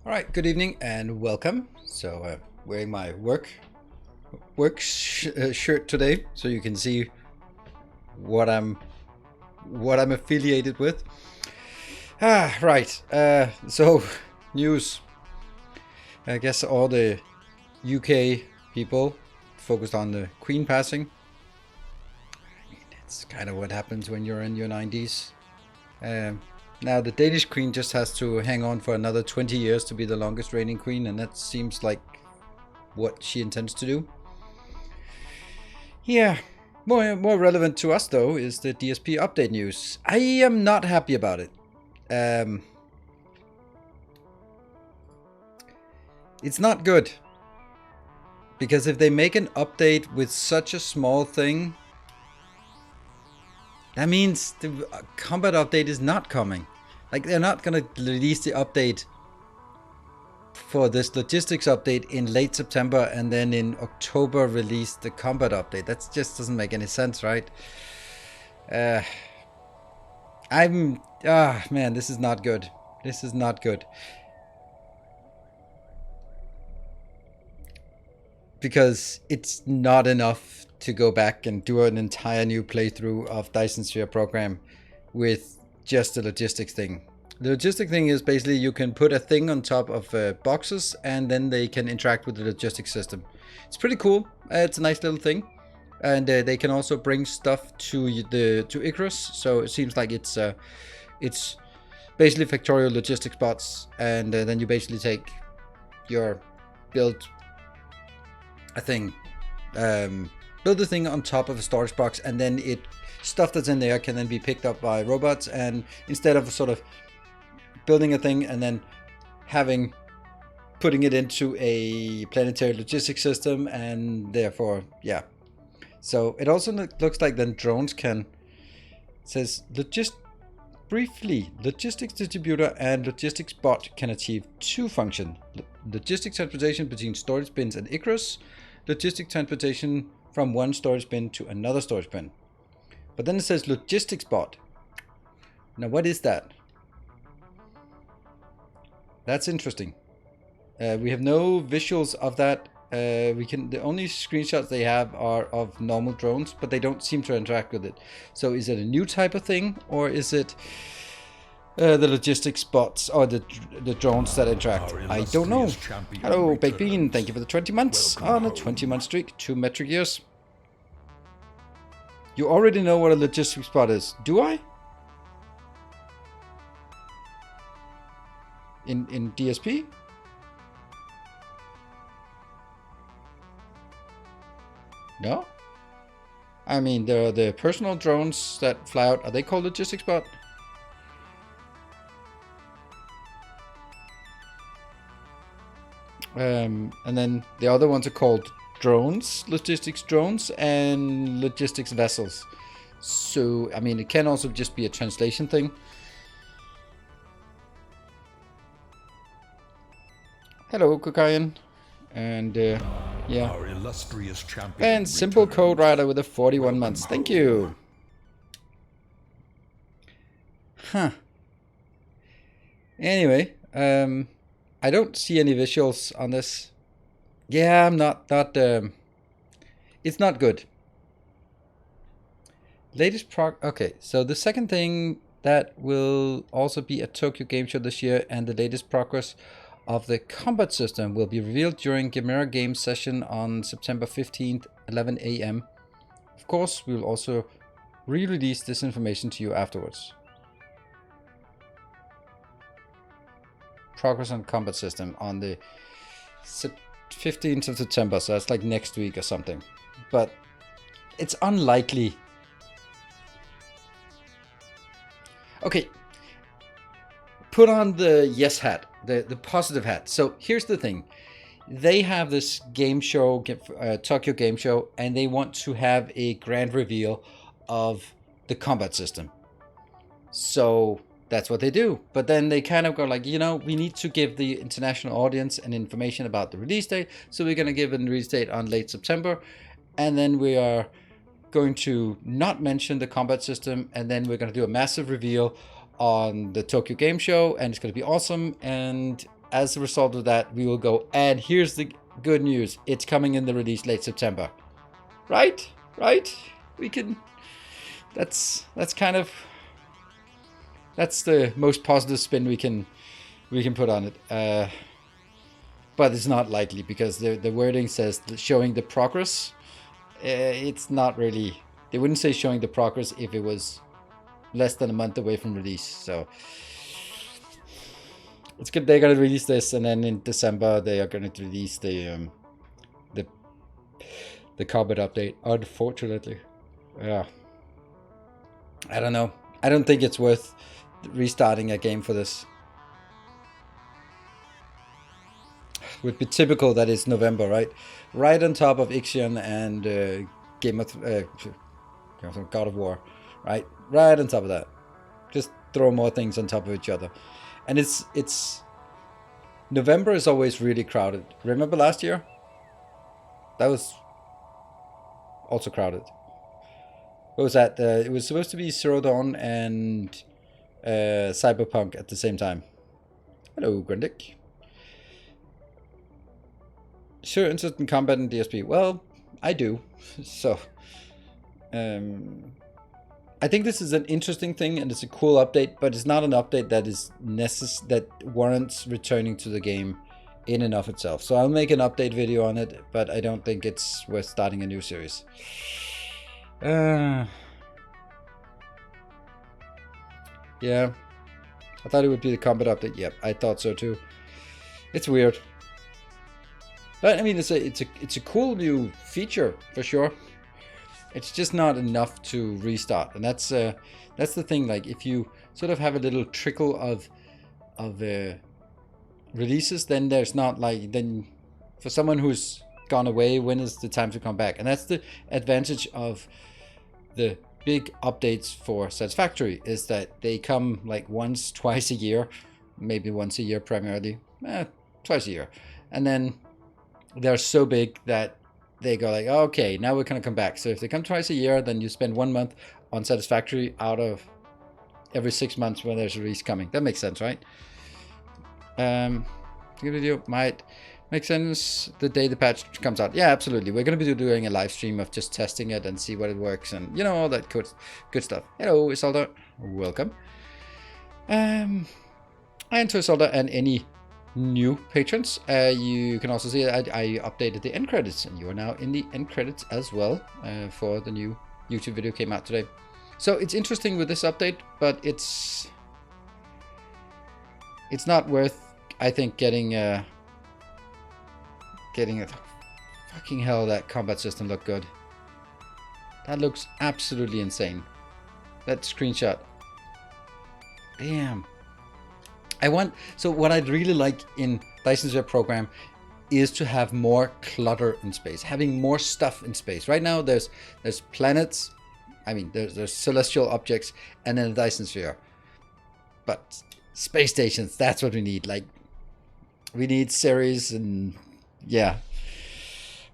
All right, good evening and welcome. So, wearing my shirt today, so you can see what I'm affiliated with. Right. So news. I guess all the UK people focused on the Queen passing. It's kind of what happens when you're in your 90s. Now the Danish Queen just has to hang on for another 20 years to be the longest reigning queen, and that seems like what she intends to do. Yeah, more relevant to us though is the DSP update news. I am not happy about it. It's not good, because if they make an update with such a small thing, that means the combat update is not coming. Like, they're not gonna release the update for this logistics update in late September and then in October release the combat update. That just doesn't make any sense, right? Man, this is not good. This is not good. Because it's not enough to go back and do an entire new playthrough of Dyson Sphere program with just the logistics thing. The logistic thing is basically you can put a thing on top of boxes and then they can interact with the logistics system. It's pretty cool. It's a nice little thing. And they can also bring stuff to Icarus. So it seems like it's basically factorial logistics bots, and then you basically take your build a thing, build a thing on top of a storage box, and then stuff that's in there can then be picked up by robots, and instead of sort of building a thing and then putting it into a planetary logistics system, and therefore, yeah. So it also looks like then drones can, it says logistics distributor and logistics bot can achieve two functions: logistics transportation between storage bins and Icarus, logistics transportation from one storage bin to another storage bin. But then it says logistics bot. Now, what is that? That's interesting. We have no visuals of that. The only screenshots they have are of normal drones, but they don't seem to interact with it. So is it a new type of thing, or is it the logistics bots or the drones that interact? I don't know. Hello, Baked Bean. Thank you for the 20 months. On a 20-month streak, 2 metric years. You already know what a logistics bot is. Do I? In DSP? No? I mean, there are the personal drones that fly out. Are they called logistics bot? And then the other ones are called drones, logistics drones, and logistics vessels. So, I mean, it can also just be a translation thing. Hello, Kokayan. And, yeah. Our illustrious champion And Simple Code Rider with the 41 months. Thank you. Huh. Anyway, I don't see any visuals on this. Yeah, I'm not, it's not good. Latest okay, so the second thing that will also be at Tokyo Game Show this year, and the latest progress of the combat system will be revealed during Gamera Games session on September 15th, 11 a.m. Of course, we will also re-release this information to you afterwards. Progress on combat system on the 15th of September, so that's like next week or something. But it's unlikely. Okay, put on the yes hat, the positive hat. So here's the thing. They have this game show, Tokyo Game Show, and they want to have a grand reveal of the combat system. So that's what they do. But then they kind of go like, we need to give the international audience an information about the release date. So we're going to give a release date on late September. And then we are going to not mention the combat system. And then we're going to do a massive reveal on the Tokyo Game Show. And it's going to be awesome. And as a result of that, we will go, and here's the good news. It's coming in the release late September. Right? We can... That's kind of... That's the most positive spin we can put on it. But it's not likely, because the wording says showing the progress. It's not really... They wouldn't say showing the progress if it was less than a month away from release. So it's good. They're gonna release this, and then in December they are gonna release the combat update. Unfortunately, yeah. I don't know. I don't think it's worth restarting a game for this. Would be typical that it's November, right? Right on top of Ixion and God of War, right? Right on top of that. Just throw more things on top of each other. And it's November is always really crowded. Remember last year? That was also crowded. What was that? It was supposed to be Zero Dawn and Cyberpunk at the same time. Hello, Grundig. Sure, interested in combat and DSP. Well, I do. So, I think this is an interesting thing, and it's a cool update, but it's not an update that is that warrants returning to the game in and of itself. So I'll make an update video on it, but I don't think it's worth starting a new series. Yeah, I thought it would be the combat update. Yep, I thought so too. It's weird. But I mean, it's a cool new feature for sure. It's just not enough to restart, and that's the thing. Like, if you sort of have a little trickle of releases, then there's not like, then for someone who's gone away, when is the time to come back? And that's the advantage of the big updates for Satisfactory, is that they come like once, twice a year, maybe once a year primarily, twice a year, and then they're so big that they go like, okay, now we're gonna come back. So if they come twice a year, then you spend 1 month on Satisfactory out of every 6 months when there's a release coming. That makes sense, right? The video might make sense the day the patch comes out. Yeah, absolutely. We're gonna be doing a live stream of just testing it and see what it works, and you know, all that good stuff. Hello, Isolde. Welcome. And to Isolde and any new patrons, you can also see that I updated the end credits, and you are now in the end credits as well, for the new YouTube video came out today. So it's interesting with this update, but it's not worth, I think, getting a fucking hell, that combat system looked good. That looks absolutely insane. That screenshot, damn. So what I'd really like in Dyson Sphere program is to have more clutter in space, having more stuff in space. Right now there's planets, I mean there's celestial objects, and then a Dyson Sphere. But space stations, that's what we need. Like, we need Ceres, and yeah.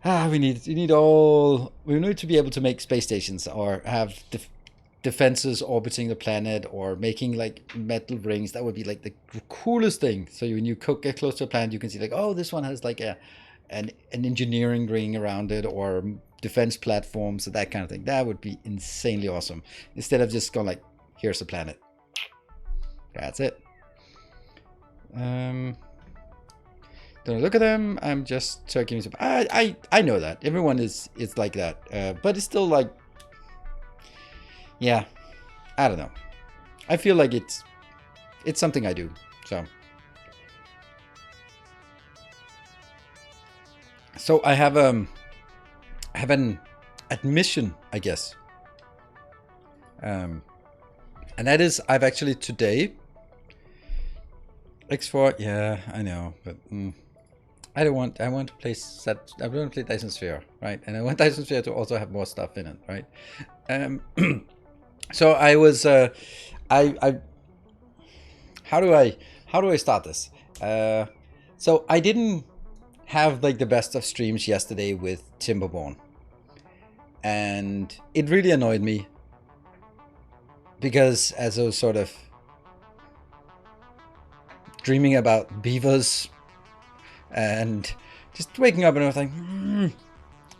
We need to be able to make space stations, or have defenses orbiting the planet, or making like metal rings. That would be like the coolest thing. So when you get close to a planet, you can see like, oh, this one has like an engineering ring around it, or defense platforms, that kind of thing. That would be insanely awesome, instead of just going like, here's the planet, that's it. Don't look at them, I'm just talking. I know that everyone is like that, but it's still like, yeah, I don't know. I feel like it's something I do. So I have an admission, I guess. And that is, I've actually today X4, yeah, I know, but I want to play Dyson Sphere, right? And I want Dyson Sphere to also have more stuff in it, right? So I was how do I start this? So I didn't have like the best of streams yesterday with Timberborn, and it really annoyed me, because as I was sort of dreaming about beavers and just waking up and I was like,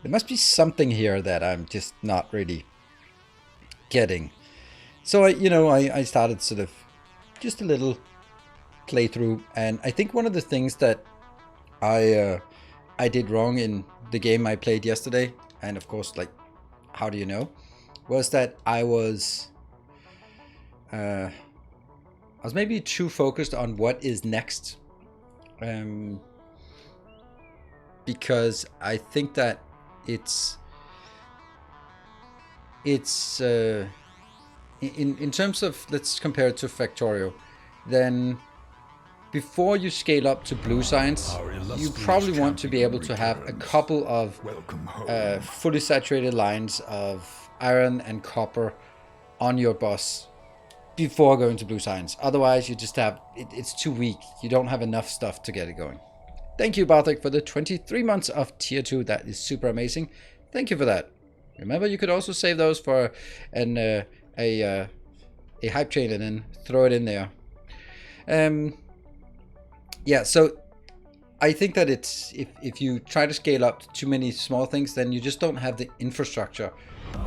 there must be something here that I'm just not really getting. So I started sort of just a little playthrough, and I think one of the things that I did wrong in the game I played yesterday, and of course, like, how do you know, was that I was maybe too focused on what is next, because I think that it's in terms of, let's compare it to Factorio, then before you scale up to blue science, you probably want to be able to have a couple of fully saturated lines of iron and copper on your boss before going to blue science. Otherwise, you just have, it's too weak. You don't have enough stuff to get it going. Thank you, Bartek, for the 23 months of tier 2. That is super amazing. Thank you for that. Remember, you could also save those for a hype chain and then throw it in there. Yeah, so I think that it's if you try to scale up to too many small things, then you just don't have the infrastructure.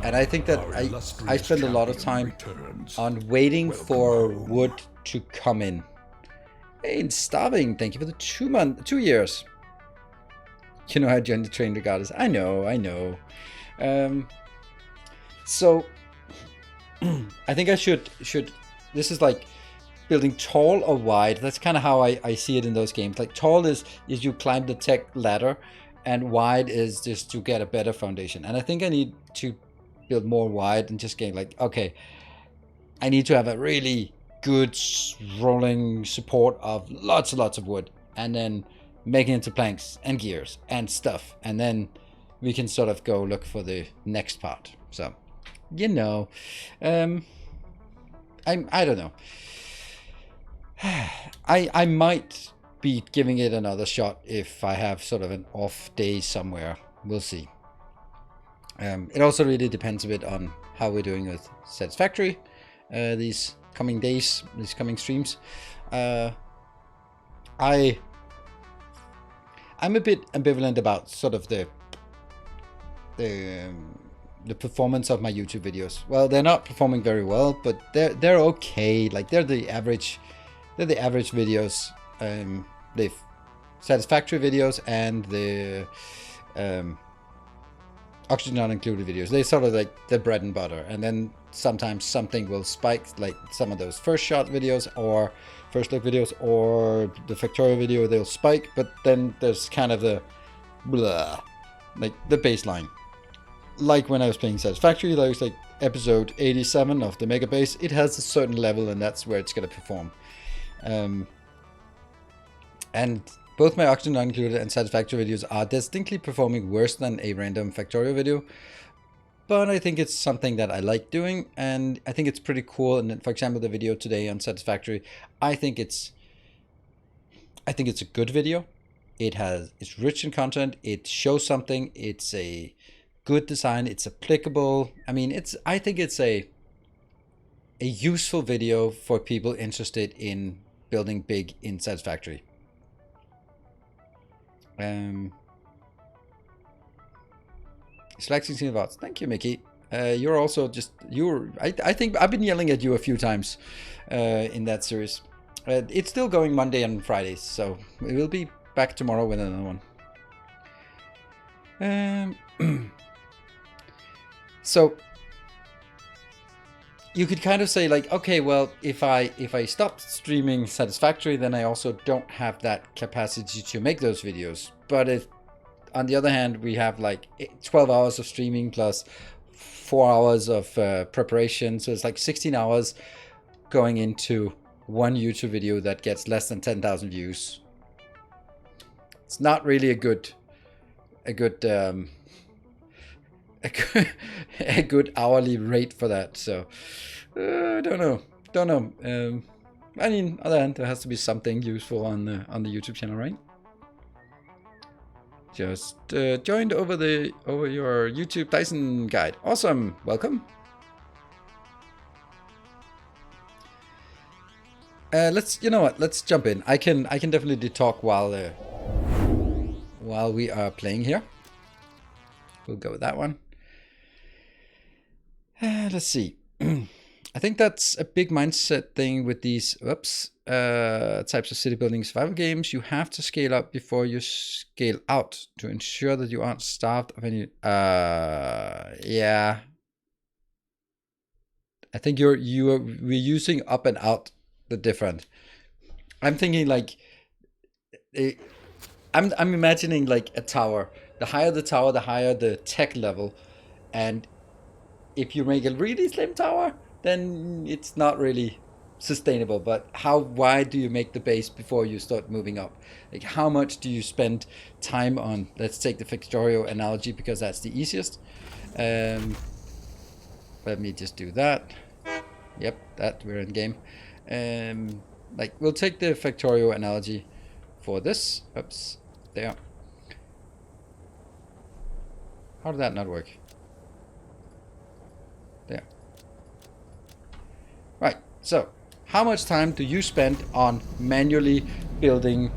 And I think that I spend a lot of time on waiting for wood to come in. Hey, and Starving, thank you for the 2 years. You know how joined the train the goddess. I know. So I think I should. This is like building tall or wide. That's kind of how I see it in those games. Like, tall is you climb the tech ladder, and wide is just to get a better foundation. And I think I need to build more wide and just getting like, okay, I need to have a really good rolling support of lots and lots of wood, and then make it into planks and gears and stuff, and then we can sort of go look for the next part. So, I don't know. I might be giving it another shot if I have sort of an off day somewhere. We'll see. It also really depends a bit on how we're doing with Satisfactory these coming days, these coming streams. I'm a bit ambivalent about sort of the performance of my YouTube videos. Well, they're not performing very well, but they're okay. Like, they're the average videos. The Satisfactory videos and the Oxygen Not Included videos. They sort of like the bread and butter. And then sometimes something will spike, like some of those first shot videos or first look videos or the Factorio video, they'll spike. But then there's kind of the blah, like the baseline. Like when I was playing Satisfactory, that was like episode 87 of the Mega Base. It has a certain level, and that's where it's going to perform. And both my Oxygen Not Included and Satisfactory videos are distinctly performing worse than a random Factorio video. But I think it's something that I like doing, and I think it's pretty cool. And for example, the video today on Satisfactory, I think it's a good video. It's rich in content. It shows something. It's a good design. It's applicable. I mean, I think it's a useful video for people interested in building big in Satisfactory. Selecting Cinevats. Thank you, Mickey. You're also I think I've been yelling at you a few times in that series. It's still going Monday and Fridays, so we'll be back tomorrow with another one. So you could kind of say like, okay, well, if I stop streaming Satisfactory, then I also don't have that capacity to make those videos. But if, on the other hand, we have like 12 hours of streaming plus 4 hours of preparation, so it's like 16 hours going into one YouTube video that gets less than 10,000 views. It's not really a good hourly rate for that. So I don't know. I mean, on the other hand, there has to be something useful on the YouTube channel, right? Just joined over your YouTube Dyson guide. Awesome, welcome. Let's, you know what? Let's jump in. I can definitely talk while we are playing here. We'll go with that one. Let's see. I think that's a big mindset thing with these types of city building survival games. You have to scale up before you scale out to ensure that you aren't starved of any. Yeah. I think we're using up and out the different. I'm thinking like, I'm imagining like a tower. The higher the tower, the higher the tech level, and if you make a really slim tower, then it's not really sustainable. But how wide do you make the base before you start moving up? Like how much do you spend time on? Let's take the Factorio analogy because that's the easiest. Let me just do that. Yep, that we're in game. Like we'll take the Factorio analogy for this. Oops, there. How did that not work? There. Right, so how much time do you spend on manually building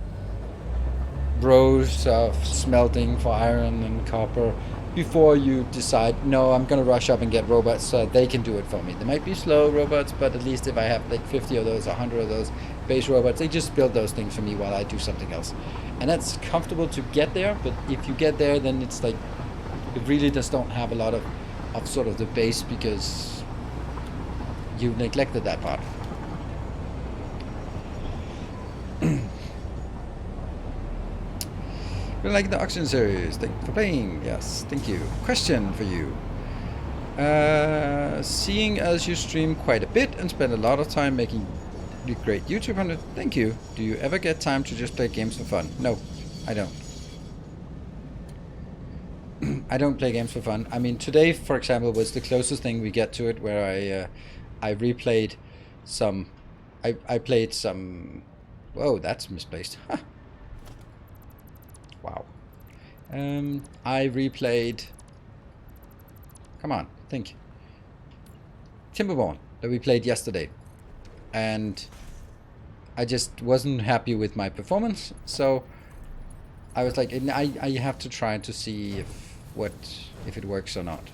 rows of smelting for iron and copper before you decide, no, I'm gonna rush up and get robots so they can do it for me? They might be slow robots, but at least if I have like 50 of those, 100 of those base robots, they just build those things for me while I do something else. And that's comfortable to get there, but if you get there, then it's like, it really just don't have a lot of sort of the base because you've neglected that part. We like the auction series. Thank you for playing. Yes, thank you. Question for you. Seeing as you stream quite a bit and spend a lot of time making great YouTube content, thank you. Do you ever get time to just play games for fun? No, I don't. I don't play games for fun. I mean, today, for example, was the closest thing we get to it, where I replayed some. I played some. Whoa, that's misplaced. Huh. Wow. I replayed. Come on, think. Timberborn that we played yesterday, and I just wasn't happy with my performance, so I was like, I have to try to see if it works or not.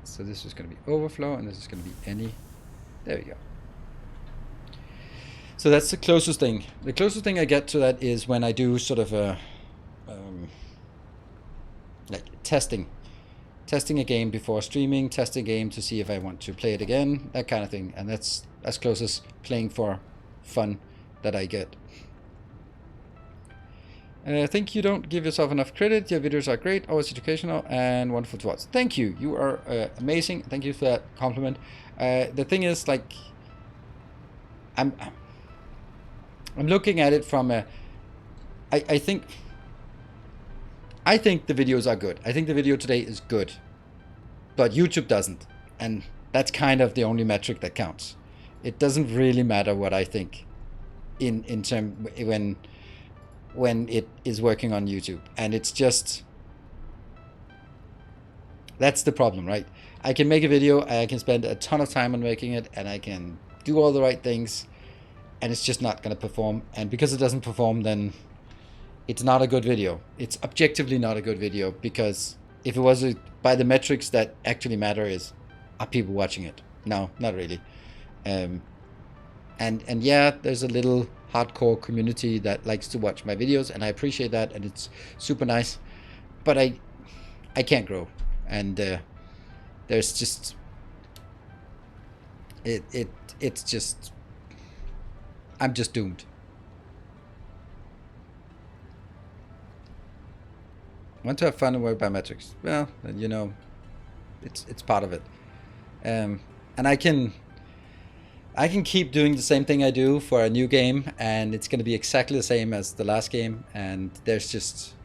So this is going to be overflow, and this is going to be any. There we go. So that's the closest thing. The closest thing I get to that is when I do sort of a like testing a game before streaming, testing a game to see if I want to play it again, that kind of thing. And that's as close as playing for fun that I get. I think you don't give yourself enough credit. Your videos are great, always educational and wonderful to watch. Thank you. You are amazing. Thank you for that compliment. The thing is, like, I'm looking at it from a. I think the videos are good. I think the video today is good, but YouTube doesn't, and that's kind of the only metric that counts. It doesn't really matter what I think in term when it is working on YouTube, and it's just that's the problem, right? I can make a video, I can spend a ton of time on making it, and I can do all the right things, and it's just not going to perform. And because it doesn't perform, then it's not a good video. It's objectively not a good video, because if it was by the metrics that actually matter, are people watching it? No, not really. And yeah, there's a little hardcore community that likes to watch my videos, and I appreciate that, and it's super nice. But I can't grow, and there's just it's just I'm just doomed. Want to have fun and work by metrics? Well, you know, it's part of it. And I can keep doing the same thing I do for a new game, and it's going to be exactly the same as the last game, and there's just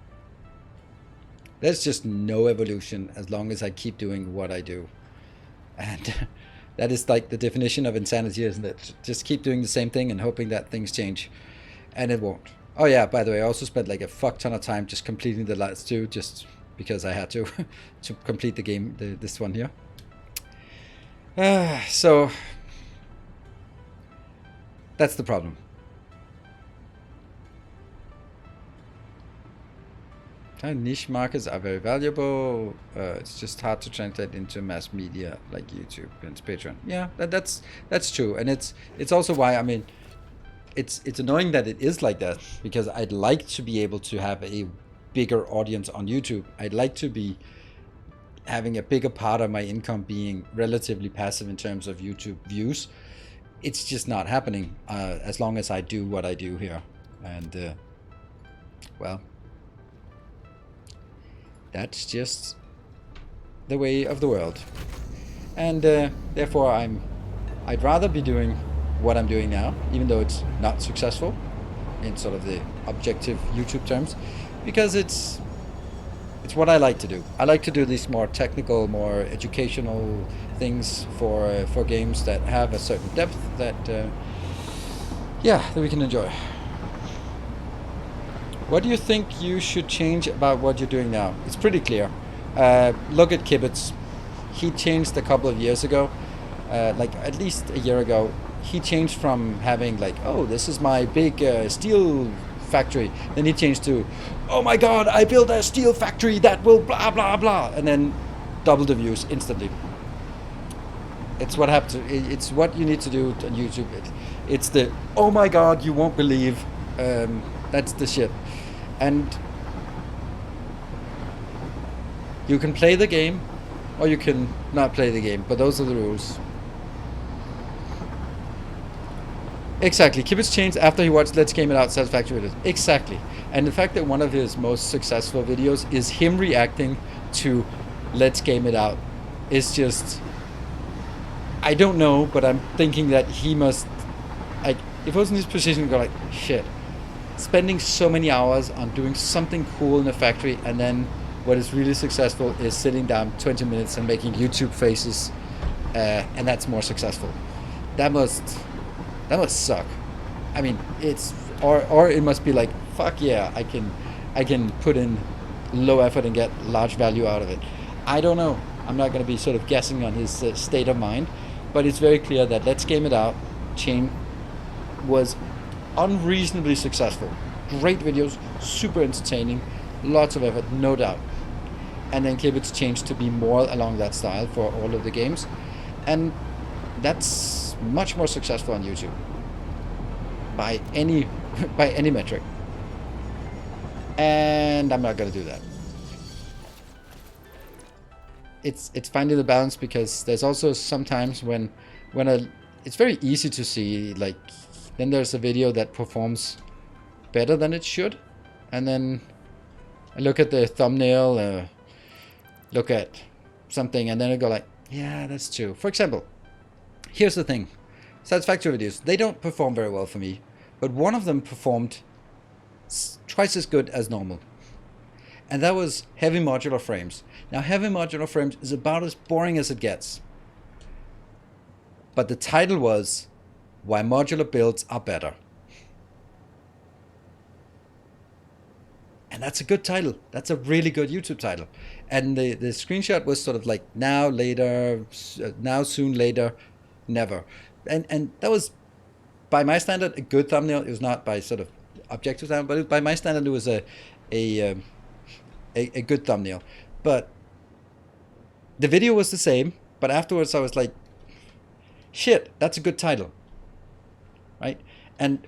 no evolution as long as I keep doing what I do. And that is like the definition of insanity, isn't it? Just keep doing the same thing and hoping that things change, and it won't. Oh yeah, by the way, I also spent like a fuck ton of time just completing the last two, just because I had to to complete the game, this one here. So That's the problem. Niche markets are very valuable. It's just hard to translate into mass media like YouTube and Patreon. Yeah, that's true, and it's also why, I mean, it's annoying that it is like that, because I'd like to be able to have a bigger audience on YouTube. I'd like to be having a bigger part of my income being relatively passive in terms of YouTube views. It's just not happening as long as I do what I do here, and well, that's just the way of the world. And therefore I'd rather be doing what I'm doing now, even though it's not successful in sort of the objective YouTube terms, because it's what I like to do. I like to do these more technical, more educational things for games that have a certain depth that that we can enjoy. What do you think you should change about what you're doing now? It's pretty clear. Look at Kibitz. He changed a couple of years ago, like at least a year ago. He changed from having like, oh, this is my big steel factory. Then he changed to, oh my god, I built a steel factory that will blah blah blah, and then double the views instantly. It's what happened. It's what you need to do on YouTube. It's the, oh my god, you won't believe. That's the shit. And you can play the game, or you can not play the game, but those are the rules. Exactly. Kibitz changed after he watched Let's Game It Out Satisfactory videos. Exactly. And the fact that one of his most successful videos is him reacting to Let's Game It Out is just, I don't know, but I'm thinking that he must, like, if I was in his position, go like, shit, spending so many hours on doing something cool in a factory, and then what is really successful is sitting down 20 minutes and making YouTube faces, and that's more successful. That must suck. I mean, it's, or it must be like, fuck yeah, I can put in low effort and get large value out of it. I don't know. I'm not going to be sort of guessing on his state of mind, but it's very clear that Let's Game It Out chain was unreasonably successful. Great videos, super entertaining, lots of effort, no doubt. And then Kibitz changed to be more along that style for all of the games, and that's much more successful on YouTube by any metric. And I'm not going to do that. It's finding the balance, because there's also sometimes when it's very easy to see, like, then there's a video that performs better than it should, and then I look at the thumbnail, look at something, and then I go like, yeah, that's true. For example, here's the thing. Satisfactory videos, they don't perform very well for me, but one of them performed twice as good as normal. And that was heavy modular frames. Now, heavy modular frames is about as boring as it gets. But the title was, Why Modular Builds Are Better. And that's a good title. That's a really good YouTube title. And the screenshot was sort of like, now, later, now, soon, later, never. And that was, by my standard, a good thumbnail. It was not by sort of objective thumbnail, but by my standard, it was a good thumbnail. But the video was the same, but afterwards I was like, shit, that's a good title, right? And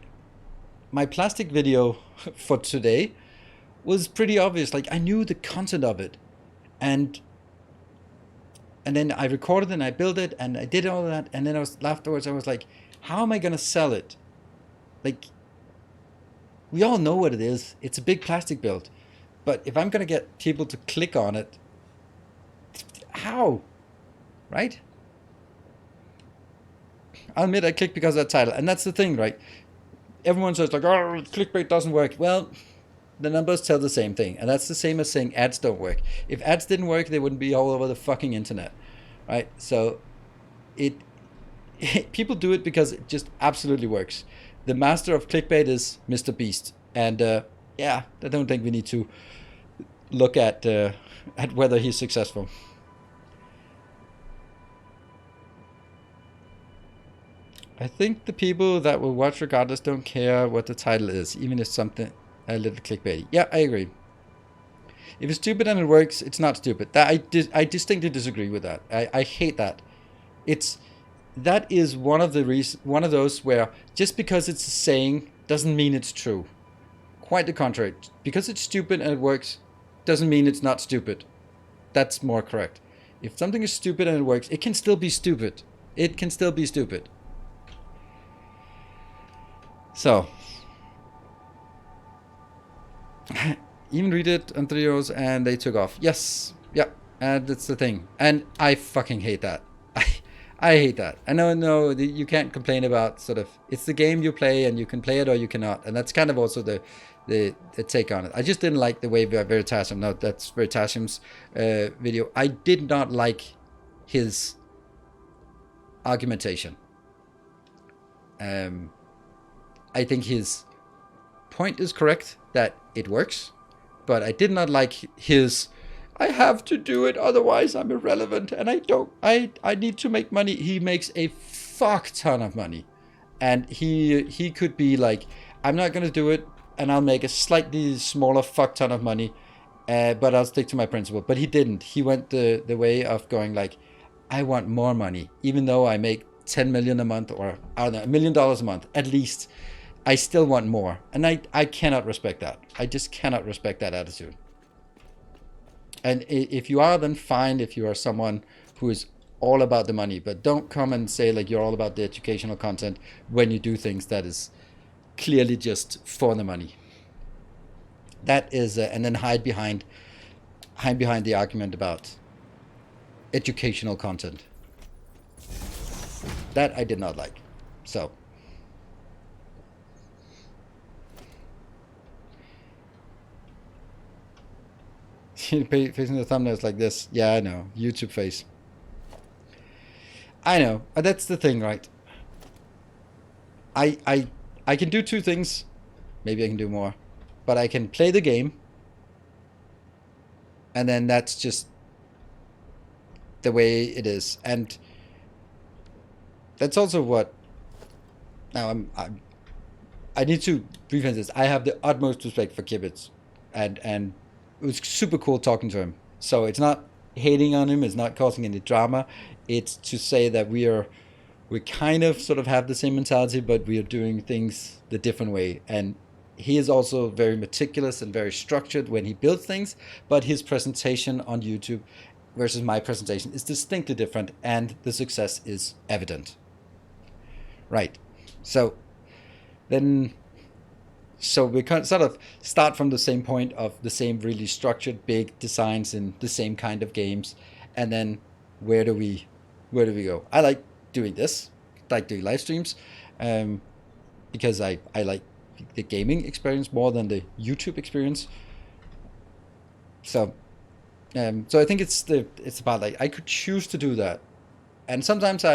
my plastic video for today was pretty obvious. Like, I knew the content of it, and then I recorded and I built it and I did all of that, and then afterwards I was like, how am I gonna sell it? Like, we all know what it is. It's a big plastic build. But if I'm going to get people to click on it, how? Right? I'll admit I clicked because of that title. And that's the thing, right? Everyone says like, oh, clickbait doesn't work. Well, the numbers tell the same thing. And that's the same as saying ads don't work. If ads didn't work, they wouldn't be all over the fucking internet. Right? So people do it because it just absolutely works. The master of clickbait is Mr. Beast. And I don't think we need to look at whether he's successful. I think the people that will watch regardless don't care what the title is, even if something a little clickbaity. Yeah, I agree. If it's stupid and it works, it's not stupid. I distinctly disagree with that. I hate that. That is one of those where just because it's a saying doesn't mean it's true. Quite the contrary. Because it's stupid and it works doesn't mean it's not stupid. That's more correct. If something is stupid and it works, it can still be stupid. It can still be stupid. So, even read it on 3 euros and they took off. Yes, yeah, and that's the thing. And I fucking hate that. I hate that. I know you can't complain about sort of, it's the game you play and you can play it or you cannot. And that's kind of also the take on it. I just didn't like the way Veritasium, no, that's Veritasium's video. I did not like his argumentation. I think his point is correct that it works, but I did not like his I have to do it, otherwise I'm irrelevant and I need to make money. He makes a fuck ton of money. And he could be like, I'm not gonna do it and I'll make a slightly smaller fuck ton of money, but I'll stick to my principle. But he didn't. He went the way of going like, I want more money, even though I make 10 million a month, or I don't know, $1 million a month at least. I still want more, and I cannot respect that. I just cannot respect that attitude. And if you are, then fine. If you are someone who is all about the money, but don't come and say like you're all about the educational content when you do things that is clearly just for the money. That is, and then hide behind the argument about educational content. That I did not like. So. Facing the thumbnails like this. Yeah, I know. YouTube face. I know. That's the thing, right? I can do two things. Maybe I can do more. But I can play the game. And then that's just the way it is. And that's also what... Now, I need to preface this. I have the utmost respect for Kibitz. And it was super cool talking to him. So it's not hating on him, it's not causing any drama. It's to say that we kind of sort of have the same mentality, but we are doing things the different way. And he is also very meticulous and very structured when he builds things, but his presentation on YouTube versus my presentation is distinctly different, and the success is evident. Right. So we can sort of start from the same point of the same really structured big designs in the same kind of games, and then where do we go? I like doing this, like doing live streams, because I like the gaming experience more than the YouTube experience. So I think it's about like I could choose to do that, and sometimes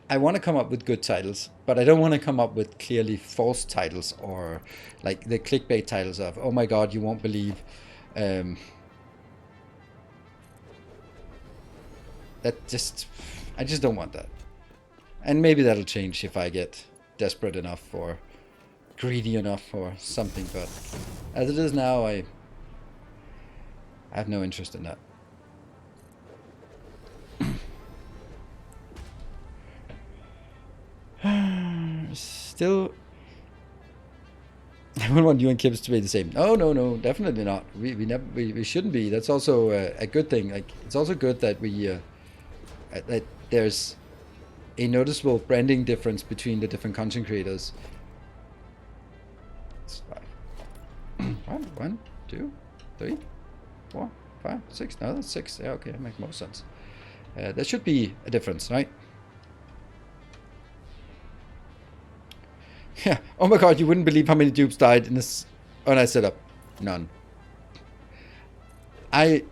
I want to come up with good titles, but I don't want to come up with clearly false titles or like the clickbait titles of, oh my god, you won't believe. I just don't want that. And maybe that'll change if I get desperate enough or greedy enough or something, but as it is now, I have no interest in that. Still, I wouldn't want you and Kibs to be the same. No, definitely not. We shouldn't be. That's also a good thing. Like, it's also good that that there's a noticeable branding difference between the different content creators. It's 5. 1, 2, 3, 4, 5, 6. No, that's 6. Yeah, okay, that makes more sense. There should be a difference, right? Yeah. Oh my god, you wouldn't believe how many dupes died in this nice setup. None. I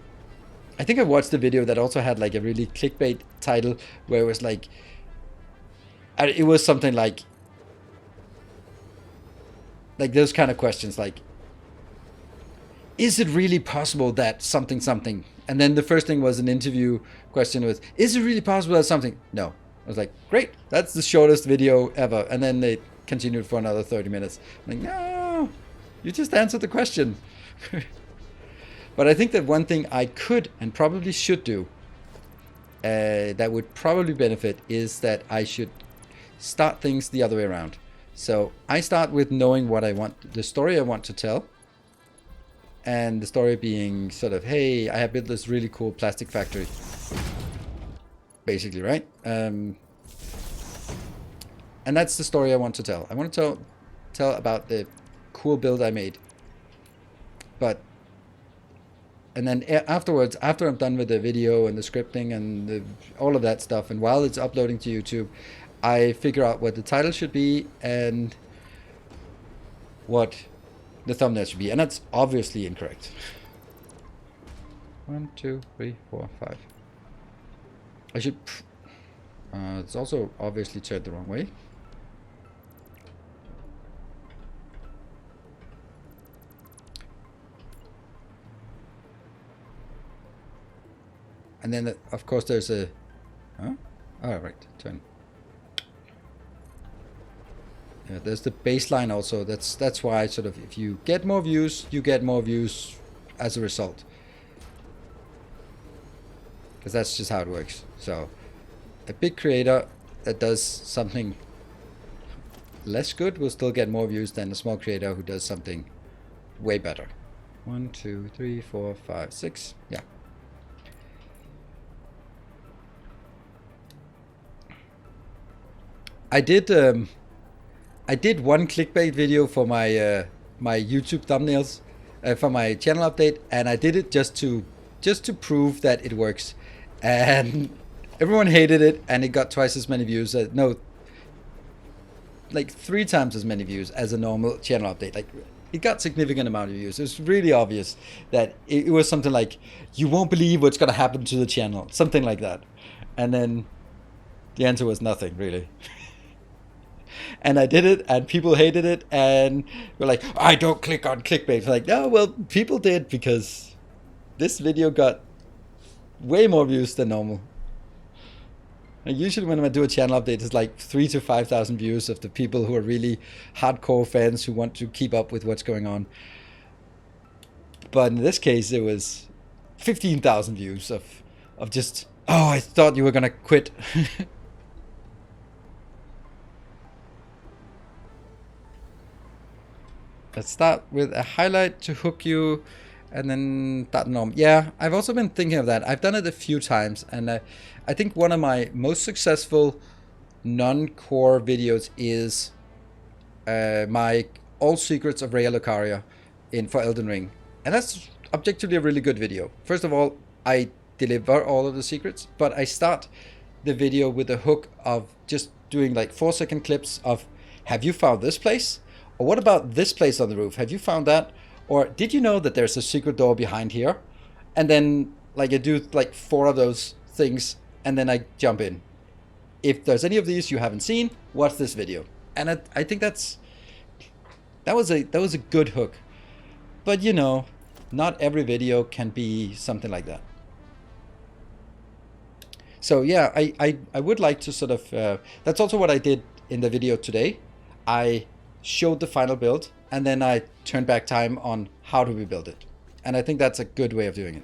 think I watched the video that also had like a really clickbait title where it was like, it was something like those kind of questions like, is it really possible that something? And then the first thing was an interview question was, is it really possible that something? No. I was like, great, that's the shortest video ever. And then they continued for another 30 minutes. I'm like, no, you just answered the question. But I think that one thing I could and probably should do that would probably benefit is that I should start things the other way around. So I start with knowing what I want, the story I want to tell. And the story being sort of, hey, I have built this really cool plastic factory. Basically, right? And that's the story I want to tell. I want to tell about the cool build I made. And then afterwards, after I'm done with the video and the scripting and all of that stuff, and while it's uploading to YouTube, I figure out what the title should be and what the thumbnail should be. And that's obviously incorrect. 1, 2, 3, 4, 5. I should... it's also obviously turned the wrong way. And then, of course, there's a... Huh? Oh, right. Turn. Yeah, there's the baseline also. That's why sort of if you get more views, you get more views as a result. Because that's just how it works. So a big creator that does something less good will still get more views than a small creator who does something way better. 1, 2, 3, 4, 5, 6. Yeah. I did one clickbait video for my my YouTube thumbnails for my channel update, and I did it just to prove that it works, and everyone hated it, and it got twice as many views. No, like 3 times as many views as a normal channel update. Like it got significant amount of views. It was really obvious that it was something like, you won't believe what's gonna happen to the channel, something like that, and then the answer was nothing really. And I did it, and people hated it, and were like, I don't click on clickbait. Like, no, well, people did, because this video got way more views than normal. And usually when I do a channel update, it's like 3,000 to 5,000 views of the people who are really hardcore fans who want to keep up with what's going on. But in this case, it was 15,000 views of just, oh, I thought you were gonna quit. Let's start with a highlight to hook you, and then start normal. Yeah, I've also been thinking of that. I've done it a few times, and I think one of my most successful non-core videos is my All Secrets of Rhea Lucaria for Elden Ring. And that's objectively a really good video. First of all, I deliver all of the secrets, but I start the video with a hook of just doing like 4-second clips of, have you found this place? Or what about this place on the roof? Have you found that? Or did you know that there's a secret door behind here? And then like I do like 4 of those things, and then I jump in. If there's any of these you haven't seen, watch this video. And I think that was a good hook. But you know, not every video can be something like that. So yeah, I would like to sort of, that's also what I did in the video today. I showed the final build, and then I turned back time on how to rebuild it. And I think that's a good way of doing it.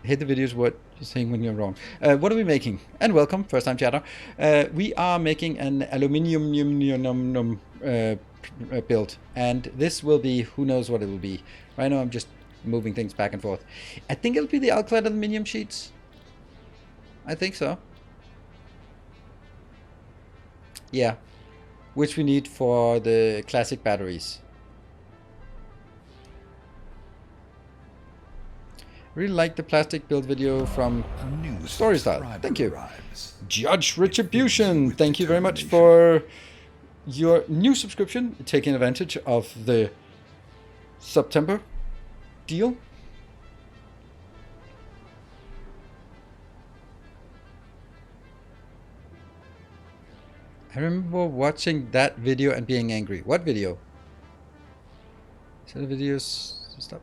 Hate the videos, what you're saying when you're wrong. What are we making? And welcome, first time chatter. We are making an aluminium build, and this will be, who knows what it will be. Right now I'm just moving things back and forth. I think it'll be the alkyd aluminium sheets. I think so. Yeah, which we need for the classic batteries. Really like the plastic build video from Story Style. Thank you. Judge Retribution, thank you very much for your new subscription, taking advantage of the September deal. I remember watching that video and being angry. What video? So the videos stop.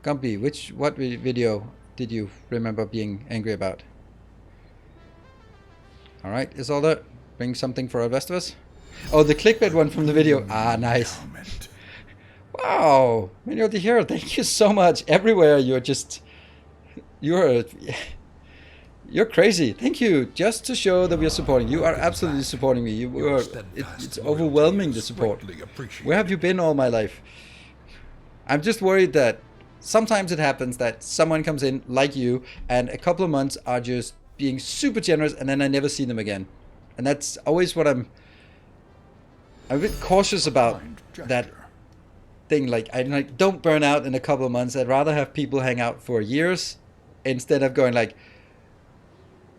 Gumpy, what video did you remember being angry about? All right, is all that? Bring something for the rest of us. Oh, the clickbait one from the video. Ah, nice. Wow, many of you here. Thank you so much. Everywhere you're crazy. Thank you. Just to show that we are supporting. You are absolutely supporting me. It's overwhelming, the support. Where have you been all my life? I'm just worried that sometimes it happens that someone comes in like you and a couple of months are just being super generous and then I never see them again. And that's always what I'm a bit cautious about, that thing. Like, I don't burn out in a couple of months. I'd rather have people hang out for years instead of going like,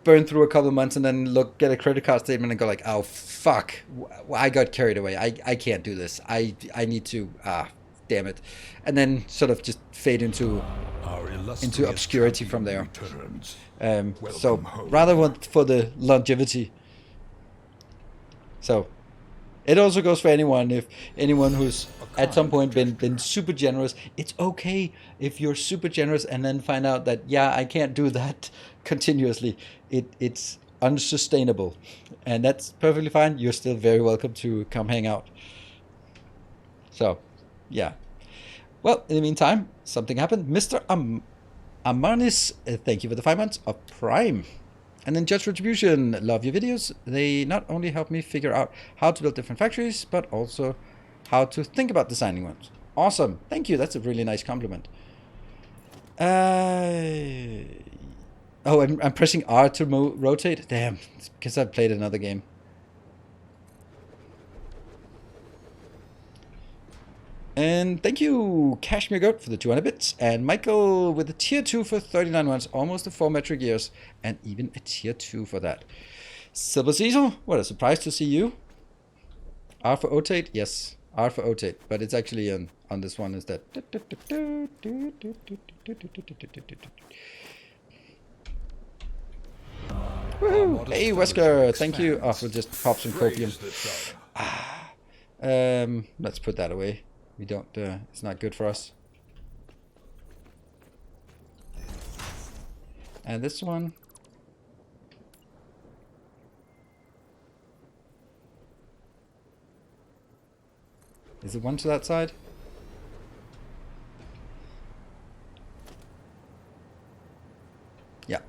burn through a couple of months and then get a credit card statement and go like, oh fuck, I got carried away. I can't do this. I need to, damn it. And then sort of just fade into obscurity from there. So rather want for the longevity. So it also goes for anyone. If anyone who's at some point been super generous, it's okay if you're super generous and then find out that, yeah, I can't do that continuously. It's unsustainable, and that's perfectly fine. You're still very welcome to come hang out. So, yeah. Well, in the meantime, something happened. Mr. Amanis, thank you for the 5 months of Prime. And then Judge Retribution, love your videos. They not only help me figure out how to build different factories, but also how to think about designing ones. Awesome. Thank you. That's a really nice compliment. Oh, I'm pressing R to rotate. Damn, it's because I played another game. And thank you, Cashmere Goat, for the 200 bits. And Michael with a tier 2 for 39 months, almost a 4 metric years, and even a tier 2 for that. Silver Cecil, what a surprise to see you. R for Otate, yes, R for Otate, but it's actually on this one is that. Woohoo! Hey, Wesker, thank you. Oh, we'll just pop some copium. Let's put that away. We don't, it's not good for us. And this one. Is it one to that side? Yeah.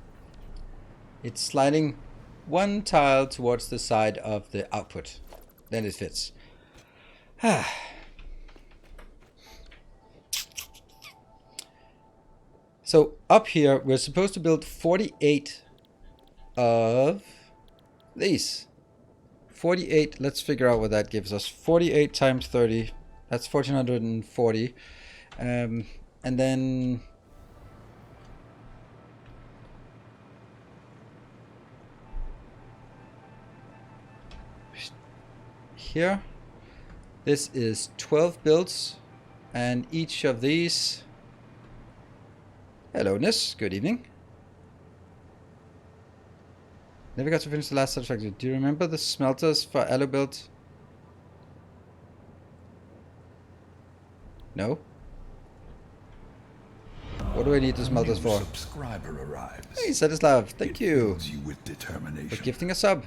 It's sliding one tile towards the side of the output. Then it fits. So up here, we're supposed to build 48 of these. 48, let's figure out what that gives us. 48 times 30, that's 1440. And then here, this is 12 builds, and each of these. Hello, Nis. Good evening. Never got to finish the last Satisfactory. Do you remember the smelters for Allo build? No? What do I need the smelters for? Subscriber arrives. Hey, Satislav, thank you With determination. for gifting a sub.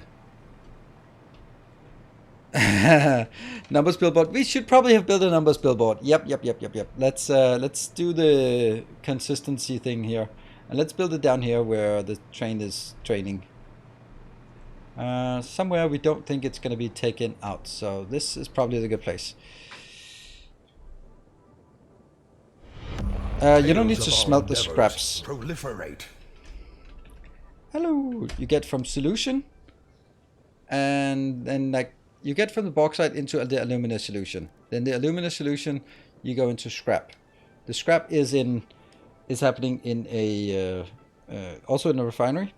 Numbers billboard. We should probably have built a numbers billboard. Yep. Let's do the consistency thing here, and let's build it down here where the train is training. Somewhere we don't think it's going to be taken out, so this is probably the good place. You don't need to smelt the scraps. Proliferate. Hello. You get from solution, and then like. You get from the bauxite into the alumina solution. Then the alumina solution, you go into scrap. The scrap is happening in a also in a refinery,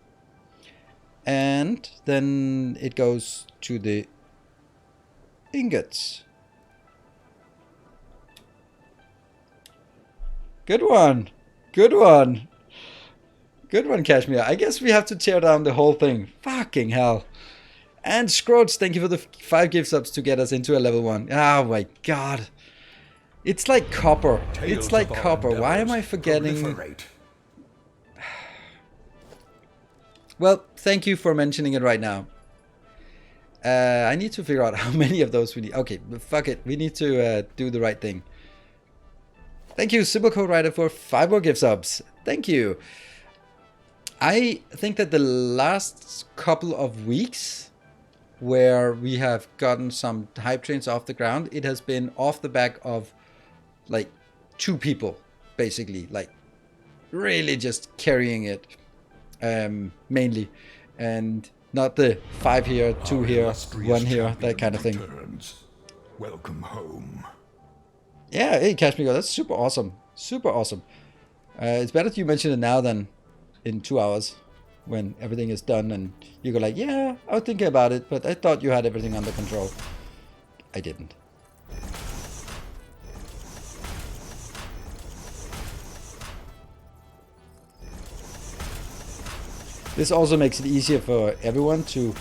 and then it goes to the ingots. Good one, Kashmir. I guess we have to tear down the whole thing. Fucking hell. And Scroats, thank you for the 5 gift subs to get us into a level 1. Oh my god. It's like copper. Tales It's like of our copper. Why am I endeavors forgetting? proliferate. Well, thank you for mentioning it right now. I need to figure out how many of those we need. Okay, but fuck it. We need to do the right thing. Thank you, Simple Code Writer, for 5 more gift subs. Thank you. I think that the last couple of weeks where we have gotten some hype trains off the ground, it has been off the back of like 2 people, basically, like really just carrying it, mainly, and not the 5 here, 2 Our here, illustrious 1 here, champion that kind of thing. returns. Welcome home. Yeah, hey, Kashmir, that's super awesome. Super awesome. It's better you mention it now than in 2 hours when everything is done and you go like, yeah, I was thinking about it, but I thought you had everything under control. I didn't. This also makes it easier for everyone to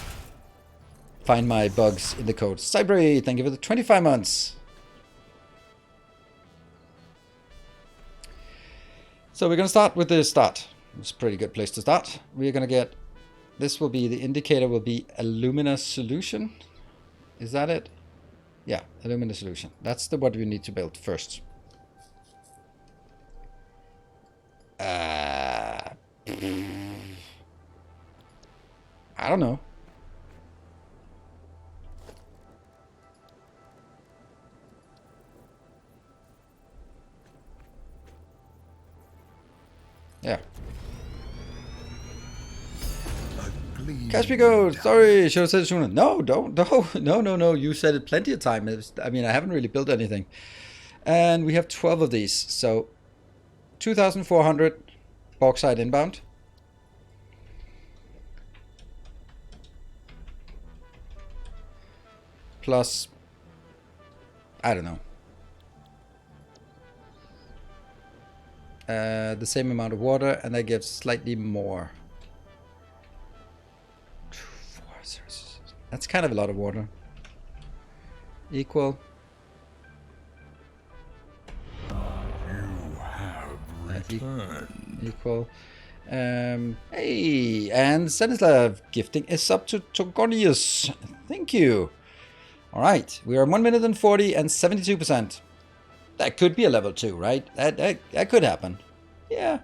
find my bugs in the code. Cybray, thank you for the 25 months. So we're going to start with the start. It's a pretty good place to start. We're going to get, this will be, the indicator will be alumina solution. Is that it? Yeah, alumina solution. That's what we need to build first. I don't know. Yeah. Caspigo, sorry, should have said it sooner. No, don't, no. You said it plenty of times. I mean, I haven't really built anything. And we have 12 of these, so 2,400 bauxite inbound. Plus, I don't know. The same amount of water, and that gives slightly more. That's kind of a lot of water. Equal. You have returned. Equal. Hey, and Stanislav gifting a sub to Togonius. Thank you. All right, we are 1 minute and 40 and 72%. That could be a level 2, right? That could happen. Yeah.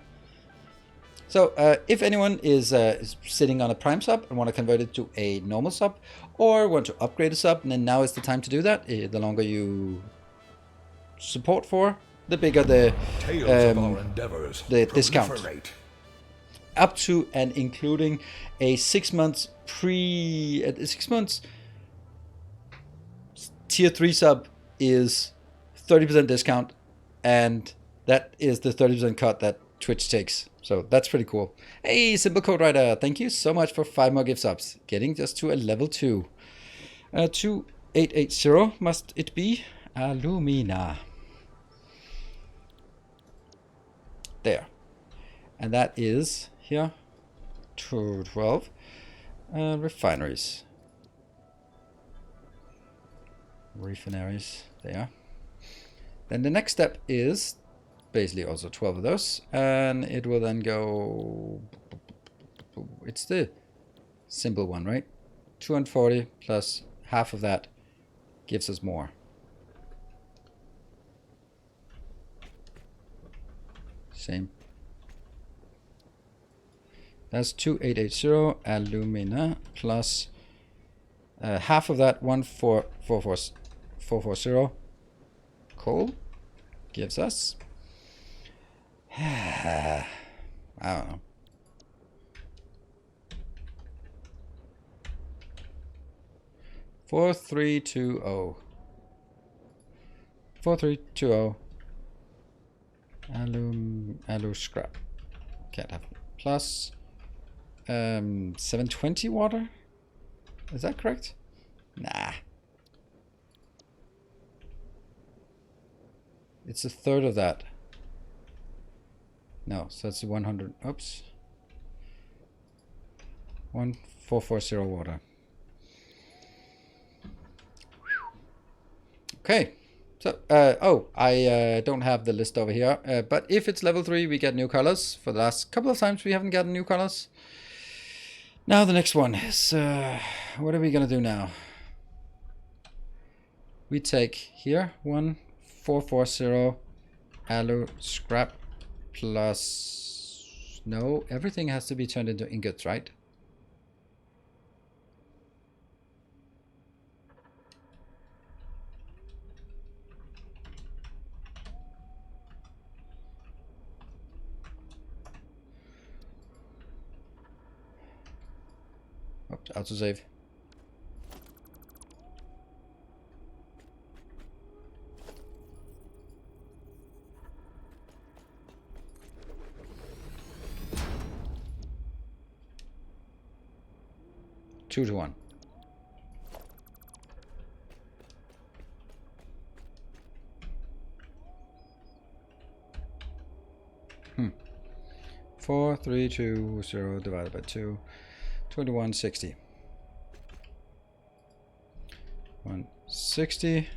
So if anyone is sitting on a prime sub and want to convert it to a normal sub, or want to upgrade a sub, then now is the time to do that. The longer you support for, the bigger the discount. Up to and including a 6 months 6 months tier 3 sub is 30% discount, and that is the 30% cut that Twitch takes. So that's pretty cool. Hey, Simple Code Writer, thank you so much for 5 more gift subs. Getting just to a level 2. 2880 must it be? Alumina. There. And that is here. 212. Refineries. Refineries. There. Then the next step is basically also 12 of those, and it will then go, it's the simple one, right? 240 plus half of that gives us more. Same. That's 2880 alumina plus half of that 440 coal gives us I don't know. Four, 320. 4320. Alu scrap. Can't have it. Plus 720 water. Is that correct? Nah. It's a third of that. No, so it's 100. Oops. 1440 water. Okay. So, I don't have the list over here, but if it's level 3, we get new colors. For the last couple of times, we haven't gotten new colors. Now the next one is, what are we gonna do now? We take here 1440 alu scrap plus, no, everything has to be turned into ingots, right? Oops, autosave. Two to one. Hmm. 4320 divided by 2. 2160. 160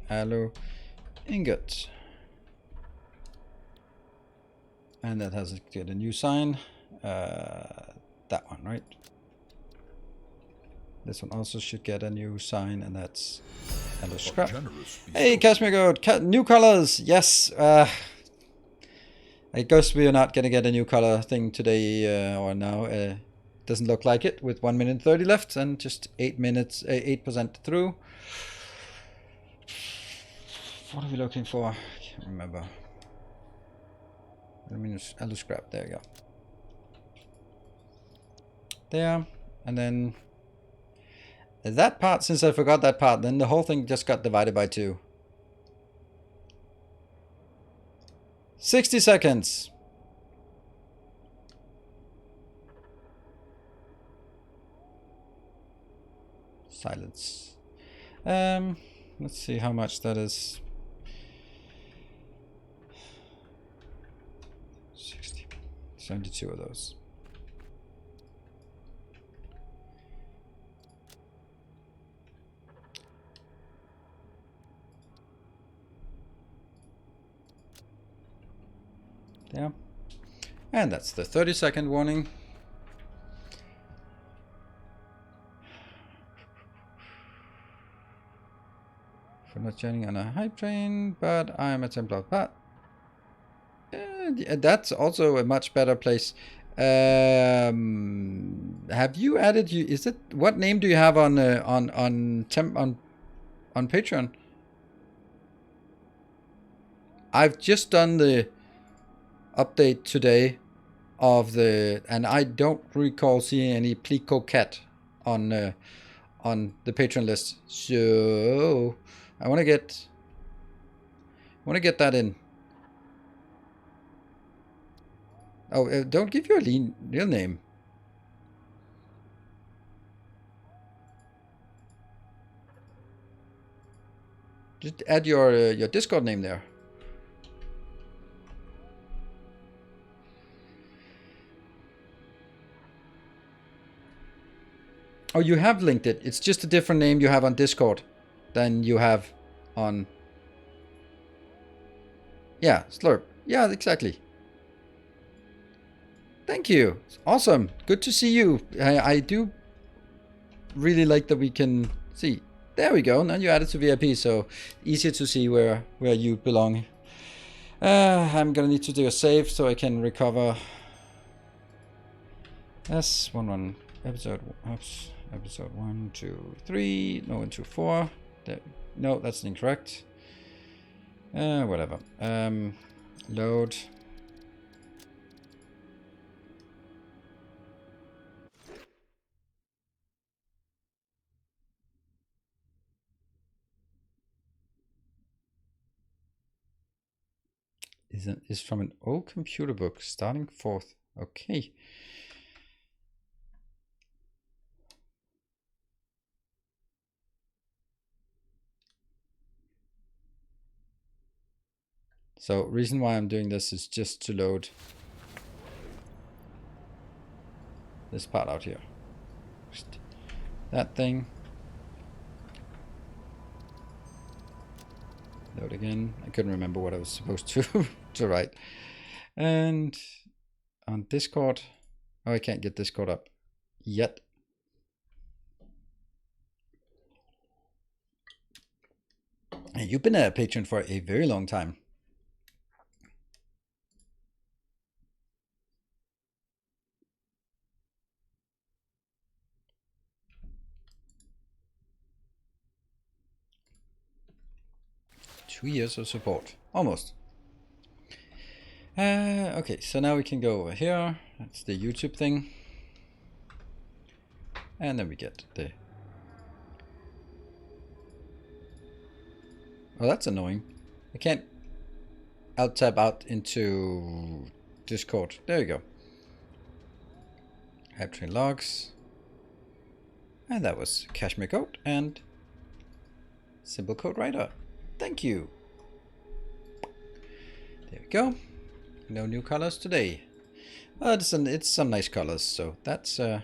alu ingot. And that has to get a new sign. That one, right? This one also should get a new sign, and that's alu scrap. Hey, Kashmir Goat, new colors. Yes. I guess we are not gonna get a new color thing today or now. Doesn't look like it with 1 minute 30 left and just 8% through. What are we looking for? I can't remember. Alu scrap. There you go. There, and then that part. Since I forgot that part, then the whole thing just got divided by 2. 60 seconds. Silence. Let's see how much that is. 60, 72 of those. There. And that's the 30-second warning. For not joining on a hype train, but I'm a Templar Pat. That's also a much better place. Have you added? Is it, what name do you have on Patreon? I've just done the update today of the, and I don't recall seeing any Plico cat on the Patreon list. So I want to get that in. Oh, don't give your real name. Just add your Discord name there. Oh, you have linked it. It's just a different name you have on Discord than you have on... Yeah, Slurp. Yeah, exactly. Thank you. Awesome. Good to see you. I do really like that we can see. There we go. Now you added to VIP, so easier to see where you belong. I'm gonna need to do a save so I can recover. S11 episode. Oops. Episode 1, 2, 3. No, 1, 2, 4. No, that's incorrect. Whatever. Load. Is from an old computer book, starting 4th. Okay. So reason why I'm doing this is just to load this part out here. That thing. Load again. I couldn't remember what I was supposed to to write. And on Discord, oh, I can't get Discord up yet. And you've been a patron for a very long time. Two years of support, almost. Okay, so now we can go over here. That's the YouTube thing. And then we get the... Oh, that's annoying. I can't alt-tab out into Discord. There you go. App logs. And that was Cashmere Code and Simple Code Writer. Thank you. There we go. No new colors today. Well, it's some nice colors, so that's okay.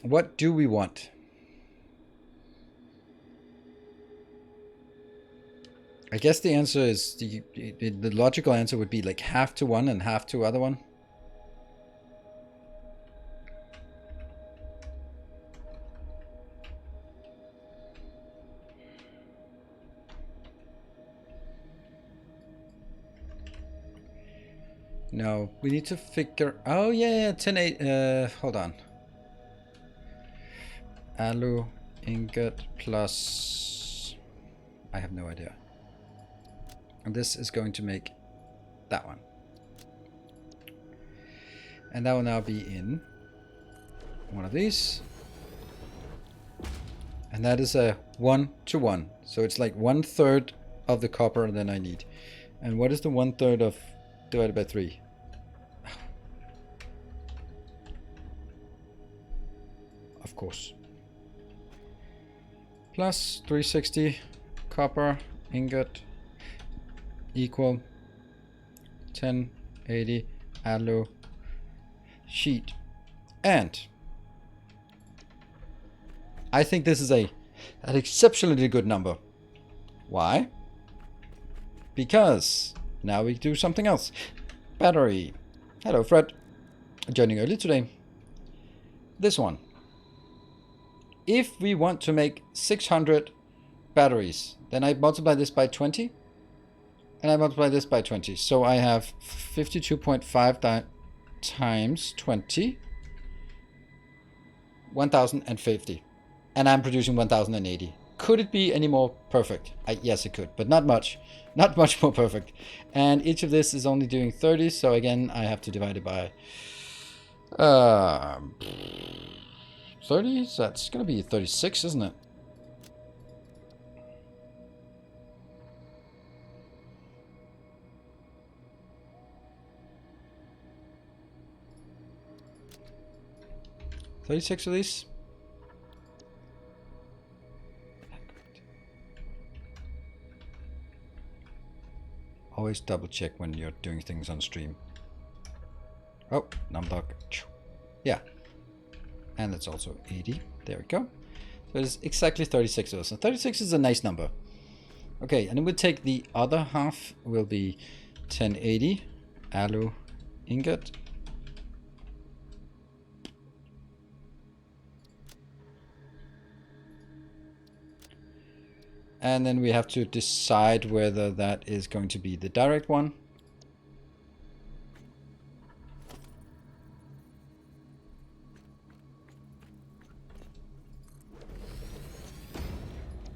What do we want? I guess the answer is the logical answer would be like half to one and half to other one. No, we need to figure... Oh, yeah, 10-8. Hold on. Alu ingot plus... I have no idea. And this is going to make that one. And that will now be in one of these. And that is a 1-to-1. So it's like 1/3 of the copper that I need. And what is the 1/3 of divided by 3? Of course. Plus 360 copper ingot equal 1080 alu sheet. And I think this is an exceptionally good number. Why? Because now we do something else. Battery. Hello, Fred. Joining early today. This one. If we want to make 600 batteries, then I multiply this by 20. And I multiply this by 20. So I have 52.5 times 20. 1050. And I'm producing 1080. Could it be any more perfect? Yes, it could, but not much. Not much more perfect. And each of this is only doing 30, so again, I have to divide it by 30. So that's going to be 36, isn't it? $36 of these. Always double check when you're doing things on stream. Oh, numdoc. Yeah. And it's also 80. There we go. So it's exactly 36 of us. And 36 is a nice number. Okay, and then we'll take the other half, will be 1080 alu ingot. And then we have to decide whether that is going to be the direct one.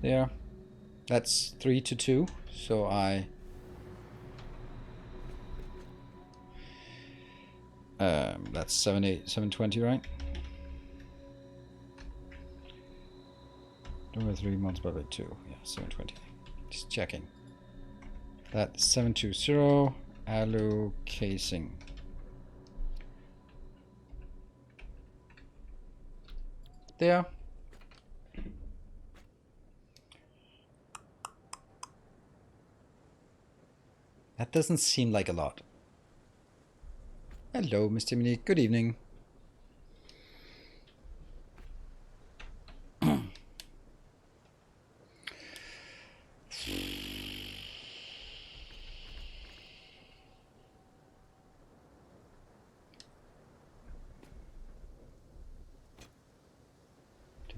There. That's 3-to-2. So that's 720, right? 3 multiplied by 2. Yeah, 720. Just checking. That's 720 alu casing. There. That doesn't seem like a lot. Hello, Mr. Mini. Good evening.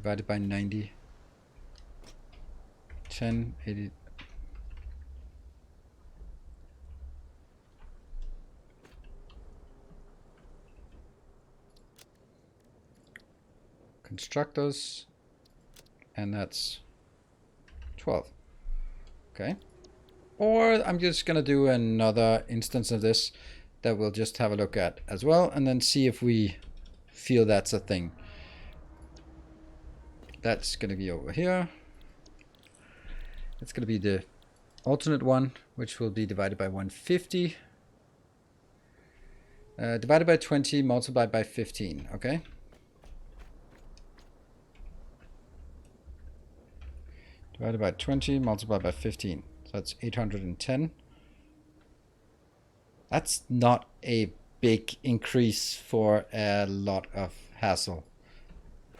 divided by 90. 10, 80. Constructors, and that's 12. Okay. Or I'm just gonna do another instance of this that we'll just have a look at as well, and then see if we feel that's a thing. That's gonna be over here. It's gonna be the alternate one, which will be divided by 150. Divided by 20, multiplied by 15, okay? Divided by 20, multiplied by 15. So that's 810. That's not a big increase for a lot of hassle.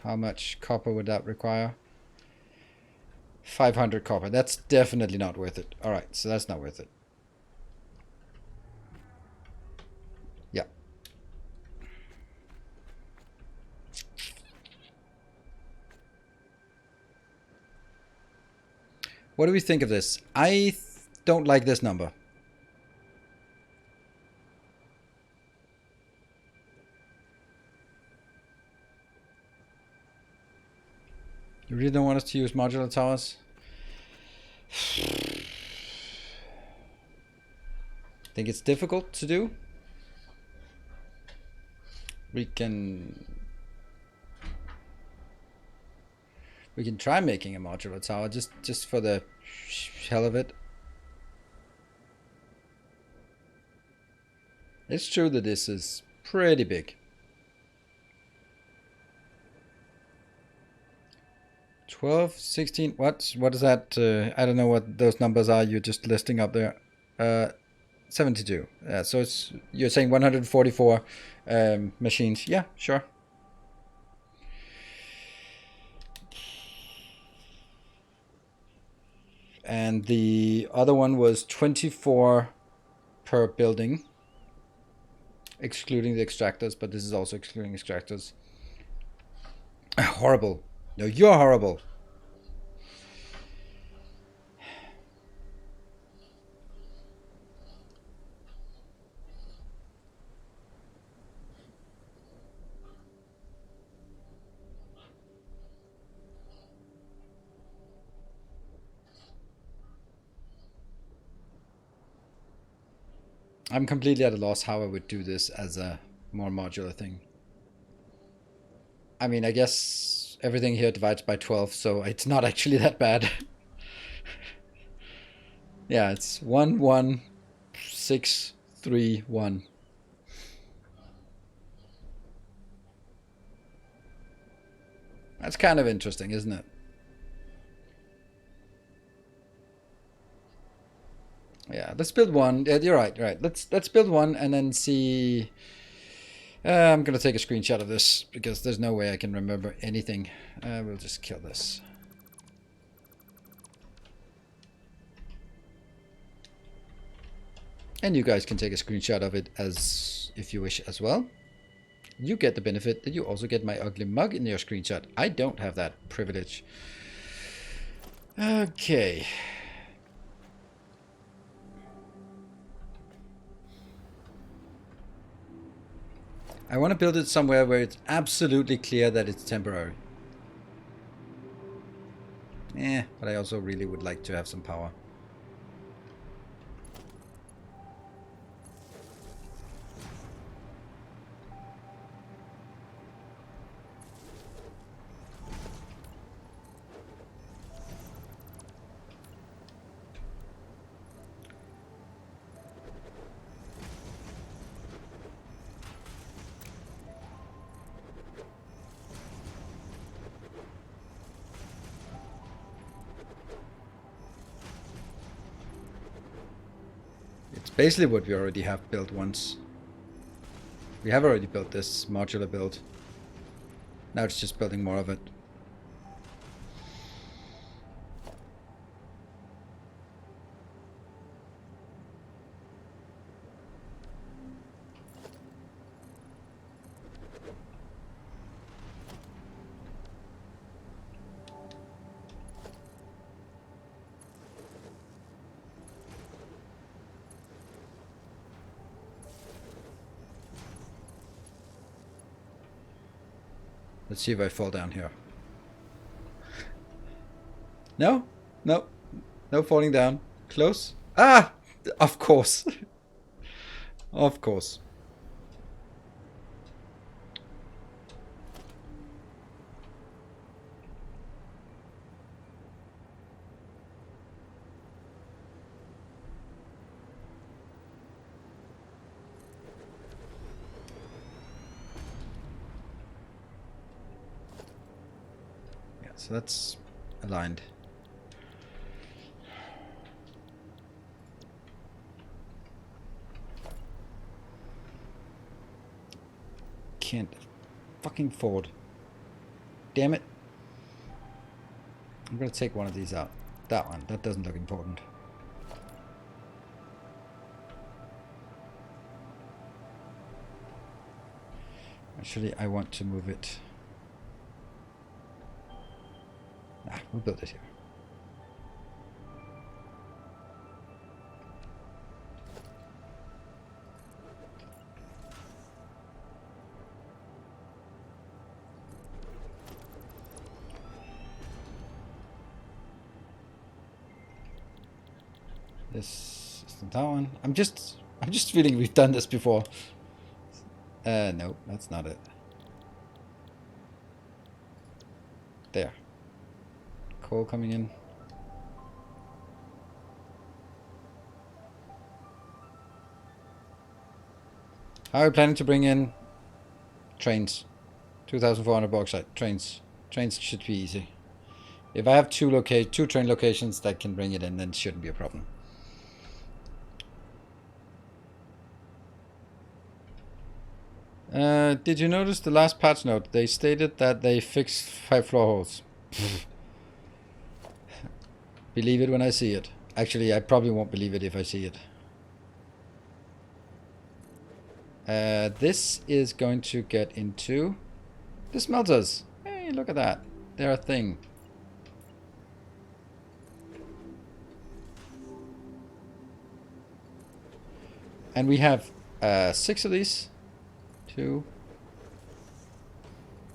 How much copper would that require? 500 copper. That's definitely not worth it. All right, so that's not worth it. Yeah. What do we think of this? I don't like this number. You really don't want us to use modular towers? Think it's difficult to do? We can try making a modular tower just for the hell of it. It's true that this is pretty big. 12, 16, what is that? I don't know what those numbers are you're just listing up there. 72. So it's, you're saying 144 machines. Yeah, sure. And the other one was 24 per building, excluding the extractors, but this is also excluding extractors. Horrible. No, you're horrible. I'm completely at a loss how I would do this as a more modular thing. I mean, I guess everything here divides by 12, so it's not actually that bad. Yeah, it's 1, 1, 6, 3, 1. That's kind of interesting, isn't it? Yeah, let's build one. Yeah, you're right. Right. Let's build one and then see. I'm gonna take a screenshot of this because there's no way I can remember anything. We'll just kill this. And you guys can take a screenshot of it as if you wish as well. You get the benefit that you also get my ugly mug in your screenshot. I don't have that privilege. Okay. I want to build it somewhere where it's absolutely clear that it's temporary. But I also really would like to have some power. Basically what we already have built once. We have already built this modular build. Now it's just building more of it. Let's see if I fall down here. No? No. No falling down. Close. Ah! Of course. Of course. Yeah, so that's aligned. Can't fucking forward. Damn it. I'm gonna take one of these out. That one. That doesn't look important. Actually, I want to move it. Nah, we'll build it here. This isn't that one. I'm just feeling we've done this before. No, that's not it. There. Coal coming in. How are we planning to bring in trains? 2,400 bauxite. Trains. Trains should be easy. If I have two train locations that can bring it in, then it shouldn't be a problem. Did you notice the last patch note? They stated that they fixed 5 floor holes. Believe it when I see it. Actually, I probably won't believe it if I see it. This is going to get into the smelters. Hey, look at that. They're a thing. And we have 6 of these. 2,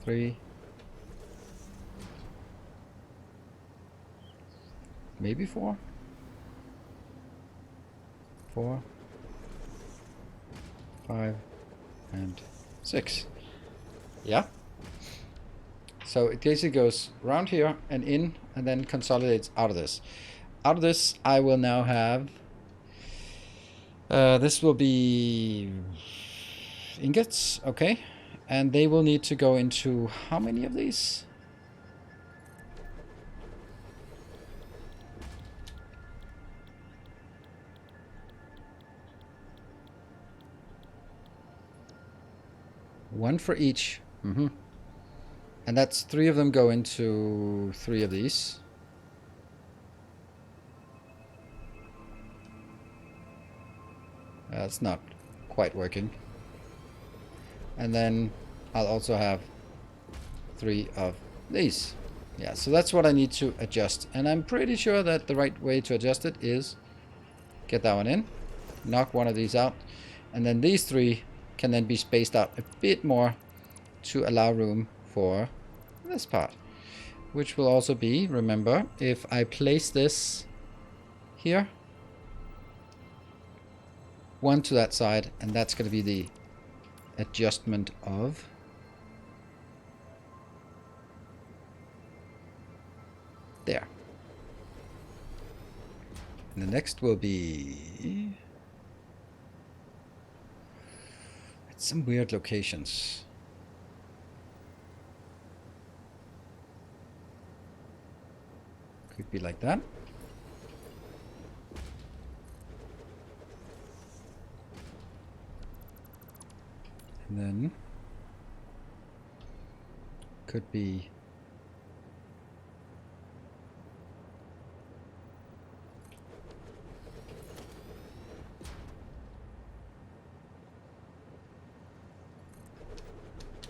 3, maybe 4. 4, 5, and 6. Yeah. So it basically goes around here and in, and then consolidates out of this. Out of this, I will now have. This will be ingots, okay, and they will need to go into how many of these? One for each. And that's 3 of them go into 3 of these. That's not quite working. And then I'll also have 3 of these. Yeah, so that's what I need to adjust. And I'm pretty sure that the right way to adjust it is get that one in, knock one of these out, and then these 3 can then be spaced out a bit more to allow room for this part. Which will also be, remember, if I place this here, 1 to that side, and that's going to be the adjustment of there. And the next will be at some weird locations. Could be like that. And then could be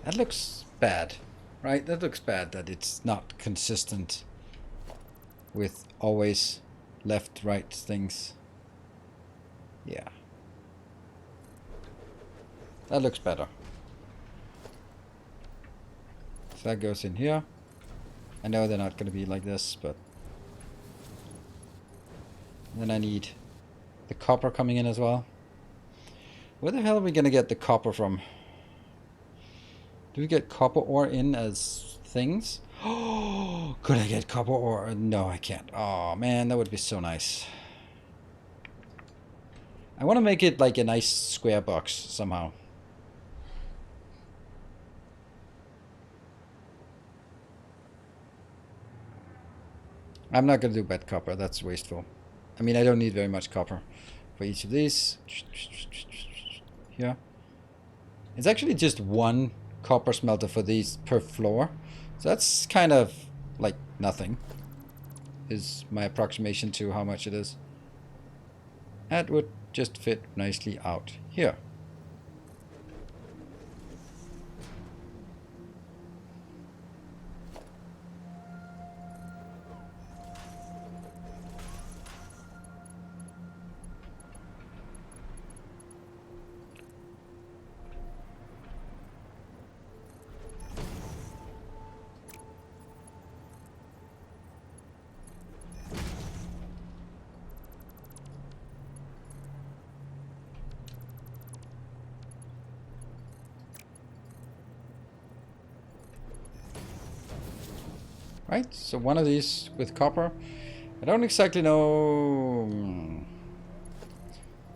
that looks bad, right? That looks bad that it's not consistent with always left, right things. Yeah. That looks better. So that goes in here. I know they're not going to be like this, but then I need the copper coming in as well. Where the hell are we going to get the copper from? Do we get copper ore in as things? Oh, could I get copper ore? No, I can't. Oh man, that would be so nice. I want to make it like a nice square box somehow. I'm not going to do bad copper. That's wasteful. I mean, I don't need very much copper for each of these. Here. It's actually just one copper smelter for these per floor. So that's kind of like nothing. Is my approximation to how much it is. That would just fit nicely out here. Right, so one of these with copper. I don't exactly know.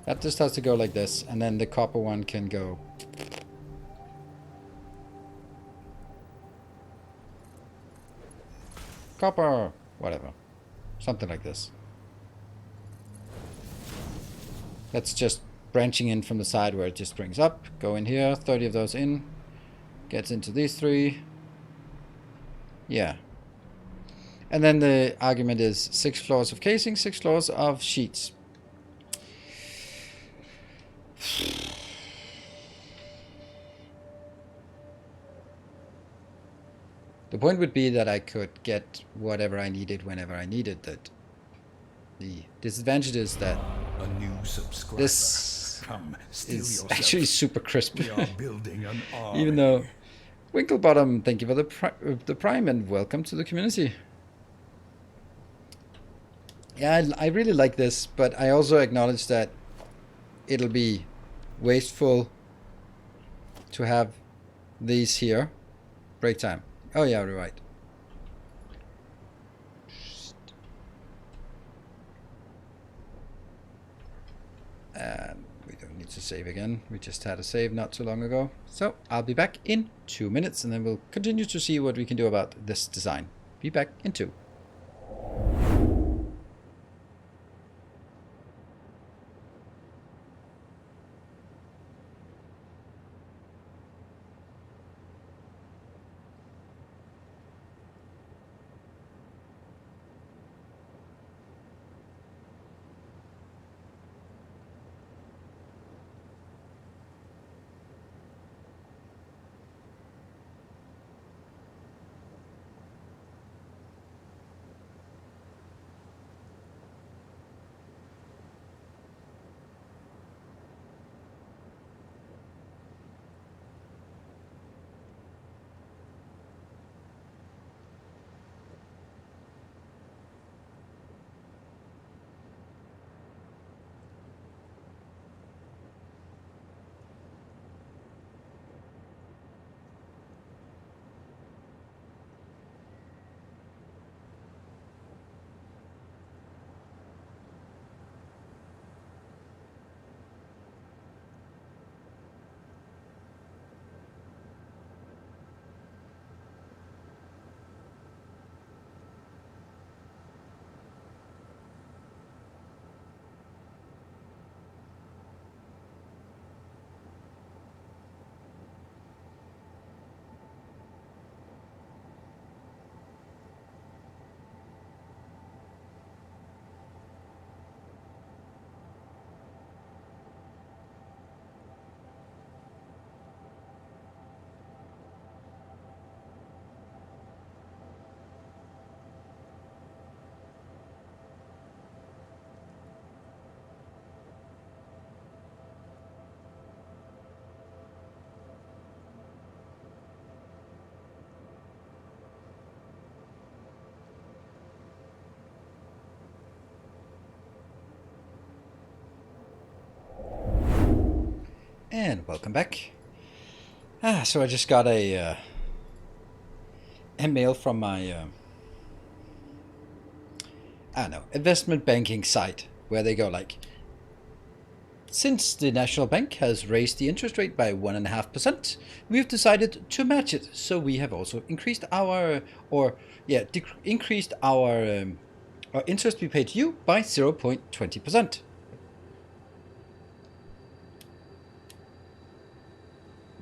That just has to go like this, and then the copper one can go. Copper, whatever. Something like this. That's just branching in from the side where it just brings up. Go in here, 30 of those in. Gets into these three. Yeah. And then the argument is 6 floors of casing, 6 floors of sheets. The point would be that I could get whatever I needed whenever I needed it. The disadvantage is that A new subscriber. this Come, steal is yourself. actually super crisp. We are building an army. Even though Winklebottom, thank you for the prime and welcome to the community. Yeah, I really like this, but I also acknowledge that it'll be wasteful to have these here. Break time. Oh yeah, you're right. And we don't need to save again. We just had a save not too long ago. So I'll be back in 2 minutes and then we'll continue to see what we can do about this design. Be back in 2. And welcome back. So I just got a mail from my I don't know, investment banking site where they go like, since the National Bank has raised the interest rate by 1.5%, we've decided to match it. So we have also increased our interest we pay to you by 0.20%.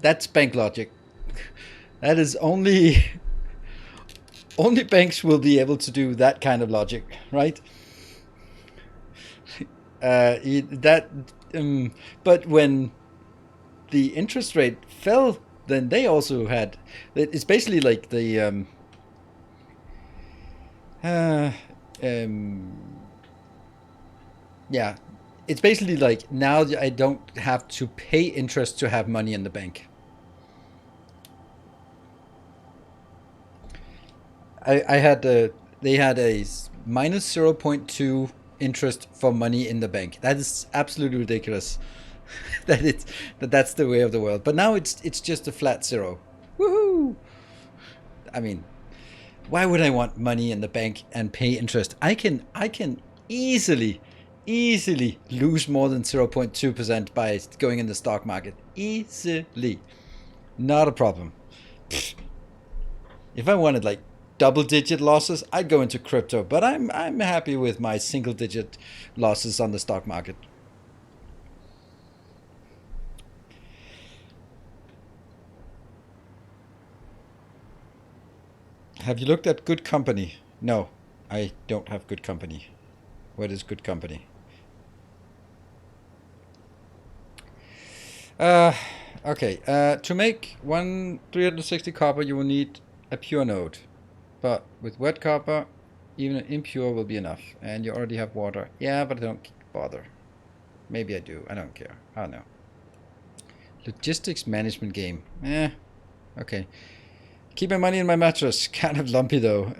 That's bank logic. That is only banks will be able to do that kind of logic, right? But when the interest rate fell, then they also had. It's basically like the yeah. It's basically like now I don't have to pay interest to have money in the bank. They had a minus 0.2 interest for money in the bank. That is absolutely ridiculous. That's the way of the world. But now it's just a flat zero. Woohoo! I mean, why would I want money in the bank and pay interest? I can easily lose more than 0.2% by going in the stock market. Easily. Not a problem. If I wanted like double-digit losses, I'd go into crypto, but I'm happy with my single-digit losses on the stock market. Have you looked at Good Company? No, I don't have Good Company. What is Good Company? Okay. To make 360 copper, you will need a pure node. But with wet copper, even an impure will be enough. And you already have water. Yeah, but I don't bother. Maybe I do. I don't care. I don't know. Logistics management game. Okay. Keep my money in my mattress. Kind of lumpy though.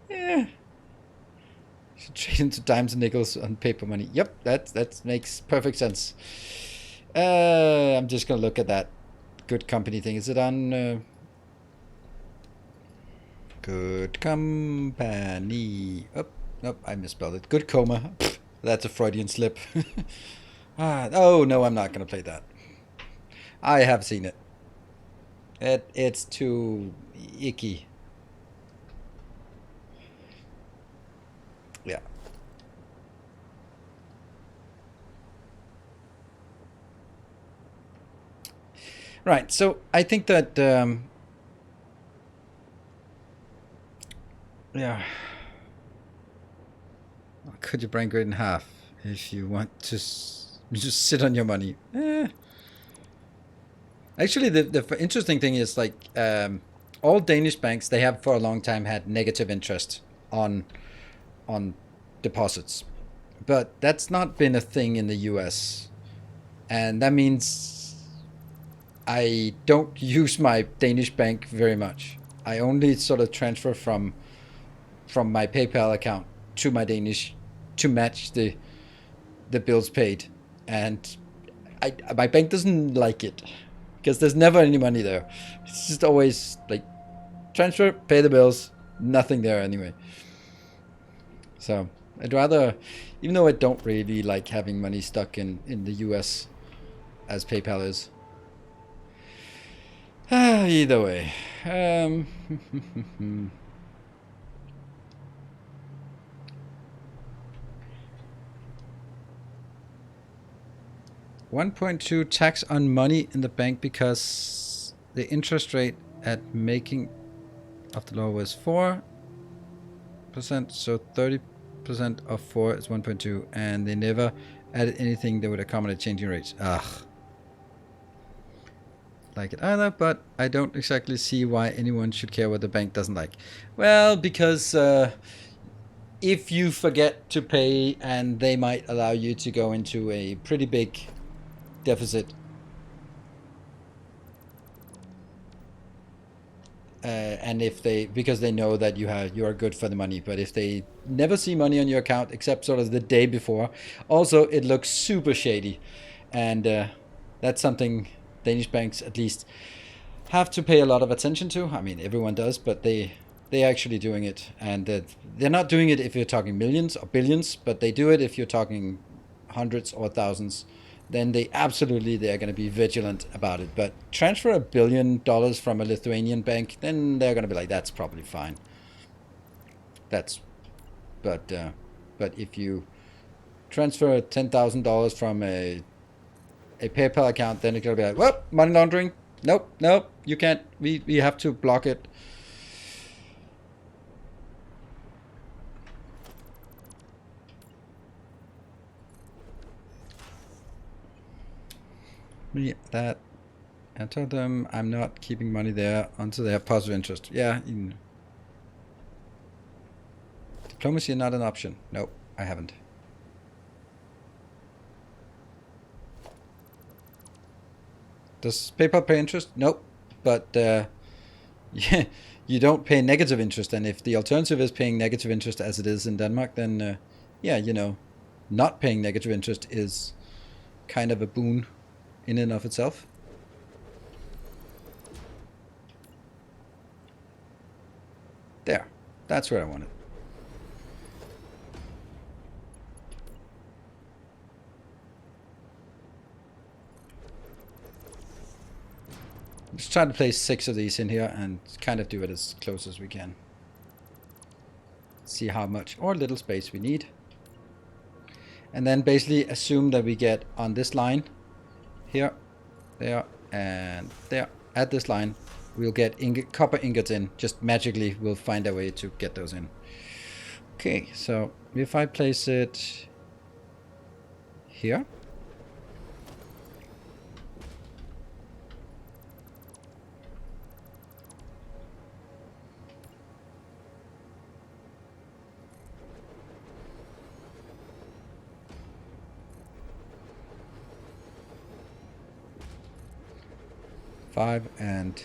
Yeah. Should trade into dimes and nickels on paper money. Yep, that makes perfect sense. I'm just gonna look at that Good Company thing. Is it on Good Company? Nope, I misspelled it. Good Coma. That's a Freudian slip. Oh no, I'm not gonna play that. I have seen it. It's too icky. Yeah. Right. So I think that yeah. Cut your brain grade in half if you want to just sit on your money. Actually, the interesting thing is like all Danish banks, they have for a long time had negative interest on deposits, but that's not been a thing in the U.S. And that means I don't use my Danish bank very much. I only sort of transfer from my PayPal account to my Danish to match the bills paid, and my bank doesn't like it because there's never any money there. It's just always like transfer, pay the bills, nothing there anyway. So I'd rather, even though I don't really like having money stuck in the US as PayPal is. Either way. 1.2 tax on money in the bank because the interest rate at making of the law was 4%, so 30% of 4 is 1.2, and they never added anything that would accommodate changing rates. Like it either, but I don't exactly see why anyone should care what the bank doesn't like. Well, because if you forget to pay, and they might allow you to go into a pretty big deficit. And if because they know that you are good for the money, but if they never see money on your account except sort of the day before, also it looks super shady, and That's something Danish banks at least have to pay a lot of attention to. I mean, everyone does, but they're actually doing it, and they're not doing it if you're talking millions or billions, but they do it if you're talking hundreds or thousands. Then they're going to be vigilant about it. But transfer $1 billion from a Lithuanian bank, then they're going to be like, that's probably fine. But if you transfer $10,000 from a PayPal account, then it's going to be like, well, money laundering. Nope, you can't. We have to block it. That I told them I'm not keeping money there until they have positive interest. Yeah. Diplomacy not an option. Nope, I haven't. Does PayPal pay interest? Nope. But yeah, you don't pay negative interest. And if the alternative is paying negative interest as it is in Denmark, then yeah, not paying negative interest is kind of a boon in and of itself. There. That's where I want it. Just try to place 6 of these in here and kind of do it as close as we can. See how much or little space we need. And then basically assume that we get on this line here, there, and there. At this line, we'll get copper ingots in. Just magically, we'll find a way to get those in. Okay, so if I place it here. And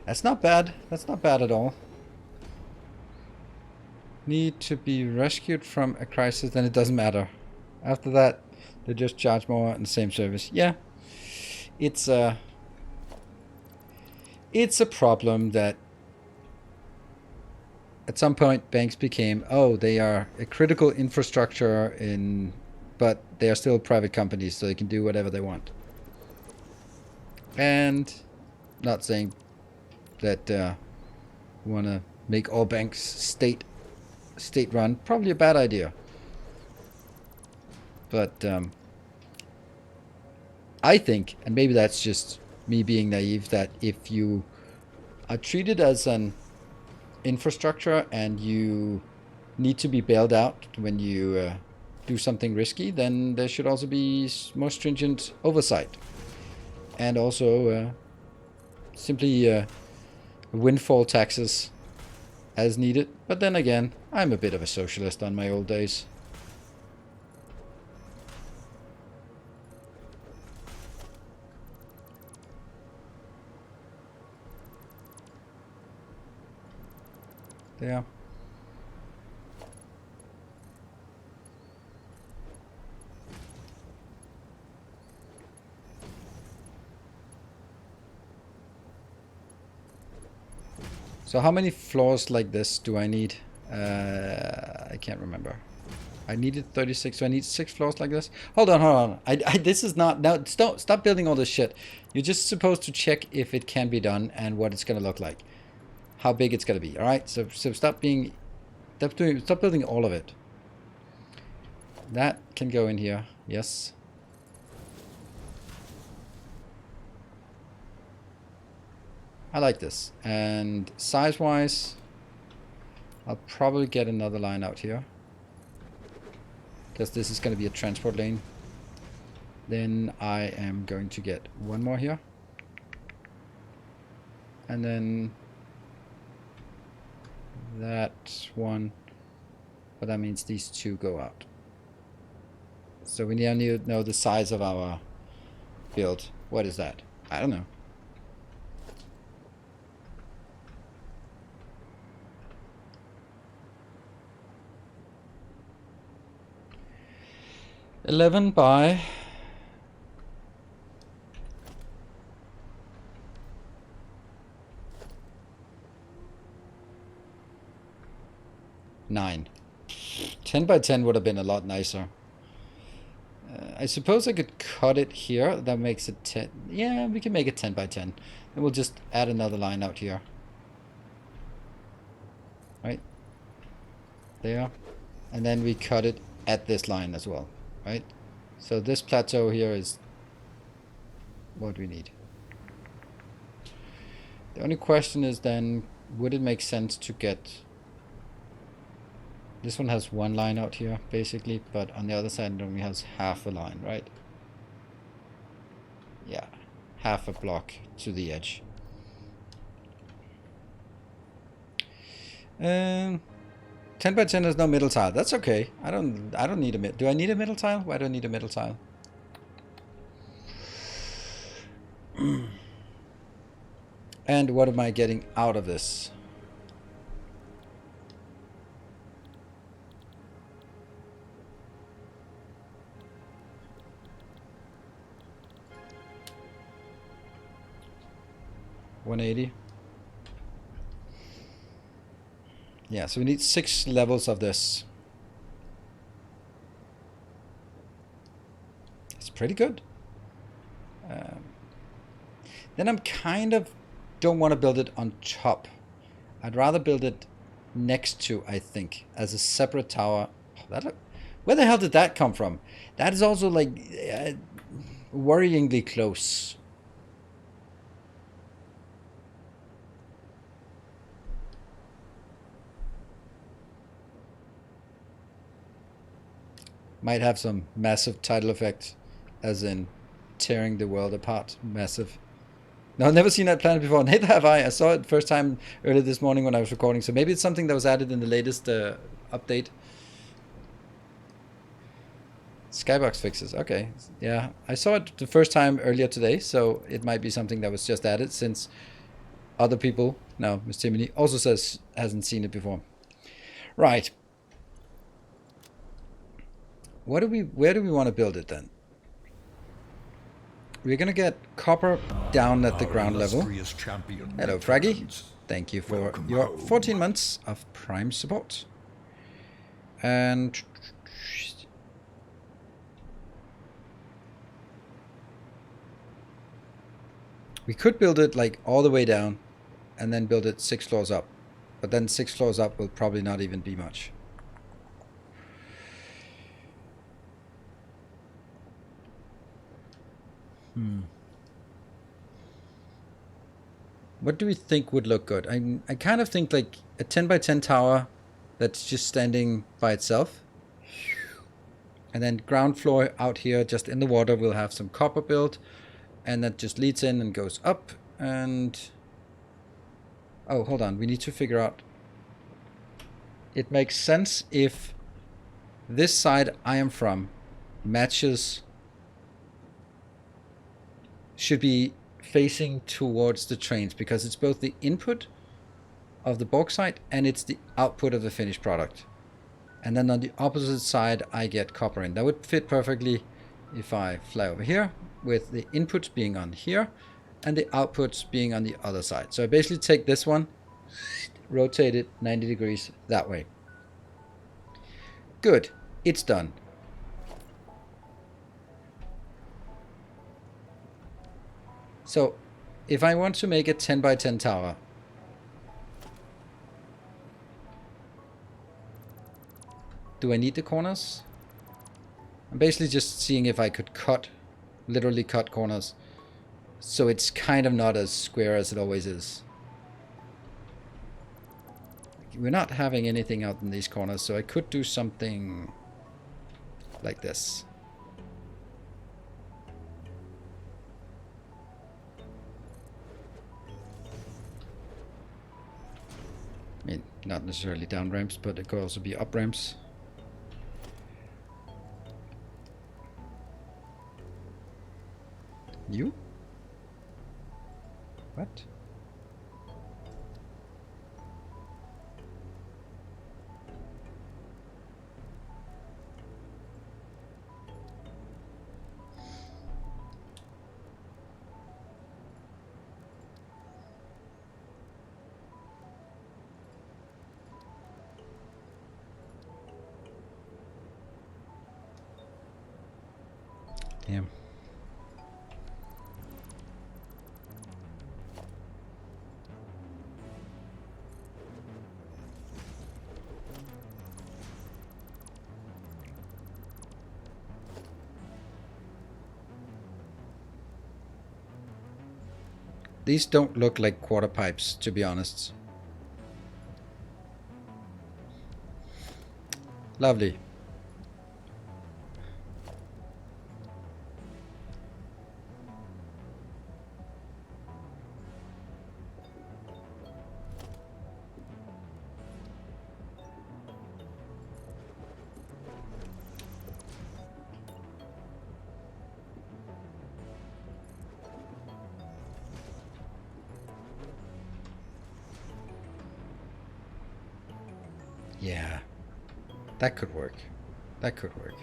that's not bad. That's not bad at all. Need to be rescued from a crisis, then it doesn't matter. After that, they just charge more in the same service. Yeah, it's a problem that at some point banks became, they are a critical infrastructure but they are still private companies, so they can do whatever they want. And not saying that we want to make all banks state run. Probably a bad idea. But I think, and maybe that's just me being naive, that if you are treated as an infrastructure and you need to be bailed out when you do something risky, then there should also be more stringent oversight. And also simply windfall taxes as needed. But then again, I'm a bit of a socialist on my old days. There. So how many floors like this do I need? I can't remember. I needed 36, so I need 6 floors like this. Hold on. This is not, now stop building all this shit. You're just supposed to check if it can be done and what it's gonna look like, how big it's gonna be. All right, so stop building all of it. That can go in here. Yes. I like this. And size-wise, I'll probably get another line out here, because this is going to be a transport lane. Then I am going to get one more here. And then that one. But that means these 2 go out. So we now need to know the size of our build. What is that? I don't know. $11 by 9. 10 by 10 would have been a lot nicer. I suppose I could cut it here. That makes it 10. Yeah, we can make it 10 by 10. And we'll just add another line out here. Right? There. And then we cut it at this line as well. Right? So this plateau here is what we need. The only question is then, would it make sense to get... This one has one line out here, basically, but on the other side it only has half a line, right? Yeah, half a block to the edge. 10 by 10 has no middle tile. That's okay. I don't need a middle. Do I need a middle tile? Why do I need a middle tile? And what am I getting out of this? $180. Yeah, so we need 6 levels of this. It's pretty good. Then I'm kind of don't want to build it on top. I'd rather build it next to, I think, as a separate tower. Where the hell did that come from? That is also like worryingly close. Might have some massive tidal effect, as in tearing the world apart. Massive. No, I've never seen that planet before. Neither have I. I saw it first time earlier this morning when I was recording. So maybe it's something that was added in the latest update. Skybox fixes. Okay. Yeah, I saw it the first time earlier today. So it might be something that was just added since other people, no, Miss Timony, also says hasn't seen it before. Right. Where do we want to build it then? We're going to get copper down at the ground level. Hello, Fraggy. Thank you for your 14 months of Prime support. And we could build it like all the way down and then build it 6 floors up. But then 6 floors up will probably not even be much. What do we think would look good? I kind of think like a 10 by 10 tower that's just standing by itself. And then ground floor out here just in the water will have some copper built. And that just leads in and goes up. And... oh, hold on. We need to figure out... It makes sense if this side I am from matches... should be facing towards the trains because it's both the input of the bauxite and it's the output of the finished product. And then on the opposite side I get copper in. That would fit perfectly if I fly over here with the inputs being on here and the outputs being on the other side. So I basically take this one, rotate it 90 degrees that way. Good, it's done. So, if I want to make a 10 by 10 tower, do I need the corners? I'm basically just seeing if I could literally cut corners, so it's kind of not as square as it always is. We're not having anything out in these corners, so I could do something like this. I mean, not necessarily down ramps, but it could also be up ramps. You? What? Yeah. These don't look like quarter pipes, to be honest. Lovely. Yeah, that could work. That could work.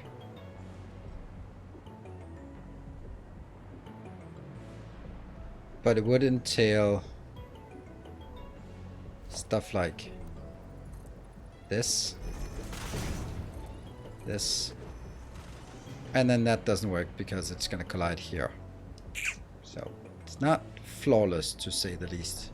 But it would entail stuff like this, and then that doesn't work because it's gonna collide here. So it's not flawless, to say the least.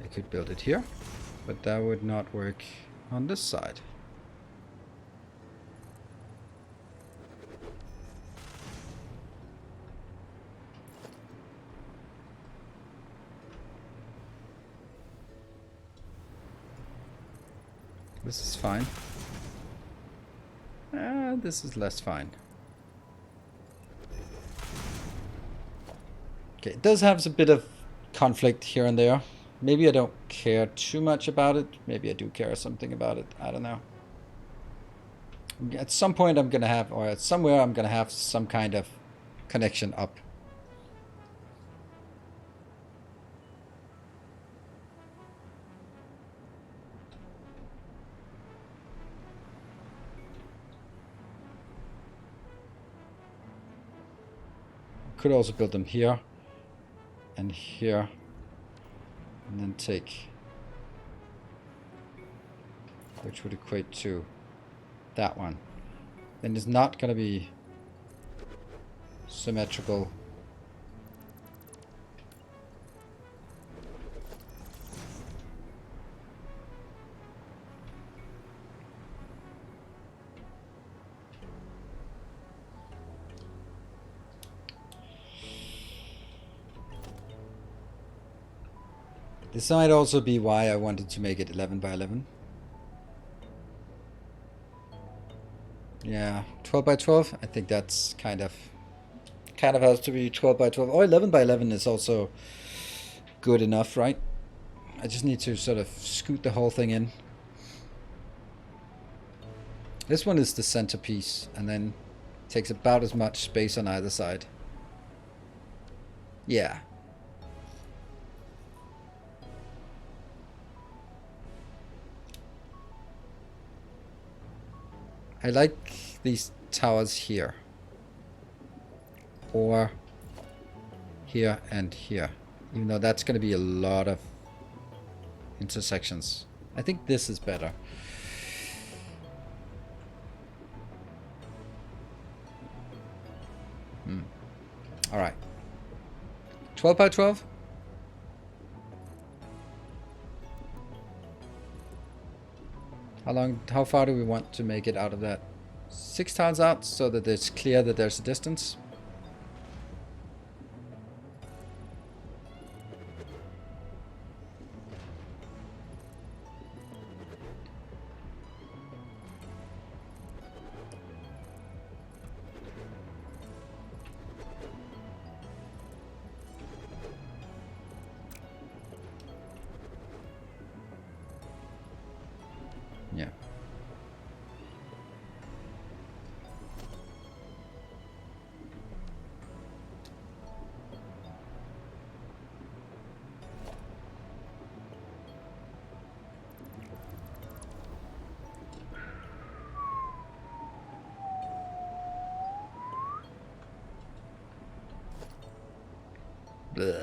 I could build it here, but that would not work on this side. This is fine. This is less fine. Okay, it does have a bit of conflict here and there. Maybe I don't care too much about it. Maybe I do care something about it. I don't know. At some point I'm gonna have, or at somewhere I'm gonna have some kind of connection up. Could also build them here and here, and then take, which would equate to that one. Then it's not going to be symmetrical. This might also be why I wanted to make it 11 by 11. Yeah, 12 by 12. I think that's kind of has to be 12 by 12. Or 11 by 11 is also good enough, right? I just need to sort of scoot the whole thing in. This one is the centerpiece, and then takes about as much space on either side. Yeah. I like these towers here. Or here and here. Even though that's going to be a lot of intersections. I think this is better. Alright. 12 by 12? How far do we want to make it out of that? 6 tiles out so that it's clear that there's a distance. Yeah. Blah.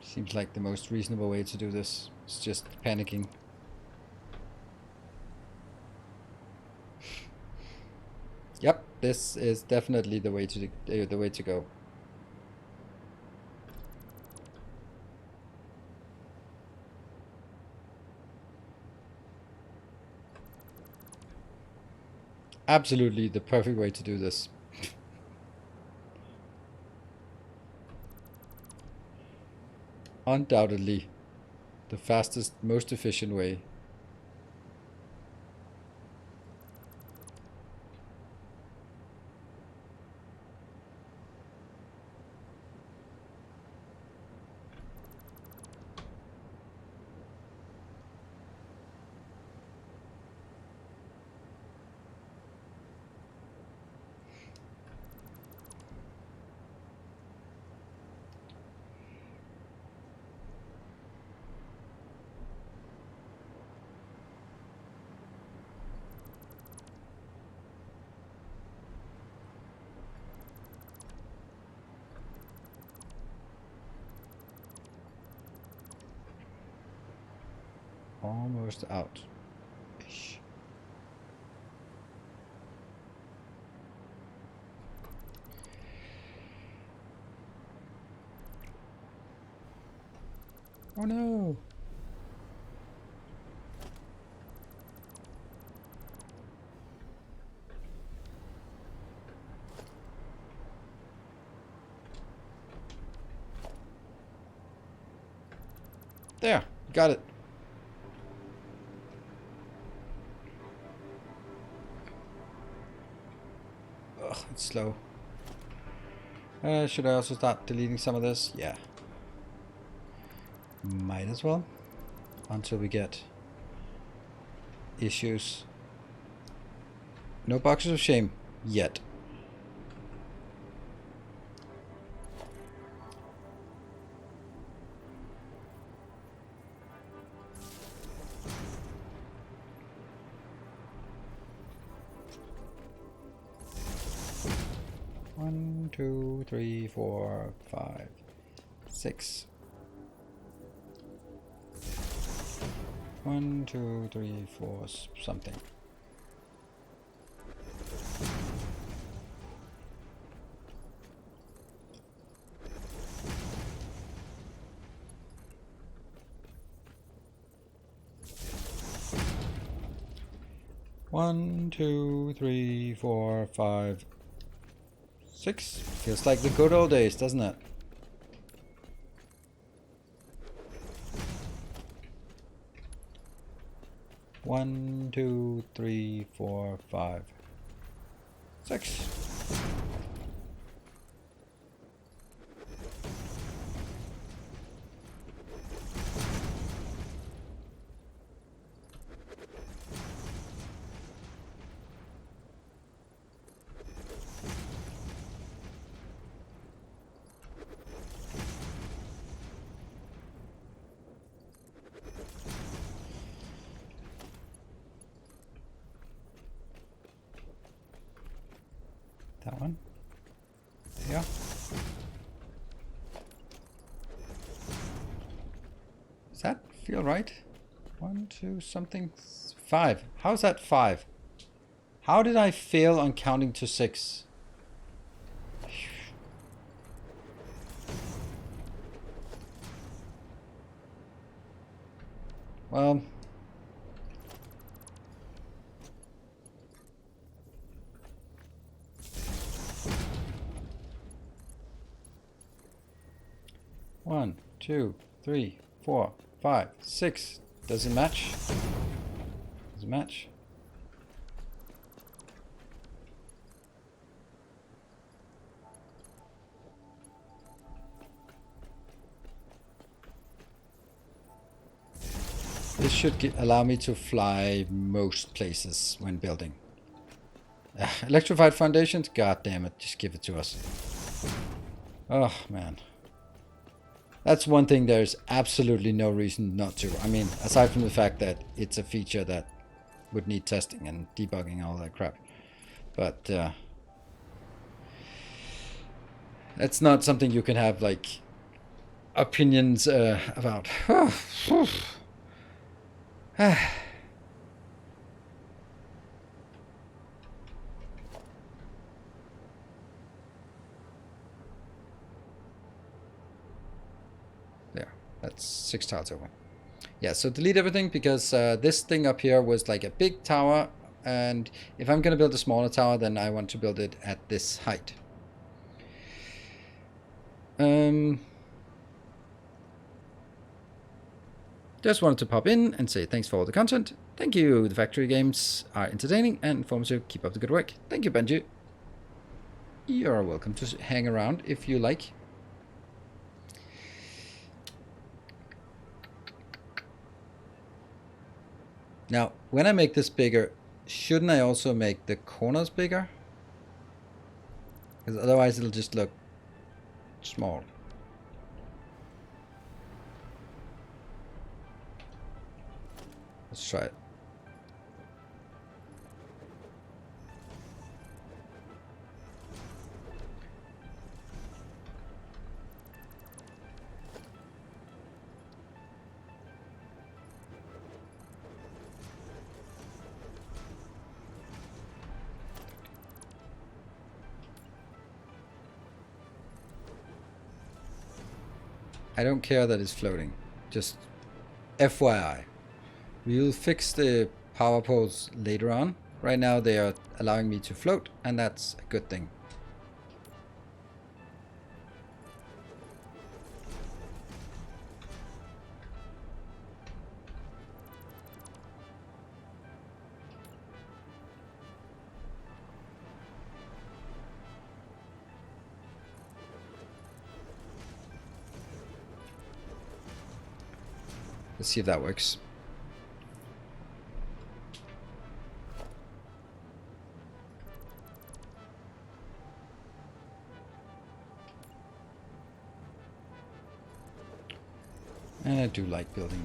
Seems like the most reasonable way to do this. It's just panicking. Yep, this is definitely the way to go. Absolutely the perfect way to do this. Undoubtedly the fastest, most efficient way. Almost out. Ish. Oh no! There, got it. Ugh, it's slow. Should I also start deleting some of this? Yeah. Might as well. Until we get issues. No boxes of shame yet. One, 2, 3, 4, 5, 6. 1, 2, 3, 4, something. One, 2, 3, 4, 5, 6. Feels like the good old days, doesn't it? One, 2, 3, 4, 5, 6. That one. There. Does that feel right? 1, 2, something. 5. How's that 5? How did I fail on counting to 6? Well, one, 2, 3, 4, 5, 6. Does it match? Does it match? This should allow me to fly most places when building. Electrified foundations? God damn it, just give it to us. Oh, man. That's one thing there's absolutely no reason not to. I mean, aside from the fact that it's a feature that would need testing and debugging and all that crap. But that's not something you can have, like, opinions about. There, that's 6 tiles over. Yeah, so delete everything because this thing up here was like a big tower, and if I'm going to build a smaller tower, then I want to build it at this height. Just wanted to pop in and say thanks for all the content. Thank you. The factory games are entertaining and informative. Keep up the good work. Thank you, Benji. You're welcome to hang around if you like. Now, when I make this bigger, shouldn't I also make the corners bigger? Because otherwise it'll just look small. Let's try it. I don't care that it's floating. Just FYI. We'll fix the power poles later on. Right now they are allowing me to float, and that's a good thing. Let's see if that works. And I do like building.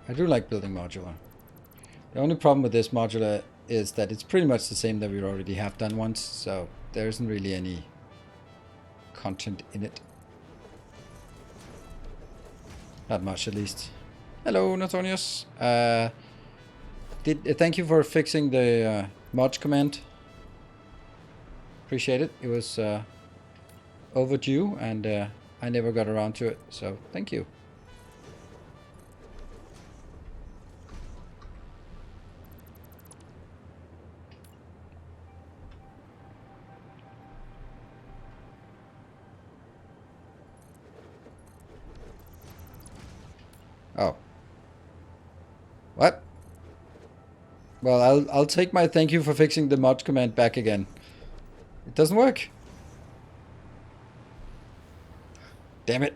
I do like building modular. The only problem with this modular is that it's pretty much the same that we already have done once, so there isn't really any content in it. Not much, at least. Hello, Nothonius. Thank you for fixing the mod command. Appreciate it. It was overdue, and I never got around to it, so thank you. Oh. What? Well, I'll take my thank you for fixing the mod command back again. It doesn't work. Damn it.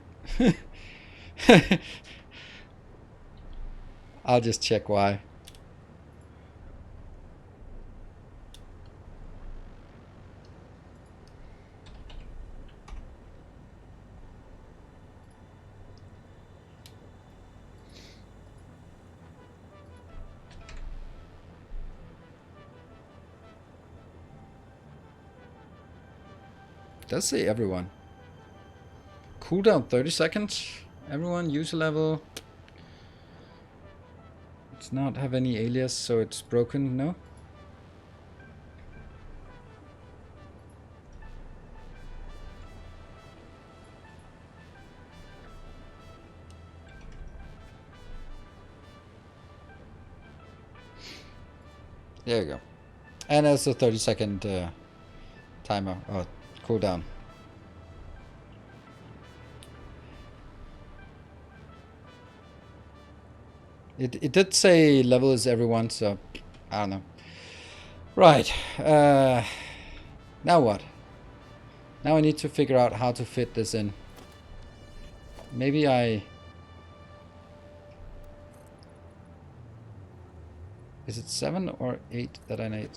I'll just check why. It does say everyone. Cooldown 30 seconds. Everyone, user level. It's not have any alias, so it's broken, no? There you go. And that's a 30-second timer, or cooldown. It did say level is everyone, so I don't know. Right. Now what? Now I need to figure out how to fit this in. Maybe I... Is it 7 or 8 that I need?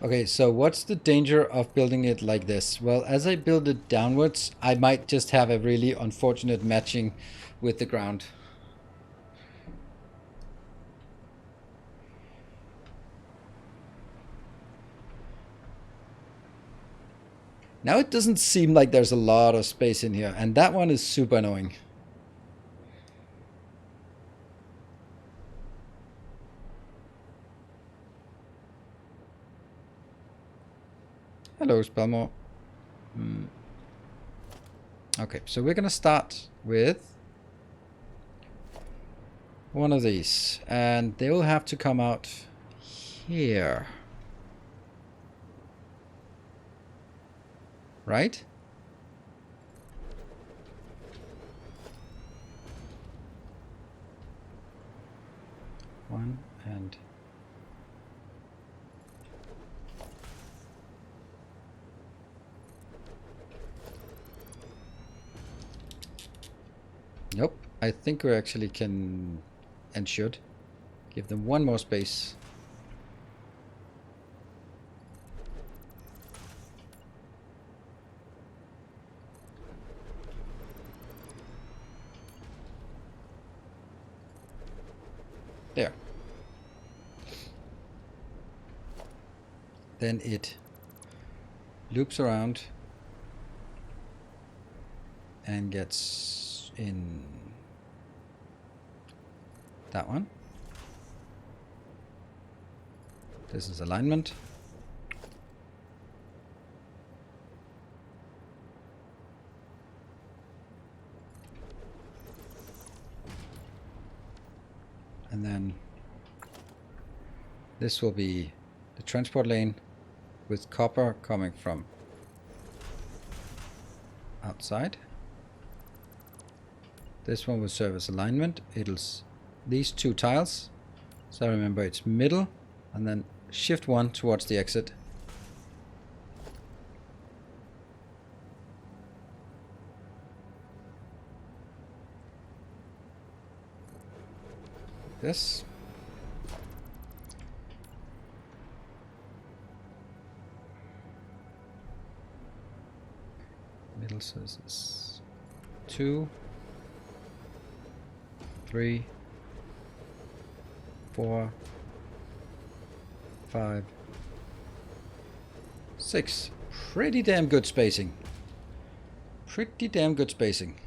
Okay, so what's the danger of building it like this? Well, as I build it downwards, I might just have a really unfortunate matching with the ground. Now it doesn't seem like there's a lot of space in here, and that one is super annoying. Hello, Spellmore. Okay, so we're gonna start with one of these, and they will have to come out here. Right? One and... Nope. I think we actually can and should give them one more space. There. Then it loops around and gets in that one. This is alignment. And then this will be the transport lane with copper coming from outside. This one will serve as alignment. It'll these two tiles. So remember it's middle and then shift 1 towards the exit. This. Middle says this 2, 3, 4, 5, 6. Pretty damn good spacing. Pretty damn good spacing.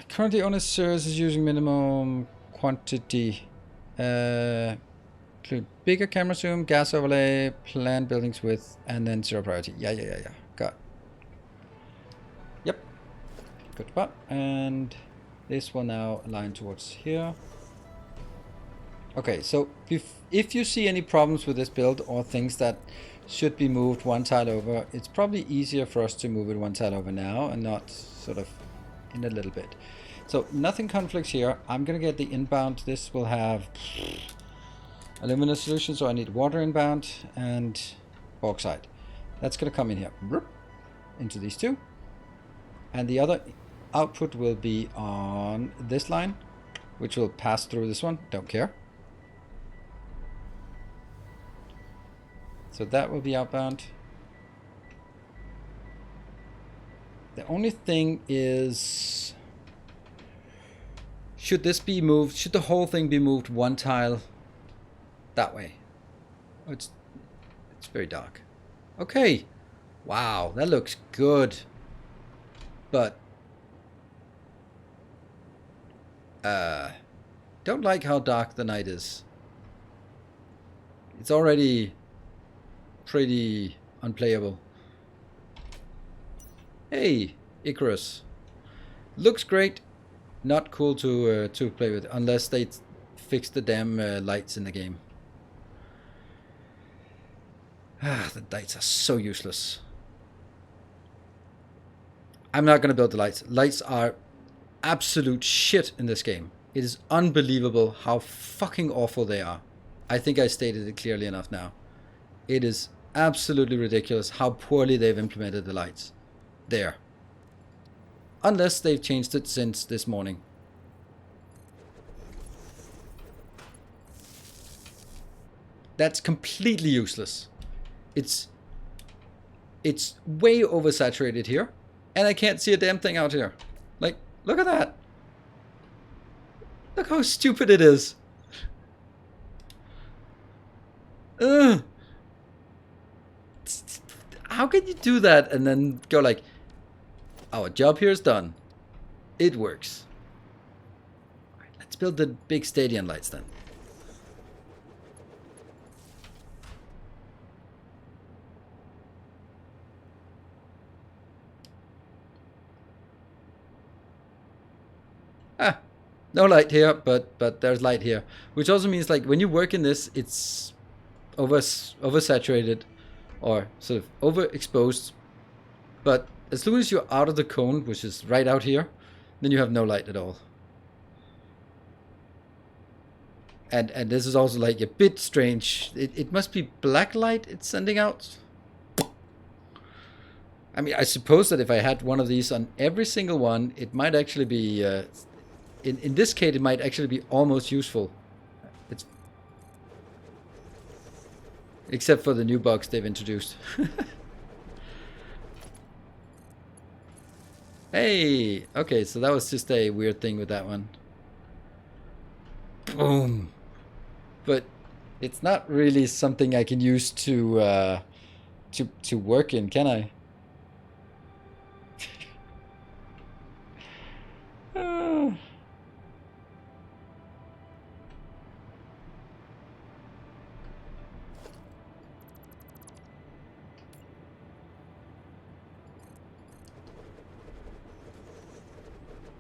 Currently on a service is using minimum quantity. Include bigger camera zoom, gas overlay, plan buildings with, and then 0 priority. Yeah. Got. Yep. Good spot. And this will now align towards here. Okay, so if you see any problems with this build or things that should be moved one tile over, it's probably easier for us to move it one tile over now and not sort of in a little bit. So nothing conflicts here. I'm gonna get the inbound. This will have alumina solution, so I need water inbound and bauxite. That's gonna come in here into these two, and the other output will be on this line, which will pass through this one. Don't care. So that will be outbound. The only thing is, should this be moved? Should the whole thing be moved one tile that way? Oh, it's very dark. Okay. Wow, that looks good. But don't like how dark the night is. It's already pretty unplayable. Hey, Icarus. Looks great. Not cool to play with unless they fix the damn lights in the game. The lights are so useless. I'm not going to build the lights. Lights are absolute shit in this game. It is unbelievable how fucking awful they are. I think I stated it clearly enough now. It is absolutely ridiculous how poorly they've implemented the lights. There. Unless they've changed it since this morning. That's completely useless. It's way oversaturated here. And I can't see a damn thing out here. Like, look at that. Look how stupid it is. Ugh. How can you do that and then go like, our job here is done. It works. All right, let's build the big stadium lights then. Ah, no light here, but there's light here, which also means like when you work in this, it's oversaturated or sort of overexposed. But as soon as you're out of the cone, which is right out here, then you have no light at all. And this is also like a bit strange. It must be black light it's sending out. I mean, I suppose that if I had one of these on every single one, it might actually be, in this case, it might actually be almost useful. It's except for the new bugs they've introduced. Hey, okay, so that was just a weird thing with that one. Boom. But it's not really something I can use to work in, can I?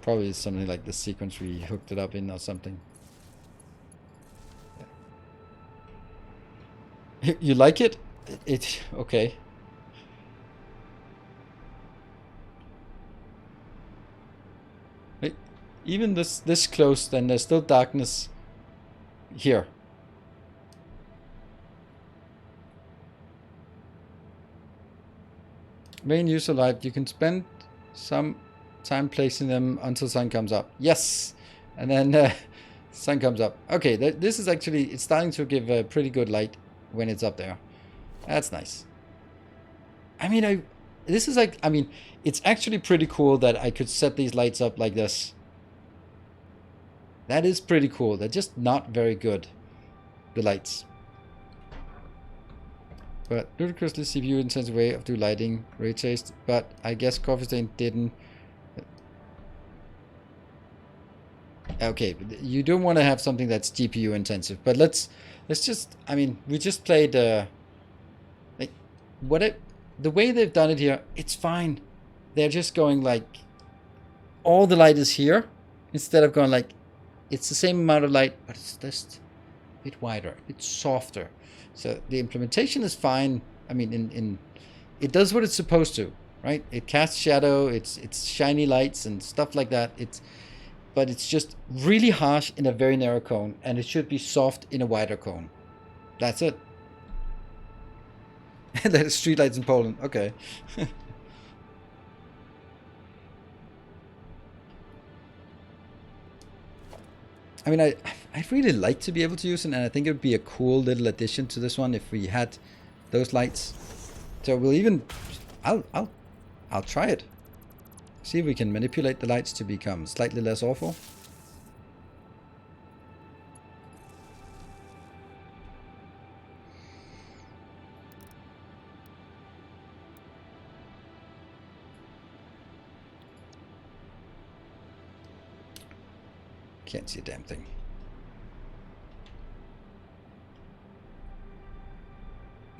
Probably something like the sequence we hooked it up in or something. You like it? It okay. Even this close, then there's still darkness here. Main user light. You can spend some time placing them until sun comes up. Yes, and then sun comes up. Okay, this is actually, it's starting to give a pretty good light when it's up there. That's nice. I mean, this is like, I mean, it's actually pretty cool that I could set these lights up like this. That is pretty cool. They're just not very good, the lights. But ludicrously CPU intensive way of do lighting, ray traced. But I guess Coffee Stain didn't. Okay, you don't want to have something that's GPU intensive. But let's just. I mean, we just played. Like, the way they've done it here, it's fine. They're just going like, all the light is here, instead of going like, it's the same amount of light, but it's just a bit wider, a bit softer. So the implementation is fine. I mean, it does what it's supposed to, right? It casts shadow, it's shiny lights and stuff like that. But it's just really harsh in a very narrow cone, and it should be soft in a wider cone. That's it. There's streetlights in Poland. Okay. I mean, I'd really like to be able to use it, and I think it would be a cool little addition to this one if we had those lights. So we'll even, I'll try it. See if we can manipulate the lights to become slightly less awful. Can't see a damn thing.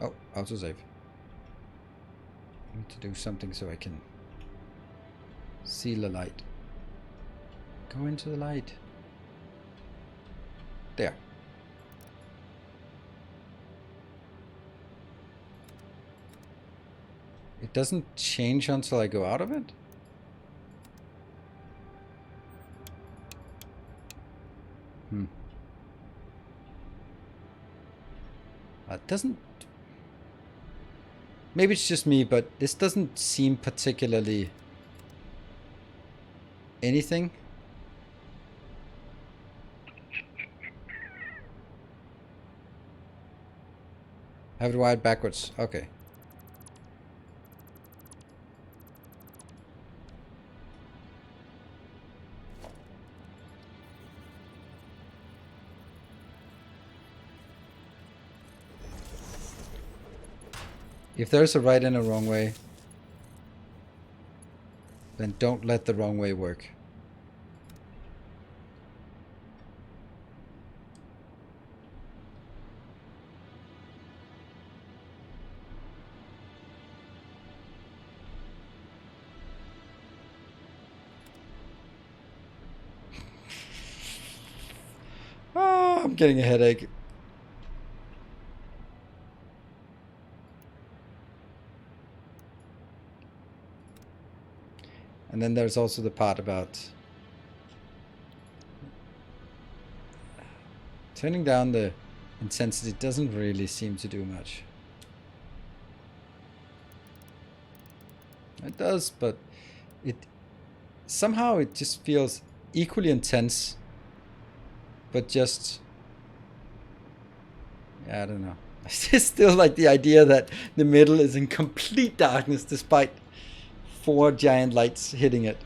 Oh, autosave. I need to do something so I can see the light. Go into the light. There. It doesn't change until I go out of it? Doesn't... Maybe it's just me, but this doesn't seem particularly anything. Have it wired backwards. Okay. If there's a right and a wrong way, then don't let the wrong way work. Oh, I'm getting a headache. And then there's also the part about turning down the intensity doesn't really seem to do much. It does, but it somehow it just feels equally intense, but just, yeah, I don't know. I still like the idea that the middle is in complete darkness despite 4 giant lights hitting it.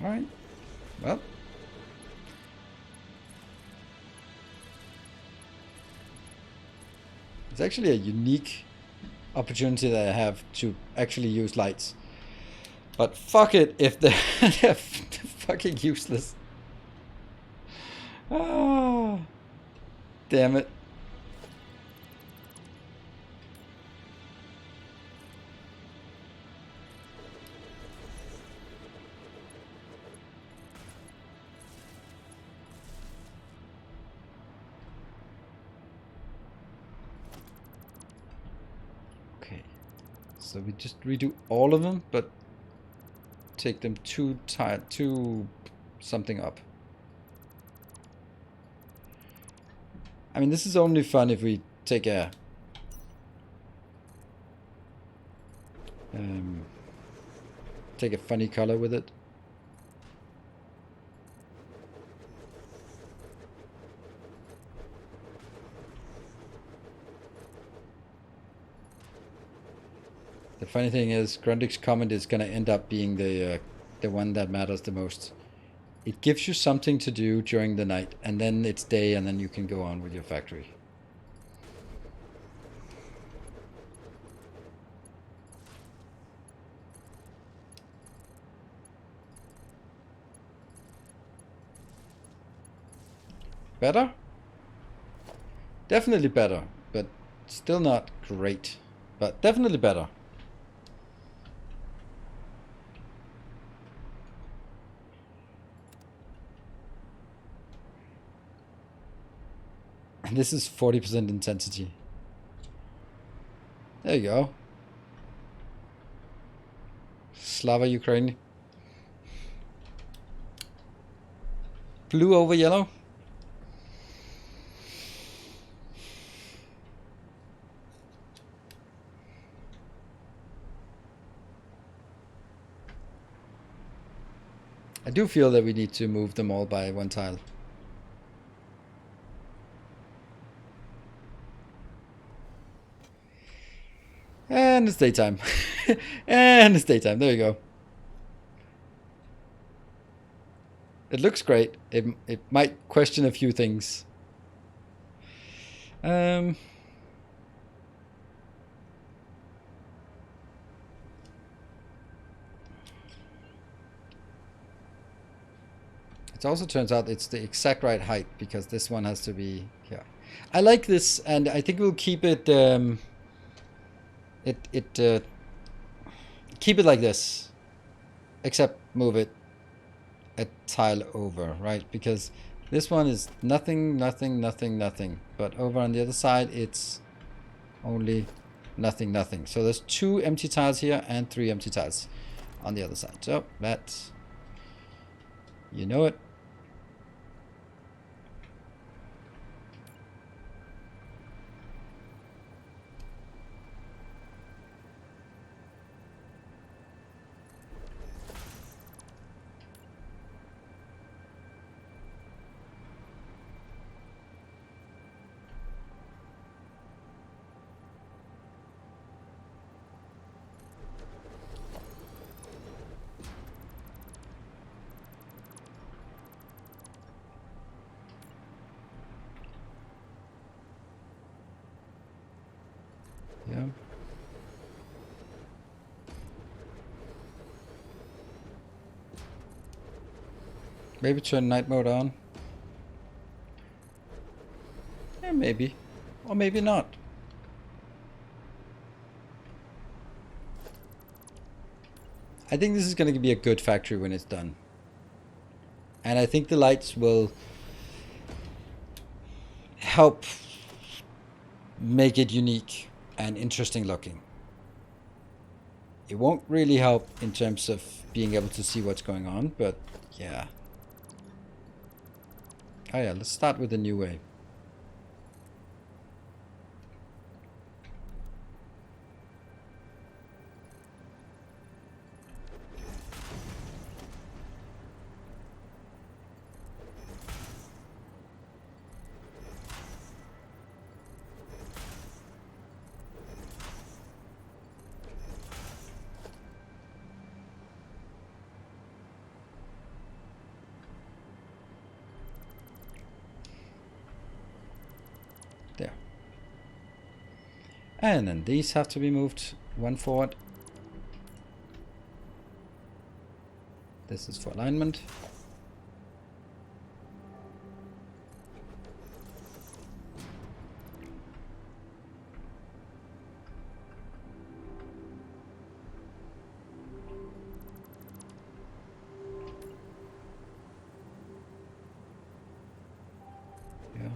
All right. Well, it's actually a unique opportunity that I have to actually use lights. But fuck it if they're fucking useless. Oh, damn it. Okay, so we just redo all of them, but take them two something up. I mean, this is only fun if we take a funny color with it. The funny thing is, Grundig's comment is going to end up being the one that matters the most. It gives you something to do during the night, and then it's day, and then you can go on with your factory. Better? Definitely better, but still not great. But definitely better. And this is 40% intensity. There you go. Slava Ukraine. Blue over yellow. I do feel that we need to move them all by 1 tile. And it's daytime. And it's daytime. There you go. It looks great. It might question a few things. It also turns out it's the exact right height because this one has to be here. I like this, and I think we'll keep it. Keep it like this, except move it a tile over, right? Because This one is nothing, nothing, nothing, nothing. But over on the other side, it's only nothing, nothing. So there's 2 empty tiles here and 3 empty tiles on the other side. So that's, you know it. Yeah. Maybe turn night mode on. Yeah, maybe. Or maybe not. I think this is going to be a good factory when it's done. And I think the lights will help make it unique and interesting looking. It won't really help in terms of being able to see what's going on, but yeah. Oh yeah, let's start with the new way. There. And then these have to be moved 1 forward. This is for alignment. Yeah.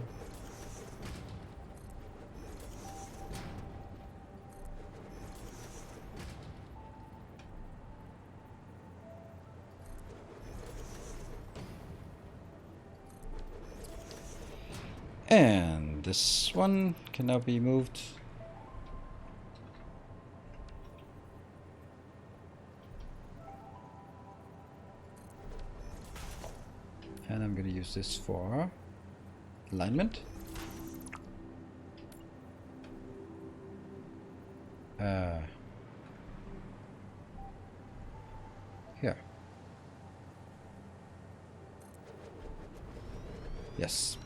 And this one can now be moved. And I'm going to use this for alignment. Here. Yes.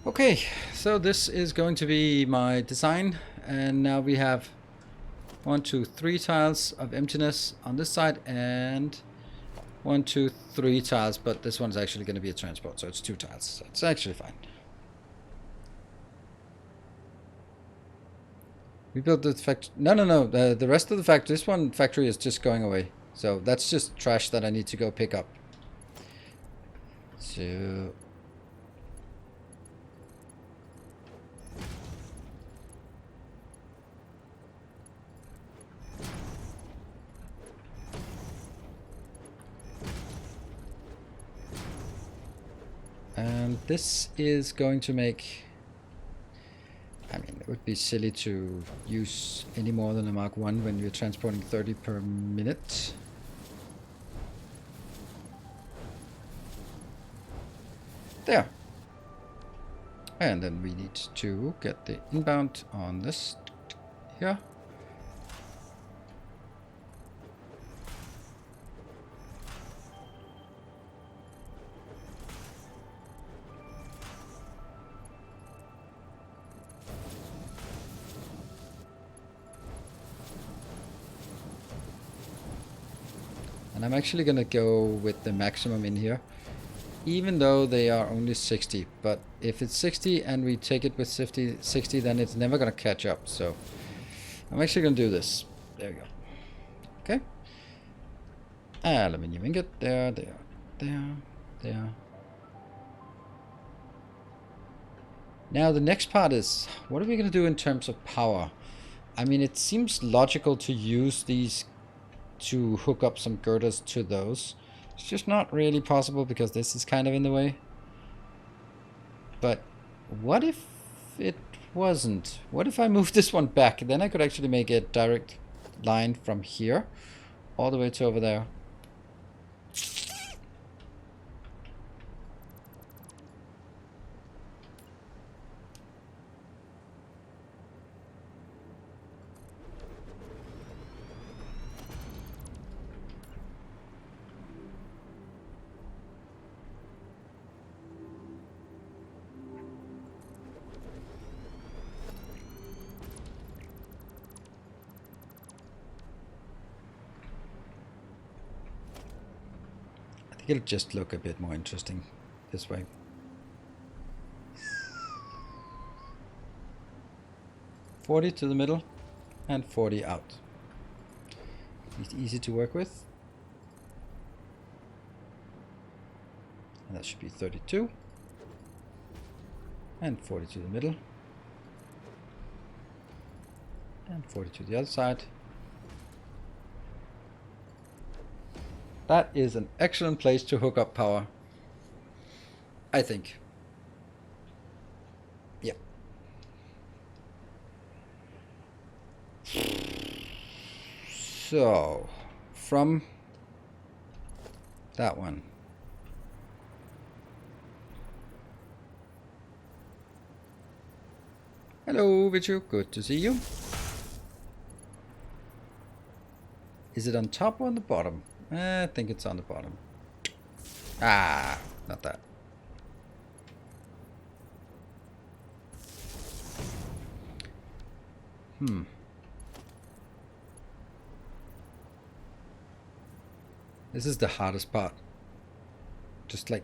Okay, so this is going to be my design, and now we have 1, 2, 3 tiles of emptiness on this side, and 1, 2, 3 tiles, but this one's actually going to be a transport, so it's 2 tiles, so it's actually fine. We built the factory. No. The rest of the factory, this one factory is just going away, so that's just trash that I need to go pick up. So and this is going to make, I mean, it would be silly to use any more than a Mark 1 when you're transporting 30 per minute. There. And then we need to get the inbound on this here. And I'm actually gonna go with the maximum in here, even though they are only 60. But if it's 60 and we take it with 60, then it's never going to catch up. So I'm actually going to do this. There we go. Okay. Aluminium ingot. There. Now the next part is, what are we going to do in terms of power? I mean, it seems logical to use these to hook up some girders to those. It's just not really possible because this is kind of in the way. But what if it wasn't? What if I move this one back? Then I could actually make a direct line from here all the way to over there. It'll just look a bit more interesting this way. $40 to the middle and 40 out. It's easy to work with. And that should be 32. And 40 to the middle. And 40 to the other side. That is an excellent place to hook up power, I think. Yeah. So, from that one. Hello, Vichu. Good to see you. Is it on top or on the bottom? I think it's on the bottom. Ah, not that. This is the hardest part. Just like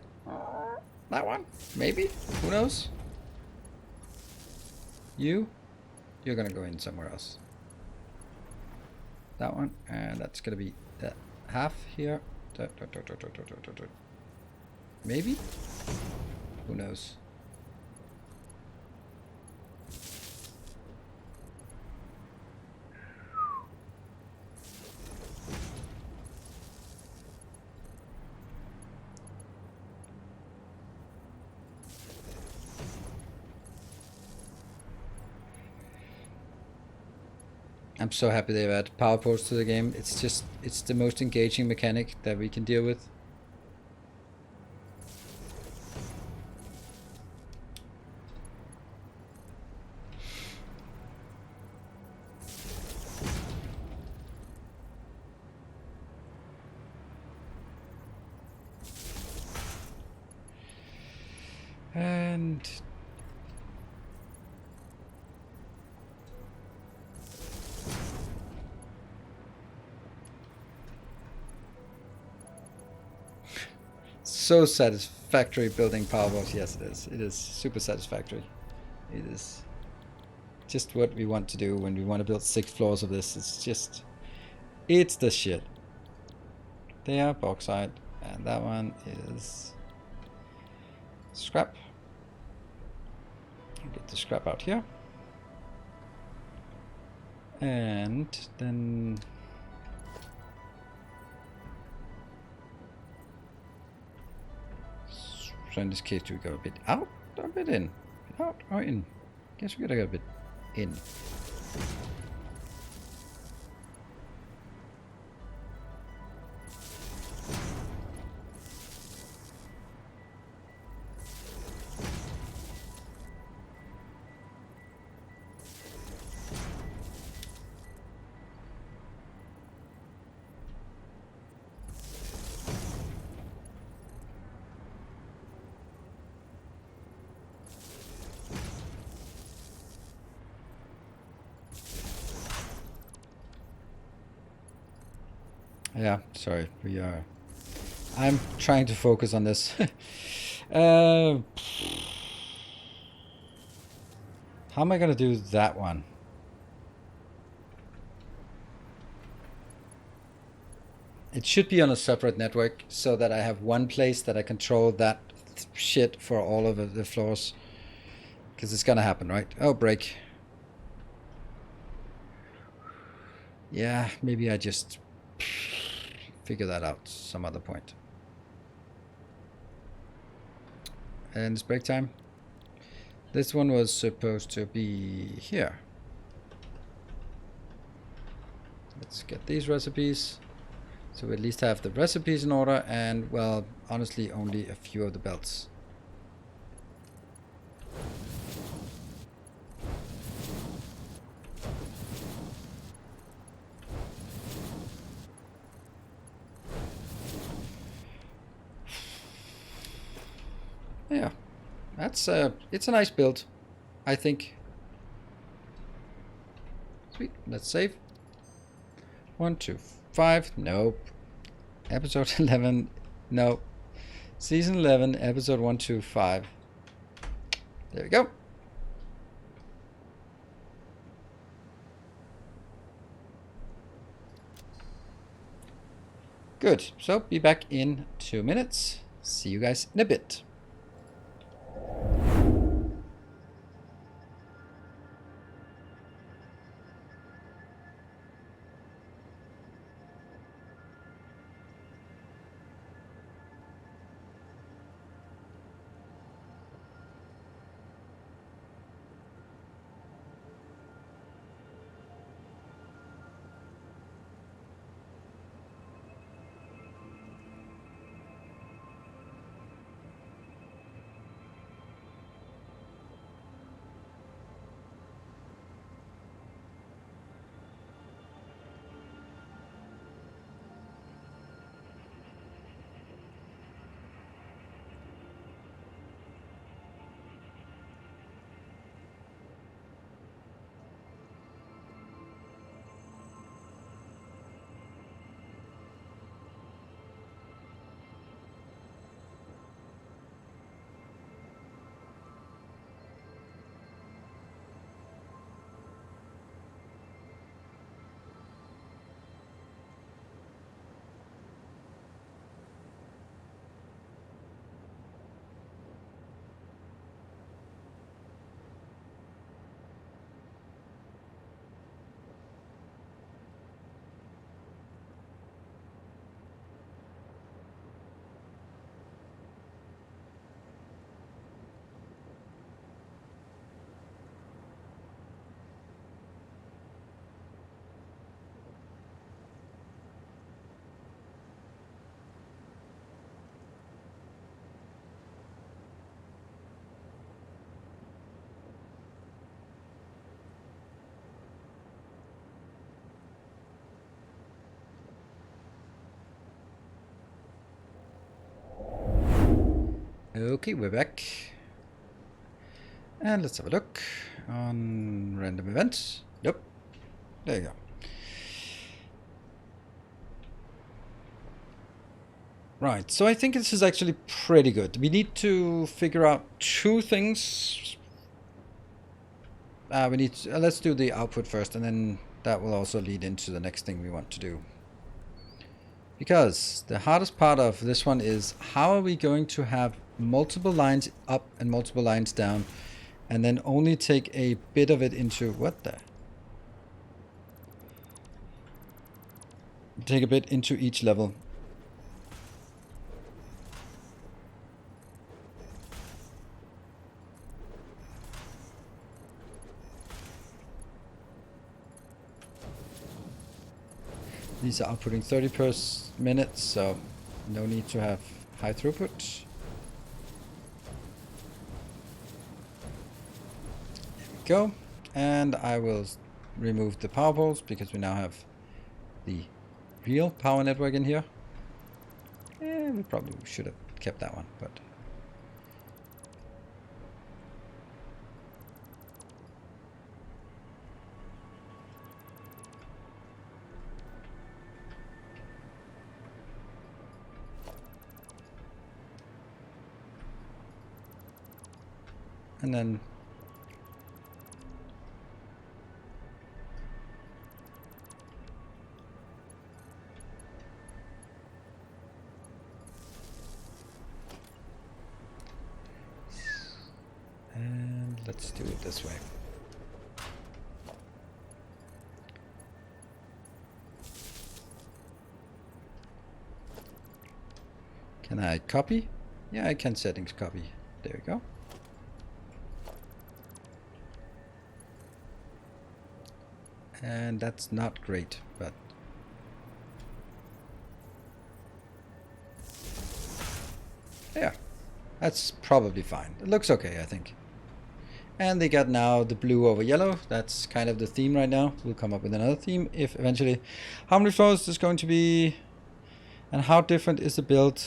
that one, maybe? Who knows? You're gonna go in somewhere else. That one, and that's gonna be that half here. Maybe? Who knows? I'm so happy they've added power poles to the game. It's the most engaging mechanic that we can deal with. And so satisfactory building power poles. Yes, it is. It is super satisfactory. It is just what we want to do when we want to build 6 floors of this. It's the shit. There, bauxite, and that one is scrap. Get the scrap out here, and then so in this case do we go a bit out or a bit in? Out or in? Guess we gotta go a bit in. Yeah, sorry, we are I'm trying to focus on this. How am I gonna do that one? It should be on a separate network so that I have one place that I control that shit for all of the floors. Because it's gonna happen, right? Oh, break. Yeah, maybe I just figure that out some other point. And it's break time. This one was supposed to be here. Let's get these recipes. So we at least have the recipes in order and, well, honestly, only a few of the belts. Yeah, that's it's a nice build, I think. Sweet, let's save. 1, 2, 5, nope. Episode 11, nope. Season 11, episode 1, 2, 5. There we go. Good, so be back in 2 minutes. See you guys in a bit. Okay, we're back. And let's have a look on random events. Nope. There you go. Right, so I think this is actually pretty good. We need to figure out 2 things. Let's do the output first, and then that will also lead into the next thing we want to do. Because the hardest part of this one is how are we going to have multiple lines up and multiple lines down, and then only take a bit of it into take a bit into each level. These are outputting 30 per minute, so no need to have high throughput. There we go. And I will remove the power poles because we now have the real power network in here. We probably should have kept that one, but and then let's do it this way. Can I copy? Yeah, I can settings copy. There we go. And that's not great, but yeah, that's probably fine. It looks okay, I think. And they got now the blue over yellow. That's kind of the theme right now. We'll come up with another theme if eventually. How many floors is going to be, and how different is the build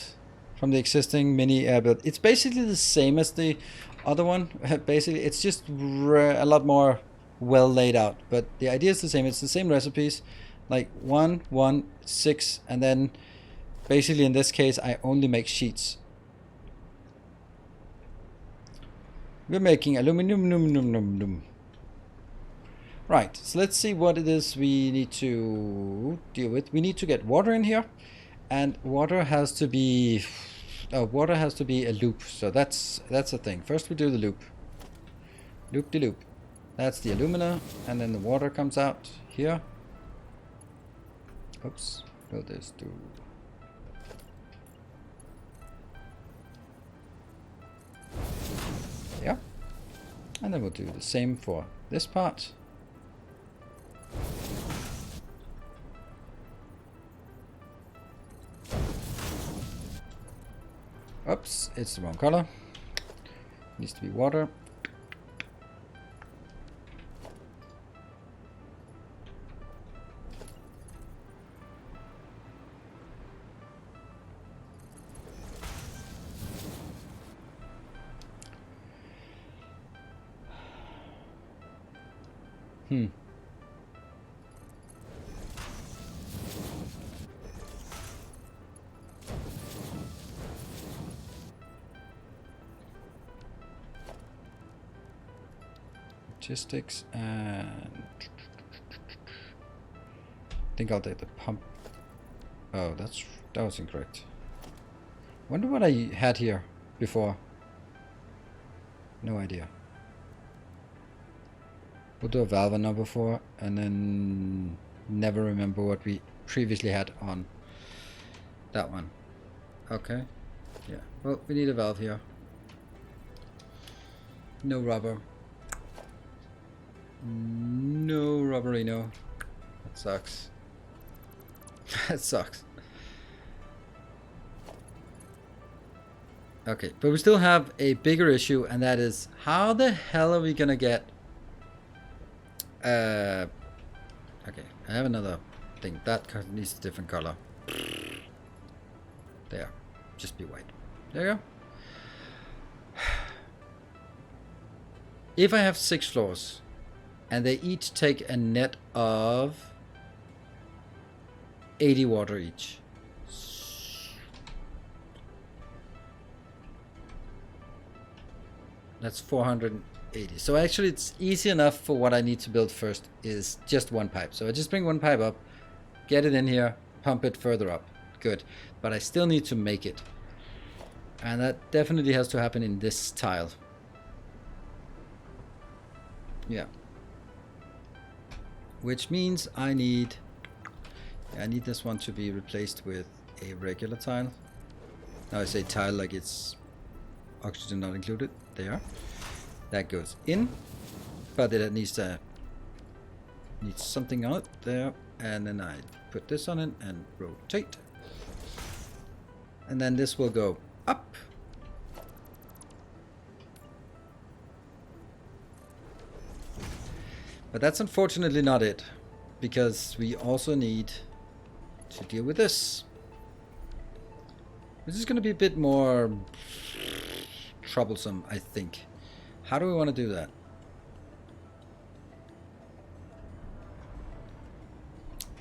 from the existing mini air build? It's basically the same as the other one. Basically, it's just a lot more well laid out, but the idea is the same. It's the same recipes, like 1, 1, 6, and then basically in this case I only make sheets. We're making aluminum. Right, so let's see what it is we need to deal with. We need to get water in here, and water has to be a loop. So that's the thing. First we do the loop. Loop-de-loop. That's the alumina, and then the water comes out here. Oops, will this do? Yeah, and then we'll do the same for this part. Oops, it's the wrong color. Needs to be water. Logistics, and I think I'll take the pump. Oh, that was incorrect. Wonder what I had here before. No idea. We'll do a valve on number 4 and then never remember what we previously had on that one. Okay. Yeah. Well, we need a valve here. No rubber. No rubberino. That sucks. That sucks. Okay, but we still have a bigger issue, and that is how the hell are we gonna get okay, I have another thing that needs a different color. There, just be white. There you go. If I have 6 floors and they each take a net of 80 water each, that's 480. So actually it's easy enough for what I need to build first is just one pipe. So I just bring one pipe up, get it in here, pump it further up. Good. But I still need to make it. And that definitely has to happen in this tile. Yeah. Which means I need this one to be replaced with a regular tile. Now I say tile like it's oxygen not included. There. That goes in, but it needs something on it there, and then I put this on it and rotate, and then this will go up. But that's unfortunately not it, because we also need to deal with this. This is going to be a bit more troublesome, I think. How do we want to do that?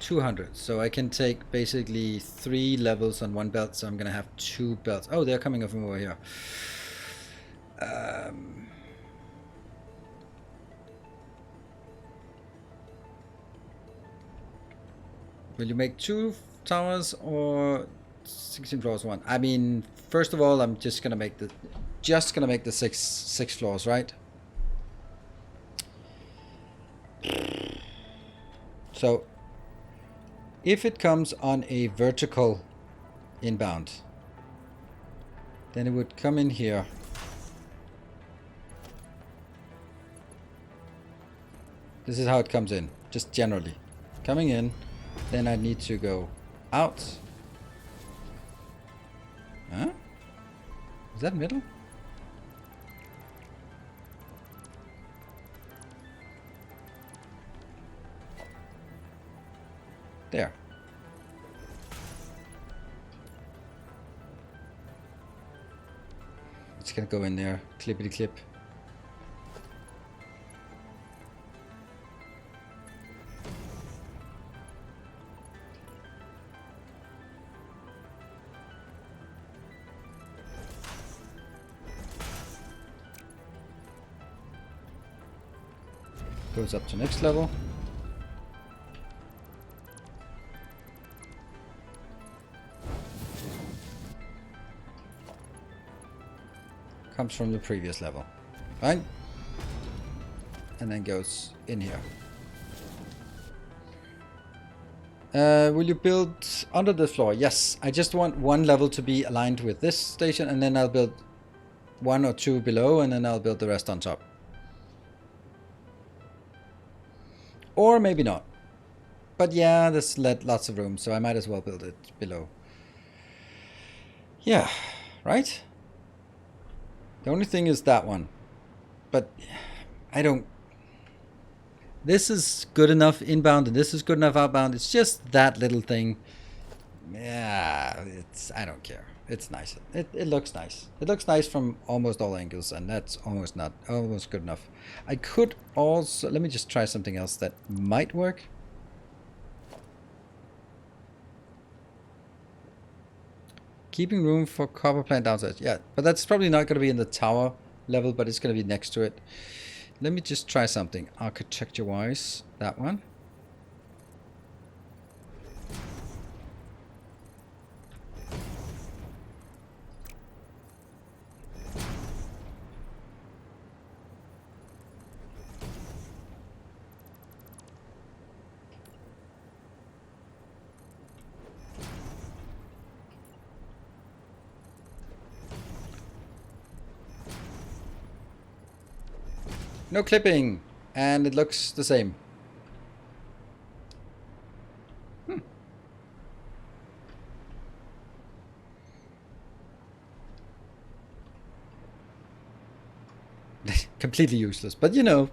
200. So I can take basically 3 levels on one belt, so I'm going to have 2 belts. Oh, they're coming up from over here. Will you make 2 towers or 16 floors 1? I mean, first of all, I'm just gonna make the six floors, right? So if it comes on a vertical inbound, then it would come in here. This is how it comes in, just generally. Coming in, then I need to go out. Huh? Is that middle? There. It's gonna go in there, clippity clip. Goes up to next level. Comes from the previous level. Fine. And then goes in here. Will you build under the floor? Yes. I just want one level to be aligned with this station, and then I'll build 1 or 2 below, and then I'll build the rest on top. Or maybe not. But yeah, there's lots of room, so I might as well build it below. Yeah, right? The only thing is that one. But I don't... This is good enough inbound and this is good enough outbound. It's just that little thing. Yeah, I don't care. It's nice. It looks nice. It looks nice from almost all angles, and that's almost good enough. I could also... Let me just try something else that might work. Keeping room for copper plant downstairs. Yeah, but that's probably not going to be in the tower level, but it's going to be next to it. Let me just try something architecture-wise. That one. No clipping, and it looks the same. Completely useless, but you know.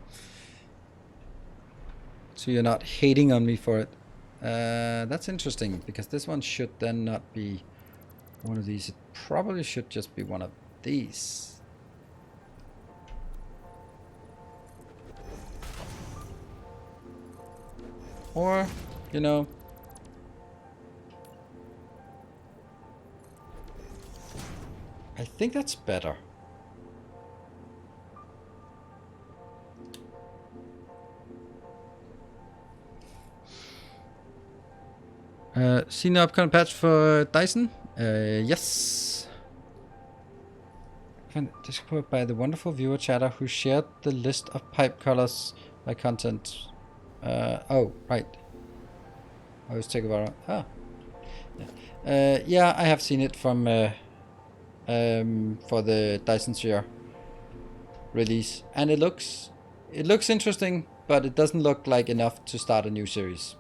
So you're not hating on me for it. That's interesting, because this one should then not be one of these. It probably should just be one of these. Or, you know, I think that's better. Seen the upcoming patch for Dyson? Yes. Discovered by the wonderful viewer chatter who shared the list of pipe colors by content. Oh, right. I was taking about. Ah. Yeah. Yeah, I have seen it from for the Dyson Sphere release, and it looks interesting, but it doesn't look like enough to start a new series.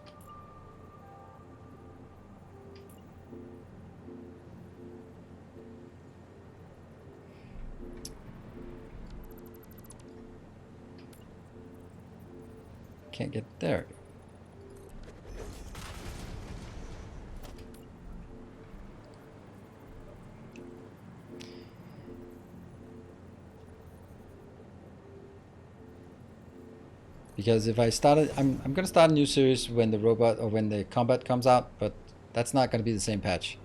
Can't get there. Because if I started, I'm gonna start a new series when the robot or when the combat comes out, but that's not gonna be the same patch.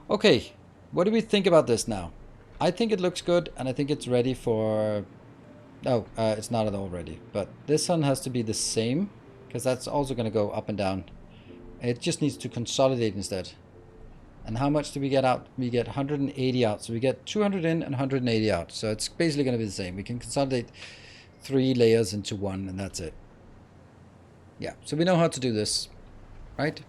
Okay, what do we think about this now? I think it looks good, and I think it's ready for... Oh, it's not at all ready, but this one has to be the same, because that's also going to go up and down. It just needs to consolidate instead. And how much do we get out? We get 180 out. So we get 200 in and 180 out. So it's basically going to be the same. We can consolidate 3 layers into 1, and that's it. Yeah, so we know how to do this, right?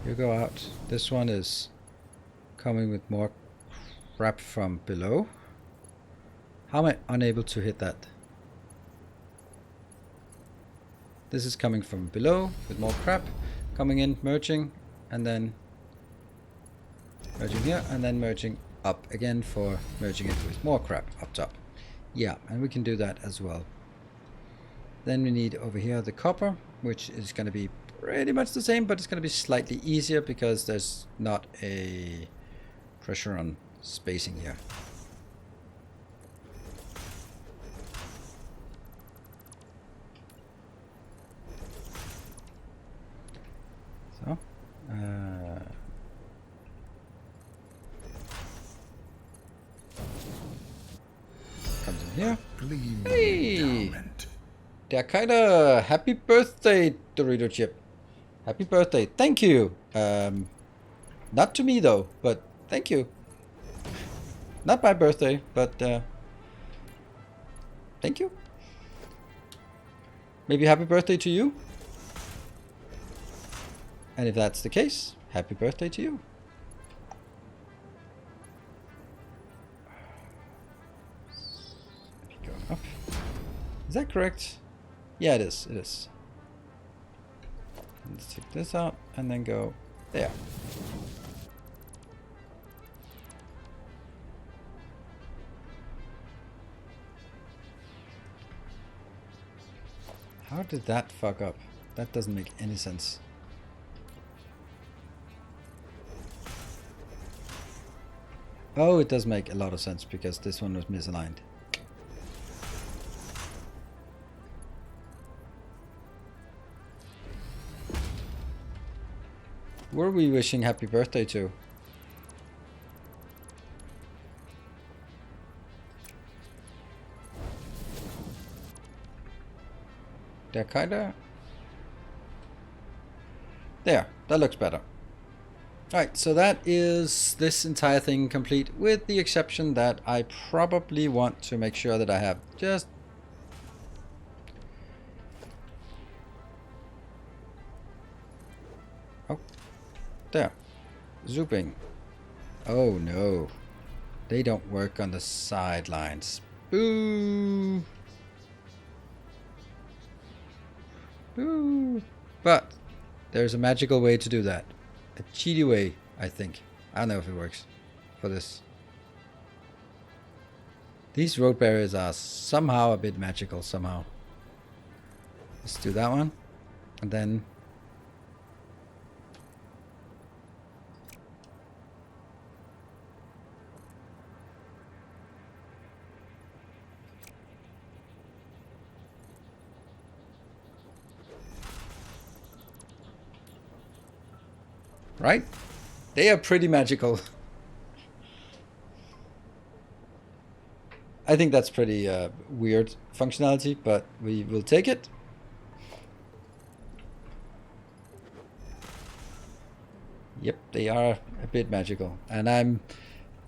You go out. This one is coming with more crap from below. How am I unable to hit that? This is coming from below with more crap. Coming in, merging, and then merging here, and then merging up again for merging it with more crap up top. Yeah, and we can do that as well. Then we need over here the copper, which is going to be pretty much the same, but it's going to be slightly easier because there's not a pressure on spacing here. So, comes in here. Hey! Der Kaiser, happy birthday, Dorito Chip. Happy birthday. Thank you. Not to me though, but thank you. Not my birthday, but thank you. Maybe happy birthday to you. And if that's the case, happy birthday to you. Go up. Is that correct? Yeah, it is. It is. Let's take this out and then go there. How did that fuck up? That doesn't make any sense. Oh, it does make a lot of sense because this one was misaligned. Who are we wishing happy birthday to? They're kinda... There, that looks better. Alright, so that is this entire thing complete, with the exception that I probably want to make sure that I have just... Oh, there. Zooping. Oh no. They don't work on the sidelines. Boo! Boo! But there's a magical way to do that. A cheaty way, I think. I don't know if it works for this. These road barriers are somehow a bit magical, somehow. Let's do that one. And then... Right? They are pretty magical. I think that's pretty weird functionality, but we will take it. Yep, they are a bit magical. And I'm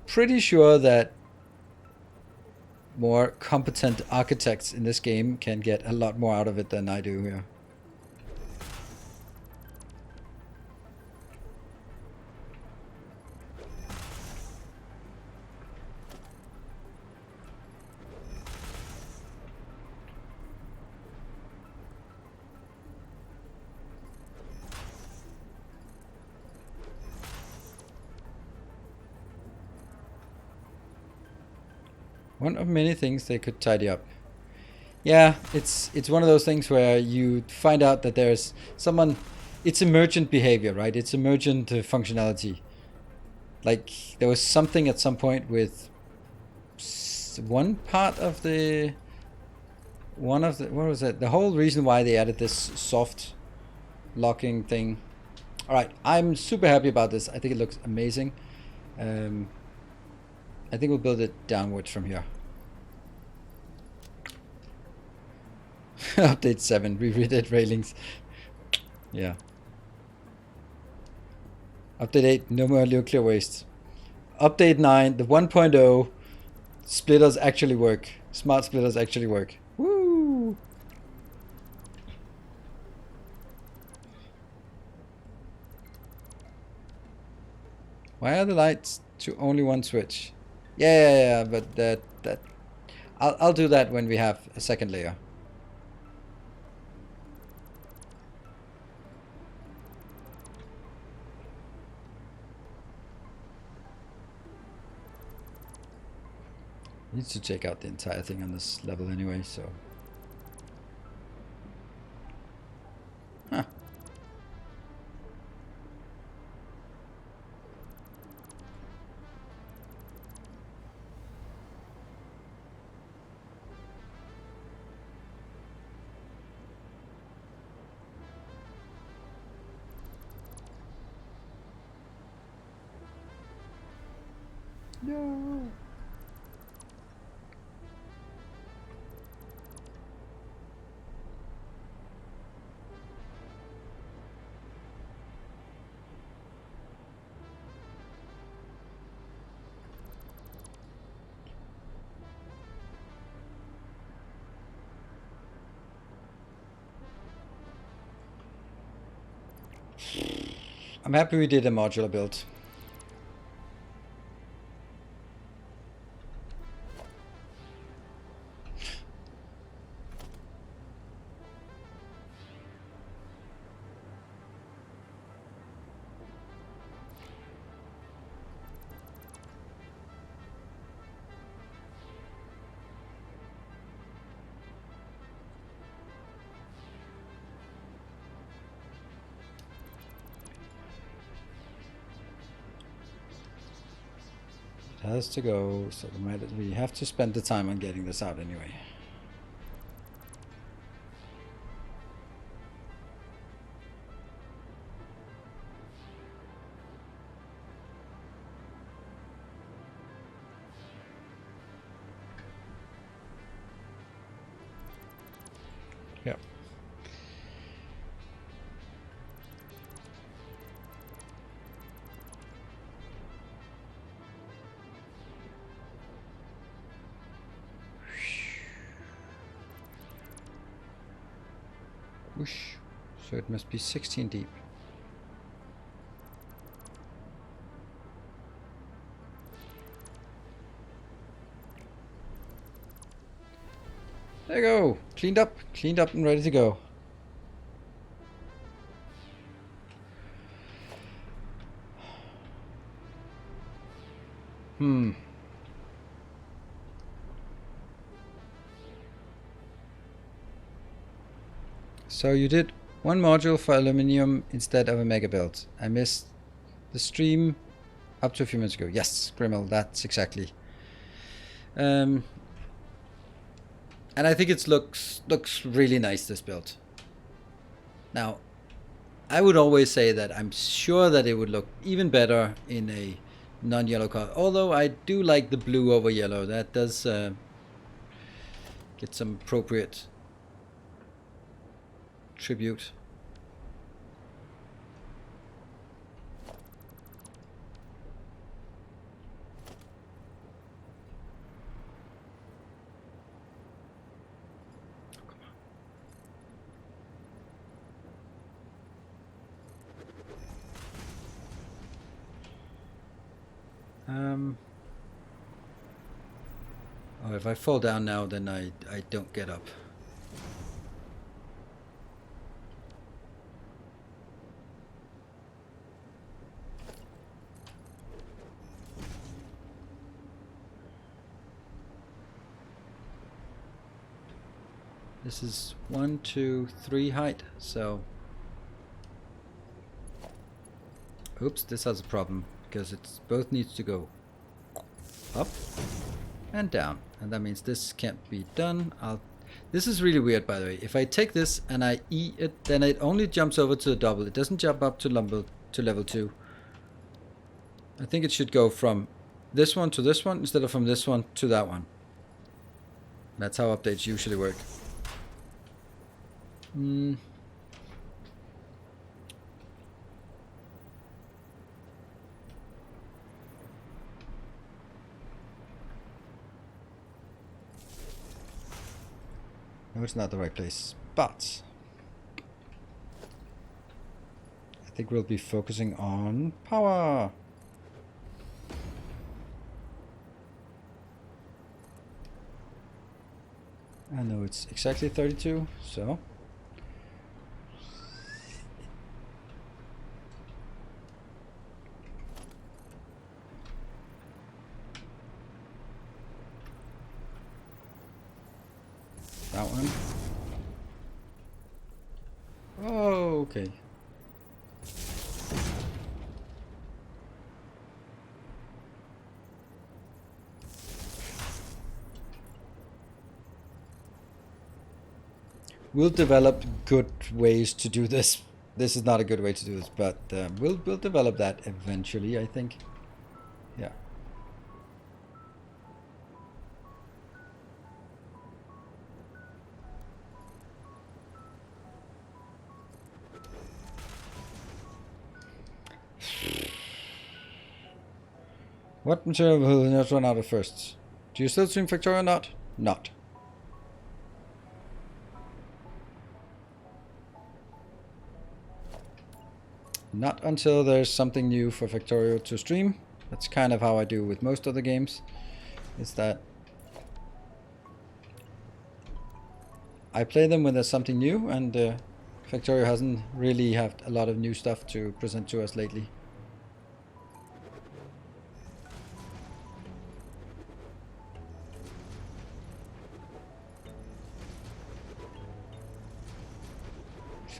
pretty sure that more competent architects in this game can get a lot more out of it than I do here. One of many things they could tidy up. Yeah, it's one of those things where you find out that there's someone it's emergent behavior, right? It's emergent functionality. Like there was something at some point with one part of the what was it? The whole reason why they added this soft locking thing. All right, I'm super happy about this. I think it looks amazing. I think we'll build it downwards from here. Update 7, reread railings. Yeah. Update 8, no more nuclear waste. Update 9, the 1.0, splitters actually work. Smart splitters actually work. Woo! Why are the lights to only one switch? Yeah, but that I'll do that when we have a second layer. Need to check out the entire thing on this level anyway, so. Huh. No. I'm happy we did a modular build. It has to go, so we have to spend the time on getting this out anyway. Yep. Whoosh. So it must be 16 deep. There you go. Cleaned up and ready to go. So you did one module for aluminium instead of a mega build. I missed the stream up to a few minutes ago. Yes, Grimmel, that's exactly. And I think it looks really nice, this build. Now, I would always say that I'm sure that it would look even better in a non-yellow color. Although I do like the blue over yellow. That does get some appropriate tribute. Oh, if I fall down now, then I don't get up. This is 1, 2, 3 height, so Oops, this has a problem because it's both needs to go up and down, and that means this can't be done. This is really weird, by the way. If I take this and I E it, then it only jumps over to the double. It doesn't jump up to level 2. I think it should go from this one to this one instead of from this one to that one. That's how updates usually work. No, it's not the right place, but I think we'll be focusing on power. I know it's exactly 32, so that one. Oh, okay. We'll develop good ways to do this. This is not a good way to do this, but we'll develop that eventually, I think. Yeah. What material will not run out of first? Do you still stream Factory or not? Not. Not until there's something new for Factorio to stream. That's kind of how I do with most of the games. Is that I play them when there's something new, and Factorio hasn't really had a lot of new stuff to present to us lately.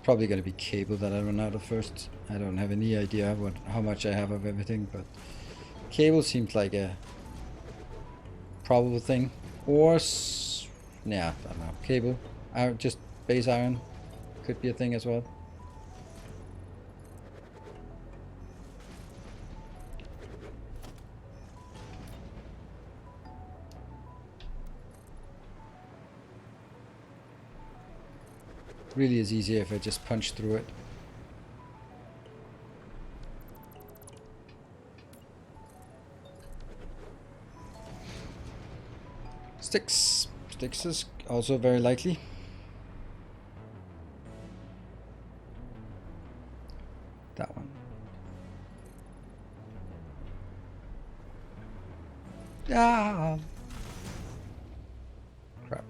Probably going to be cable that I run out of first. I don't have any idea how much I have of everything, but cable seems like a probable thing. Or yeah, I don't know. Cable, just base iron could be a thing as well. Really is easier if I just punch through it. Sticks. Sticks is also very likely. That one. Ah! Crap.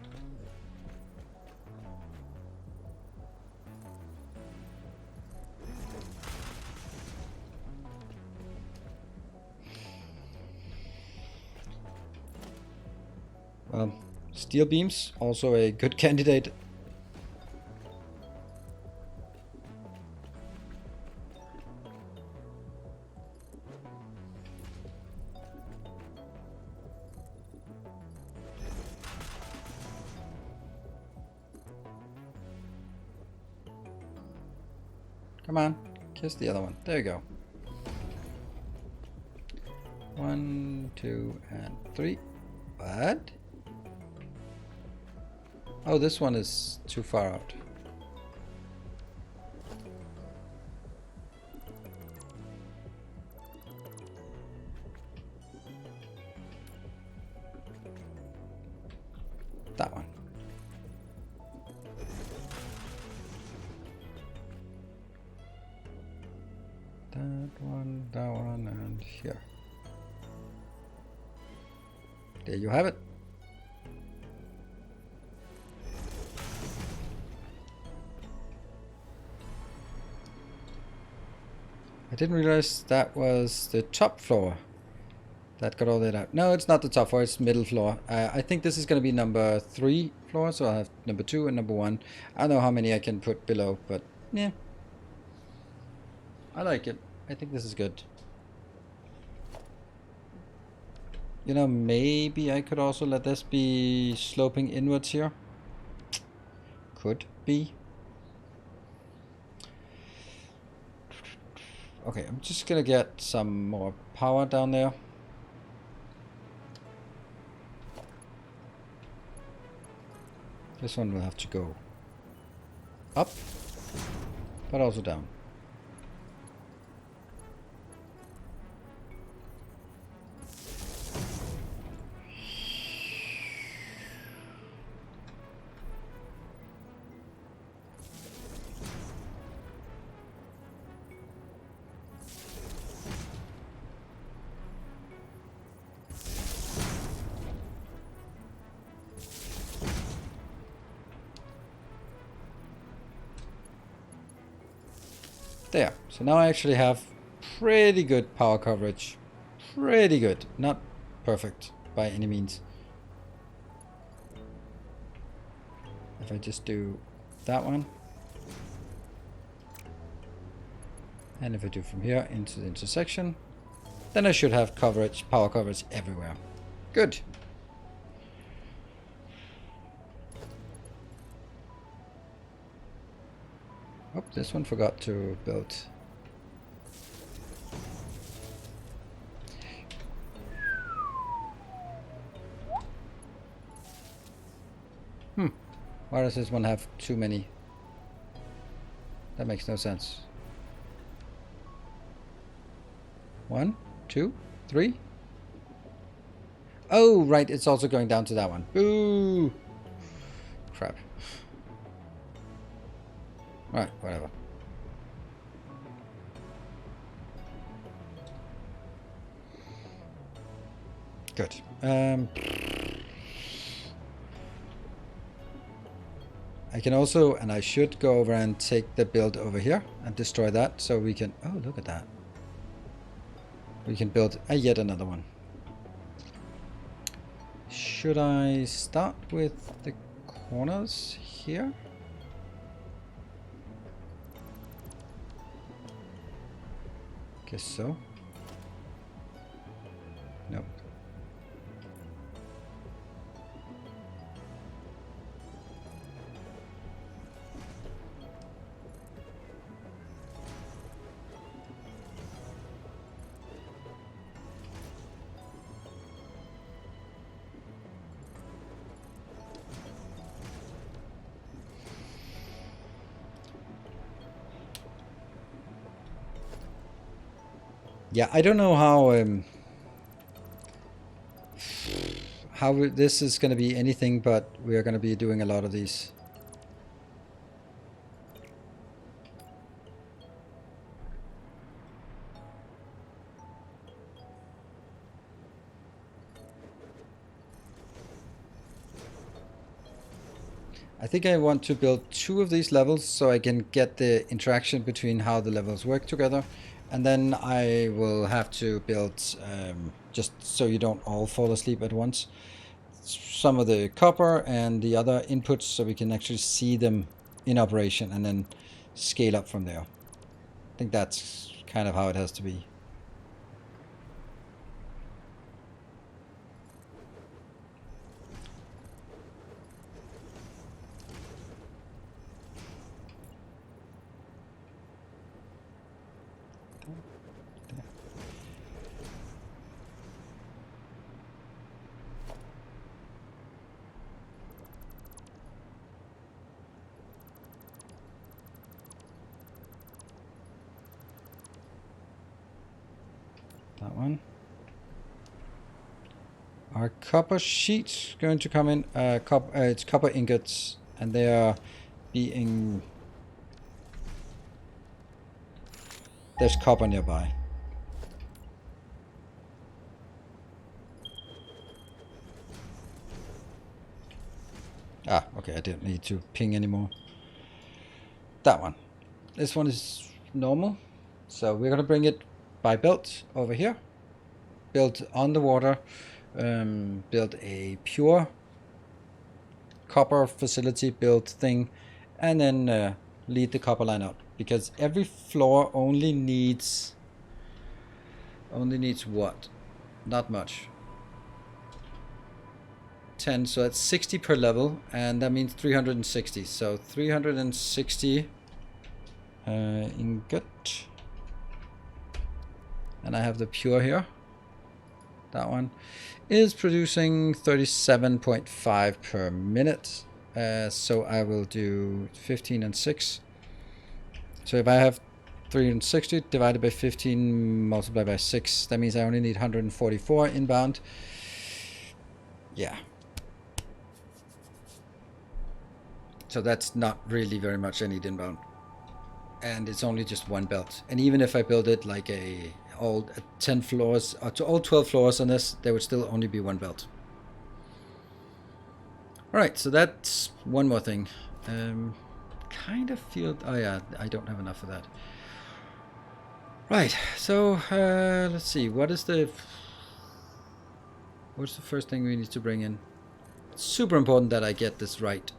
Steel beams, also a good candidate. Come on, kiss the other one. There you go. 1, 2, and 3. What? Oh, this one is too far out. That one. That one, and here. There you have it. I didn't realize that was the top floor that got all that out. No, it's not the top floor, it's middle floor. I think this is going to be number 3 floor, so I'll have number 2 and number 1. I don't know how many I can put below, but yeah. I like it. I think this is good. You know, maybe I could also let this be sloping inwards here. Could be. Okay, I'm just gonna get some more power down there. This one will have to go up, but also down. There. So now I actually have pretty good power coverage. Pretty good. Not perfect by any means. If I just do that one. And if I do from here into the intersection, then I should have coverage, power coverage everywhere. Good. Oh, this one forgot to build. Why does this one have too many? That makes no sense. 1, 2, 3. Oh, right, it's also going down to that one. Boo! Crap. Alright, whatever. Good. I can also, and I should go over and take the build over here and destroy that so we can, oh, look at that. We can build yet another one. Should I start with the corners here? Guess so. Nope. Yeah, I don't know how this is going to be anything, but we are going to be doing a lot of these. I think I want to build 2 of these levels so I can get the interaction between how the levels work together. And then I will have to build, just so you don't all fall asleep at once, some of the copper and the other inputs so we can actually see them in operation and then scale up from there. I think that's kind of how it has to be. That one. Are copper sheets going to come in? It's copper ingots, and they are being... There's copper nearby. Ah, okay, I didn't need to ping anymore. That one. This one is normal, so we're gonna bring it by belt over here. Build on the water. Build a pure copper facility build thing, and then lead the copper line out, because every floor only needs Only needs what? Not much. 10, so that's 60 per level, and that means 360. So 360 ingot. And I have the pure here. That one is producing 37.5 per minute. So I will do 15 and 6. So if I have 360 divided by 15 multiplied by 6, that means I only need 144 inbound. Yeah. So that's not really very much I need inbound. And it's only just one belt. And even if I build it like all 10 floors, or to all 12 floors on this, there would still only be one belt. Alright, so that's one more thing. Kind of feel... Oh yeah, I don't have enough of that. Right, so let's see. What's the first thing we need to bring in? It's super important that I get this right.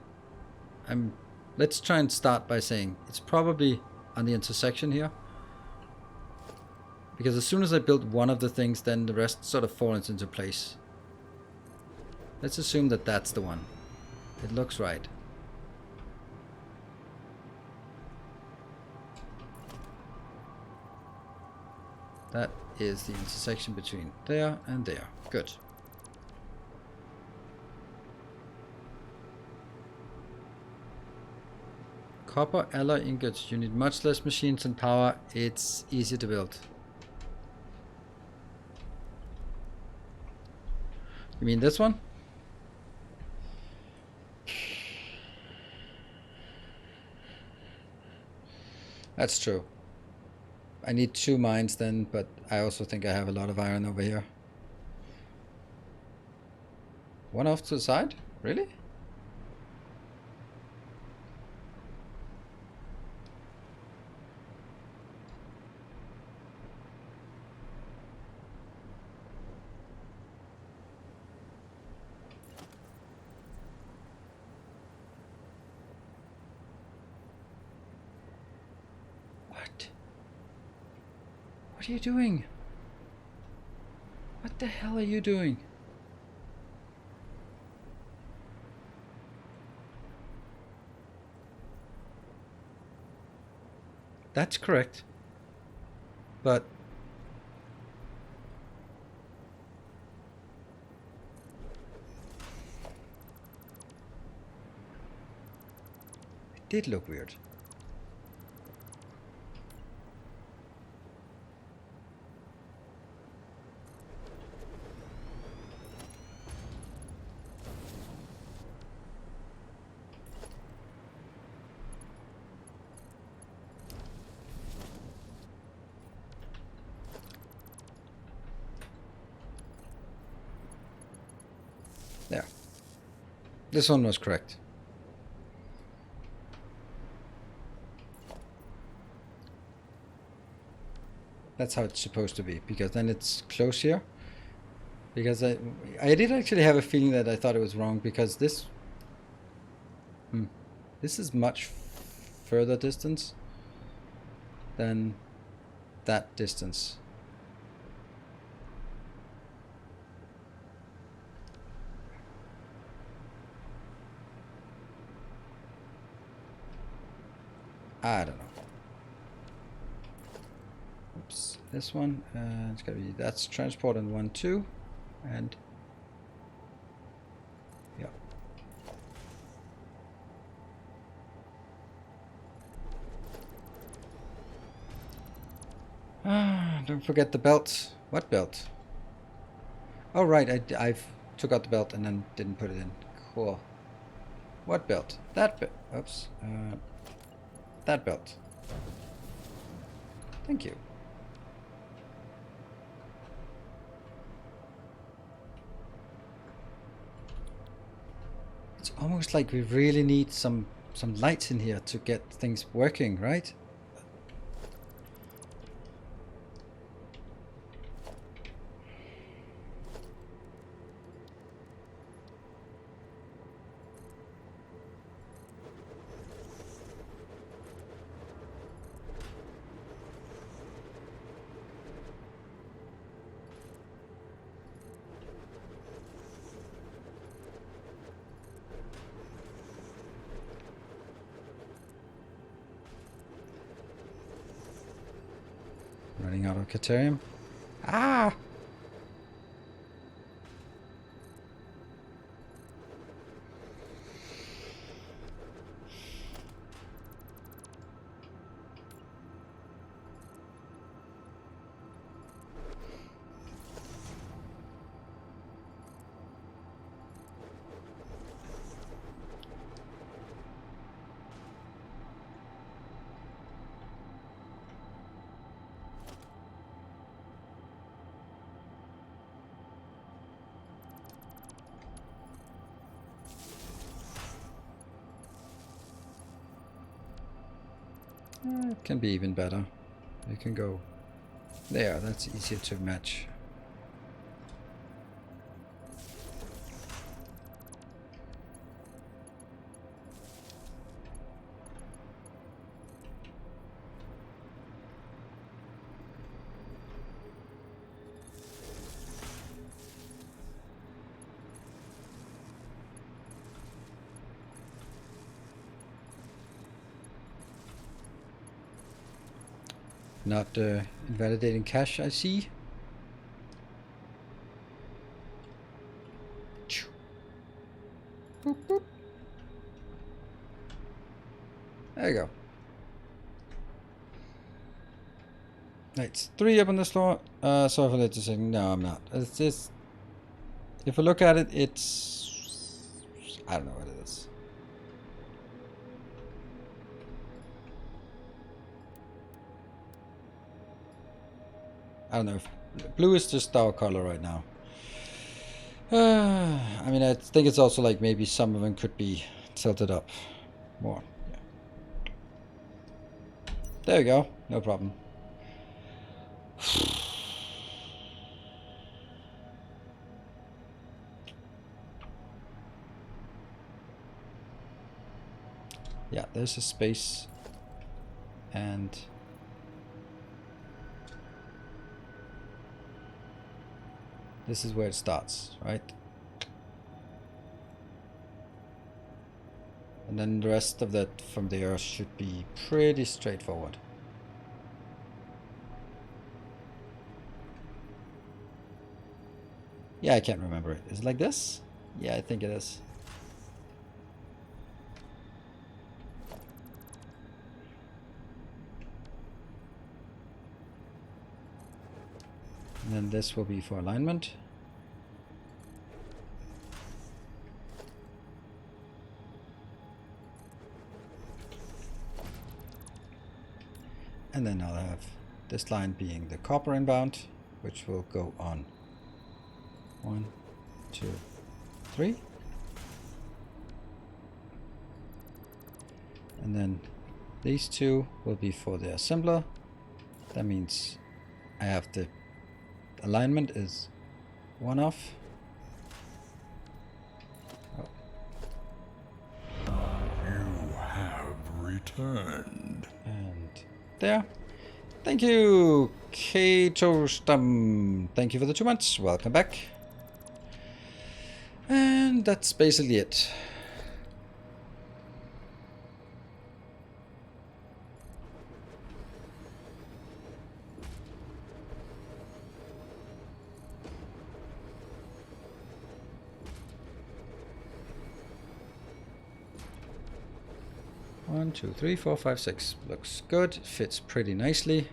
Let's try and start by saying it's probably on the intersection here. Because as soon as I build one of the things, then the rest sort of falls into place. Let's assume that that's the one. It looks right. That is the intersection between there and there. Good. Copper alloy ingots. You need much less machines and power. It's easy to build. You mean this one? That's true. I need 2 mines then, but I also think I have a lot of iron over here. One off to the side? Really? What are you doing? What the hell are you doing? That's correct. But it did look weird. There. This one was correct. That's how it's supposed to be, because then it's close here. Because I did actually have a feeling that I thought it was wrong, because this is much further distance than that distance. I don't know. Oops, this one, it's gotta be, that's transport and 1, 2, and yeah. Don't forget the belt. What belt? Oh right, I took out the belt and then didn't put it in. Cool. What belt? That belt. Oops. That belt. Thank you. It's almost like we really need some lights in here to get things working, right? Running out of Caterium. Ah! It can be even better. You can go there, that's easier to match. Not invalidating cache, I see. Boop, boop. There you go. It's 3 up on this floor. Sorry for that to say. No, I'm not. It's just, if I look at it, it's, I don't know what it is. I don't know if blue is just our color right now. I mean, I think it's also like maybe some of them could be tilted up more. Yeah. There we go. No problem. Yeah, there's a space. And this is where it starts, right? And then the rest of that from there should be pretty straightforward. Yeah, I can't remember it. Is it like this? Yeah, I think it is. And then this will be for alignment. And then I'll have this line being the copper inbound, which will go on 1, 2, 3. And then these two will be for the assembler. That means I have the alignment is 1 off. Oh. You have returned. And there. Thank you, Katostam. Thank you for the 2 months. Welcome back. And that's basically it. One, 2, 3, 4, 5, 6. Looks good. Fits pretty nicely.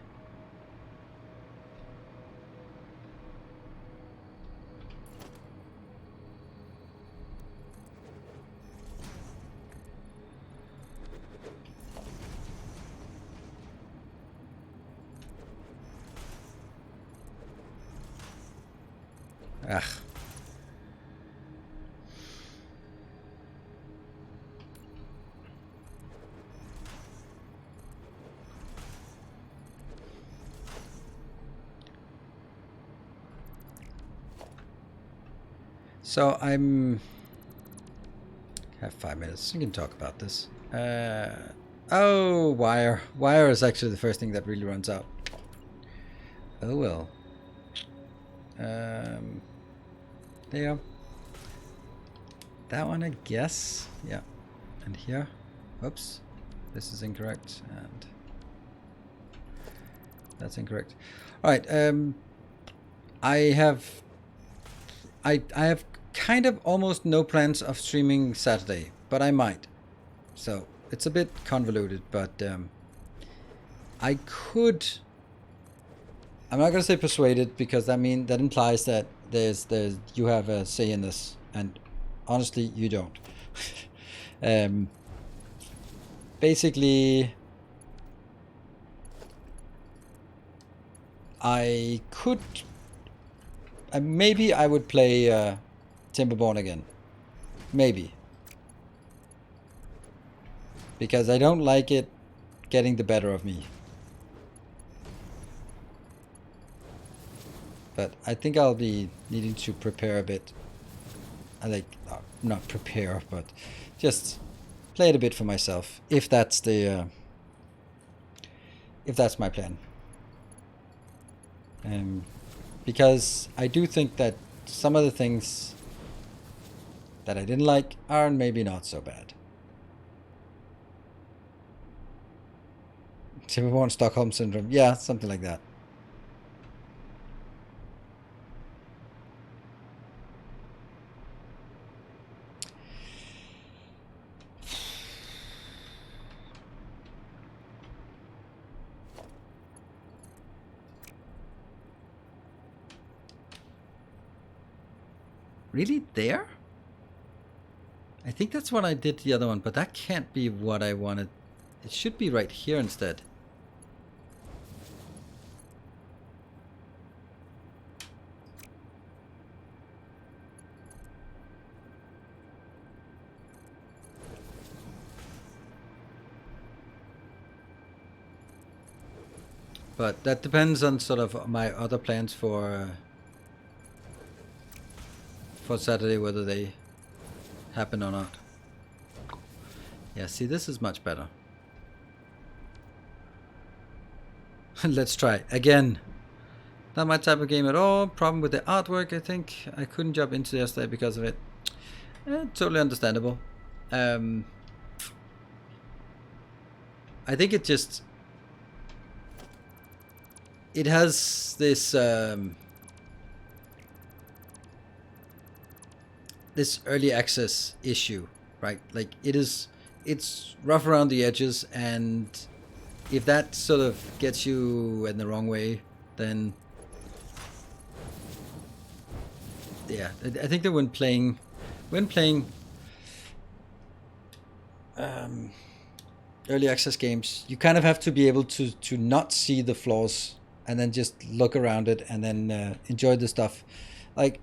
Ugh. So I'm have 5 minutes. We can talk about this. Oh, wire. Wire is actually the first thing that really runs out. Oh well. There. That one, I guess. Yeah. And here. Oops. This is incorrect. And That's incorrect. All right. I have kind of almost no plans of streaming Saturday, but I might. So it's a bit convoluted, but I could. I'm not gonna say persuaded because that implies that there's you have a say in this, and honestly, you don't. Basically, I could. Maybe I would play Timberborn again. Maybe. Because I don't like it getting the better of me. But I think I'll be needing to prepare a bit. Not prepare, but just play it a bit for myself. If that's the, if that's my plan. Because I do think that some of the things that I didn't like are maybe not so bad. Timberborn Stockholm Syndrome. Yeah, something like that. Really? There? I think that's what I did the other one, but that can't be what I wanted. It should be right here instead. But that depends on sort of my other plans for Saturday, whether they happen or not. Yeah, see, this is much better. Let's try. Again, not my type of game at all. Problem with the artwork, I think. I couldn't jump into yesterday because of it. Totally understandable. I think it just... It has this... this early access issue, right? Like, it's rough around the edges, and if that sort of gets you in the wrong way, then yeah, I think that when playing early access games, you kind of have to be able to not see the flaws and then just look around it and then enjoy the stuff. Like,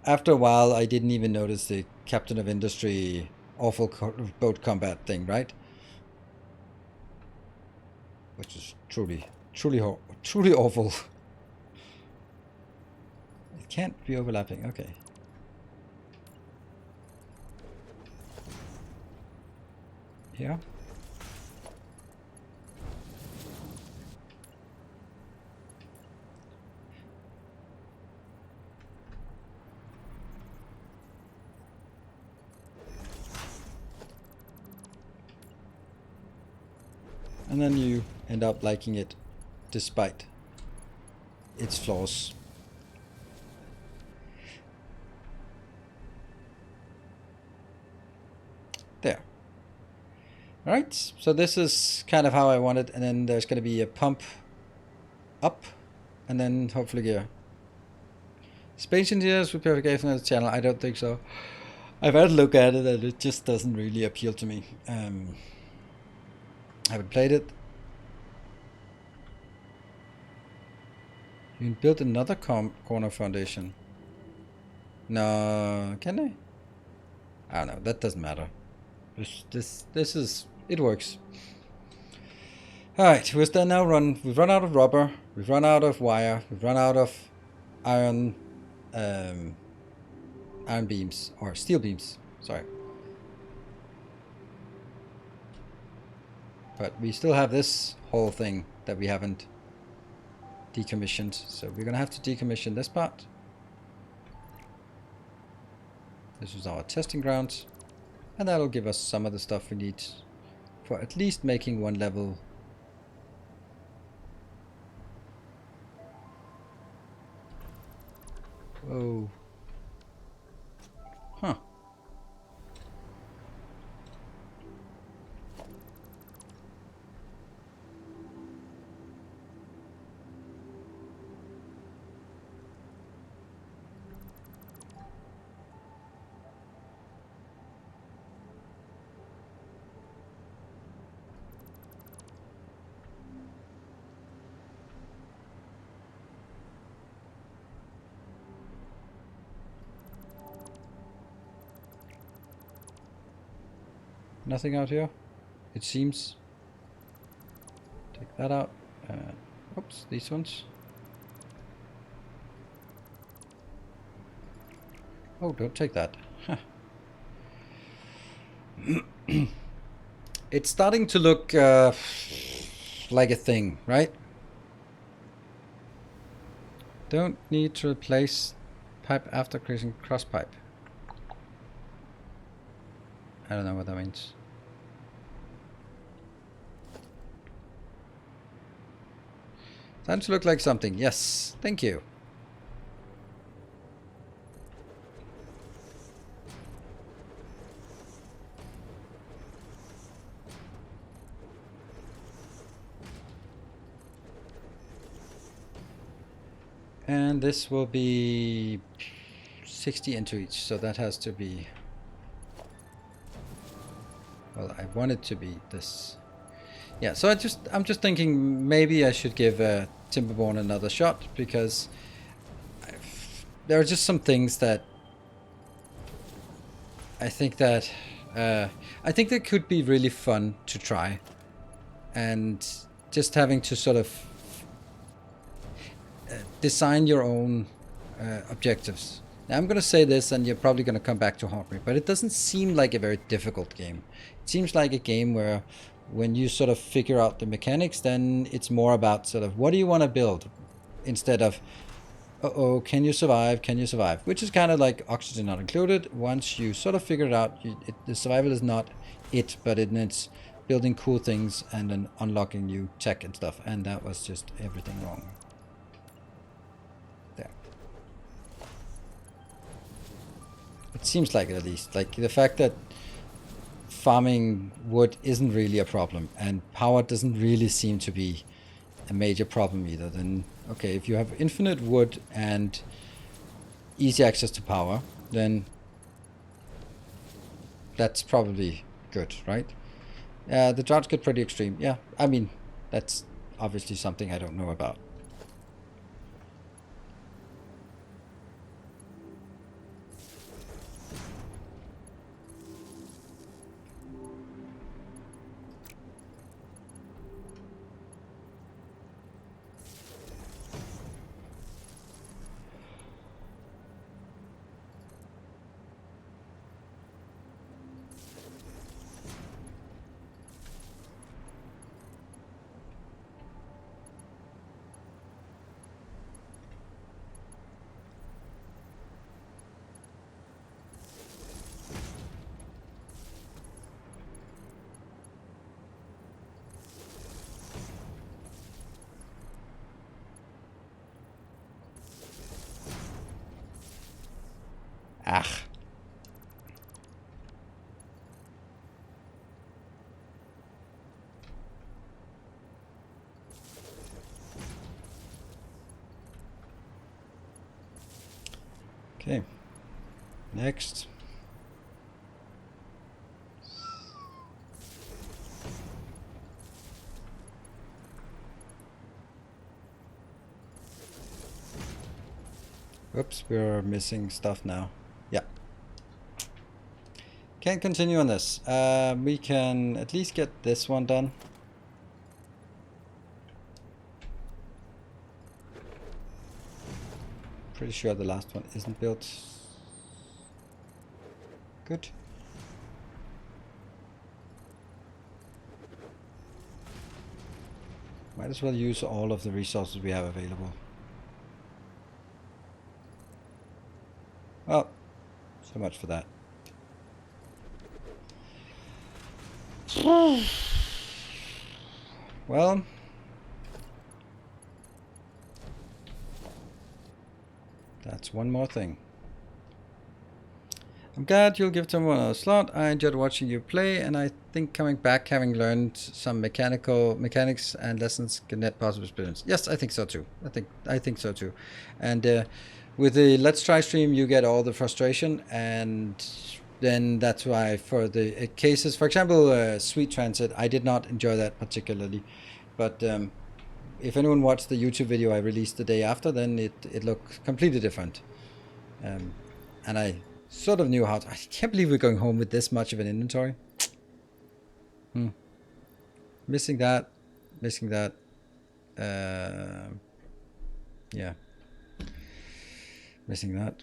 after a while, I didn't even notice the Captain of Industry awful boat combat thing, right? Which is truly awful. It can't be overlapping. Okay. Here. And then you end up liking it despite its flaws. There. Alright, so this is kind of how I want it, and then there's going to be a pump up, and then hopefully gear. Space Engineers with Purification of the channel, I don't think so. I've had a look at it and it just doesn't really appeal to me. I haven't played it. You can build another corner foundation. No, can I? I don't know. That doesn't matter. This is, it works. All right, we're still now We've run out of rubber. We've run out of wire. We've run out of iron beams or steel beams. Sorry. But we still have this whole thing that we haven't decommissioned. So we're going to have to decommission this part. This is our testing ground. And that'll give us some of the stuff we need for at least making one level Oh. Huh. Nothing out here, it seems. Take that out. Oops, these ones. Oh, don't take that. Huh. It's starting to look like a thing, right? Don't need to replace pipe after creating cross pipe. I don't know what that means. Starting to look like something. Yes, thank you. And this will be 60 into each, so that has to be... Well, I want it to be this. Yeah, so I'm just thinking maybe I should give Timberborn another shot, because there are just some things that I think that could be really fun to try, and just having to sort of design your own objectives. Now I'm going to say this, and you're probably going to come back to haunt me, but it doesn't seem like a very difficult game. It seems like a game where when you sort of figure out the mechanics, then it's more about sort of what do you want to build, instead of uh-oh, can you survive, can you survive? Which is kind of like oxygen not included. Once you sort of figure it out, the survival is not it, but it's building cool things and then unlocking new tech and stuff, and that was just everything wrong. There. It seems like it, at least. Like the fact that farming wood isn't really a problem, and power doesn't really seem to be a major problem either, then okay, if you have infinite wood and easy access to power, then that's probably good, right? The droughts get pretty extreme. Yeah, I mean, that's obviously something I don't know about. Ah. Okay. Next. Oops, we're missing stuff now. Yeah. Can't continue on this. We can at least get this one done. Pretty sure the last one isn't built. Good. Might as well use all of the resources we have available. Well, so much for that. Well, That's one more thing. I'm glad you'll give someone a slot. I enjoyed watching you play, and I think coming back, having learned some mechanics and lessons, can net positive experience. Yes, I think so too. I think so too. And with the Let's Try stream, you get all the frustration, and then that's why for the cases, for example, Sweet Transit, I did not enjoy that particularly, but if anyone watched the YouTube video I released the day after, then it looked completely different. And I sort of knew how to... I can't believe we're going home with this much of an inventory. Missing that. Yeah. Missing that.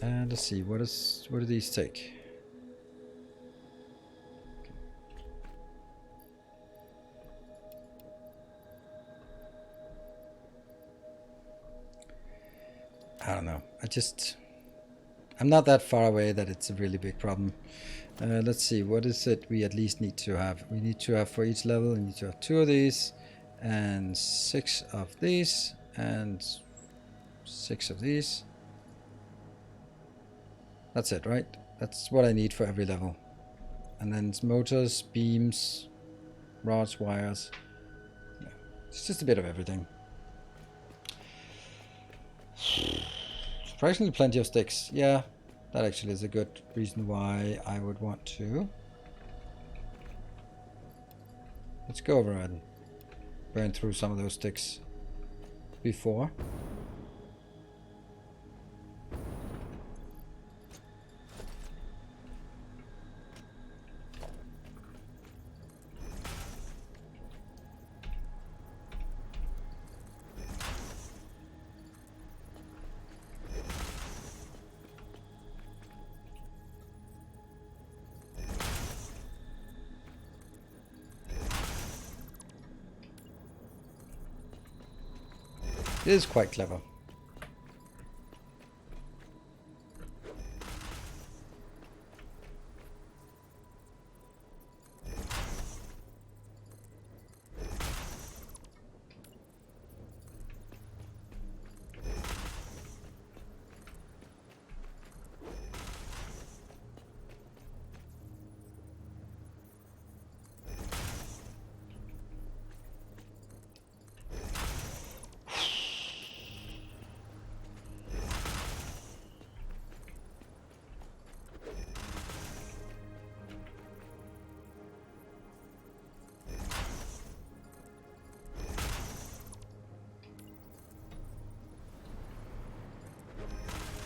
And let's see, what do these take? I don't know. I'm not that far away that it's a really big problem. Let's see, what is it we at least need to have? We need to have for each level, we need to have 2 of these, and 6 of these, and 6 of these. That's it, right? That's what I need for every level. And then it's motors, beams, rods, wires. Yeah. It's just a bit of everything. Surprisingly plenty of sticks. Yeah, that actually is a good reason why I would want to. Let's go over and burn through some of those sticks before. It is quite clever.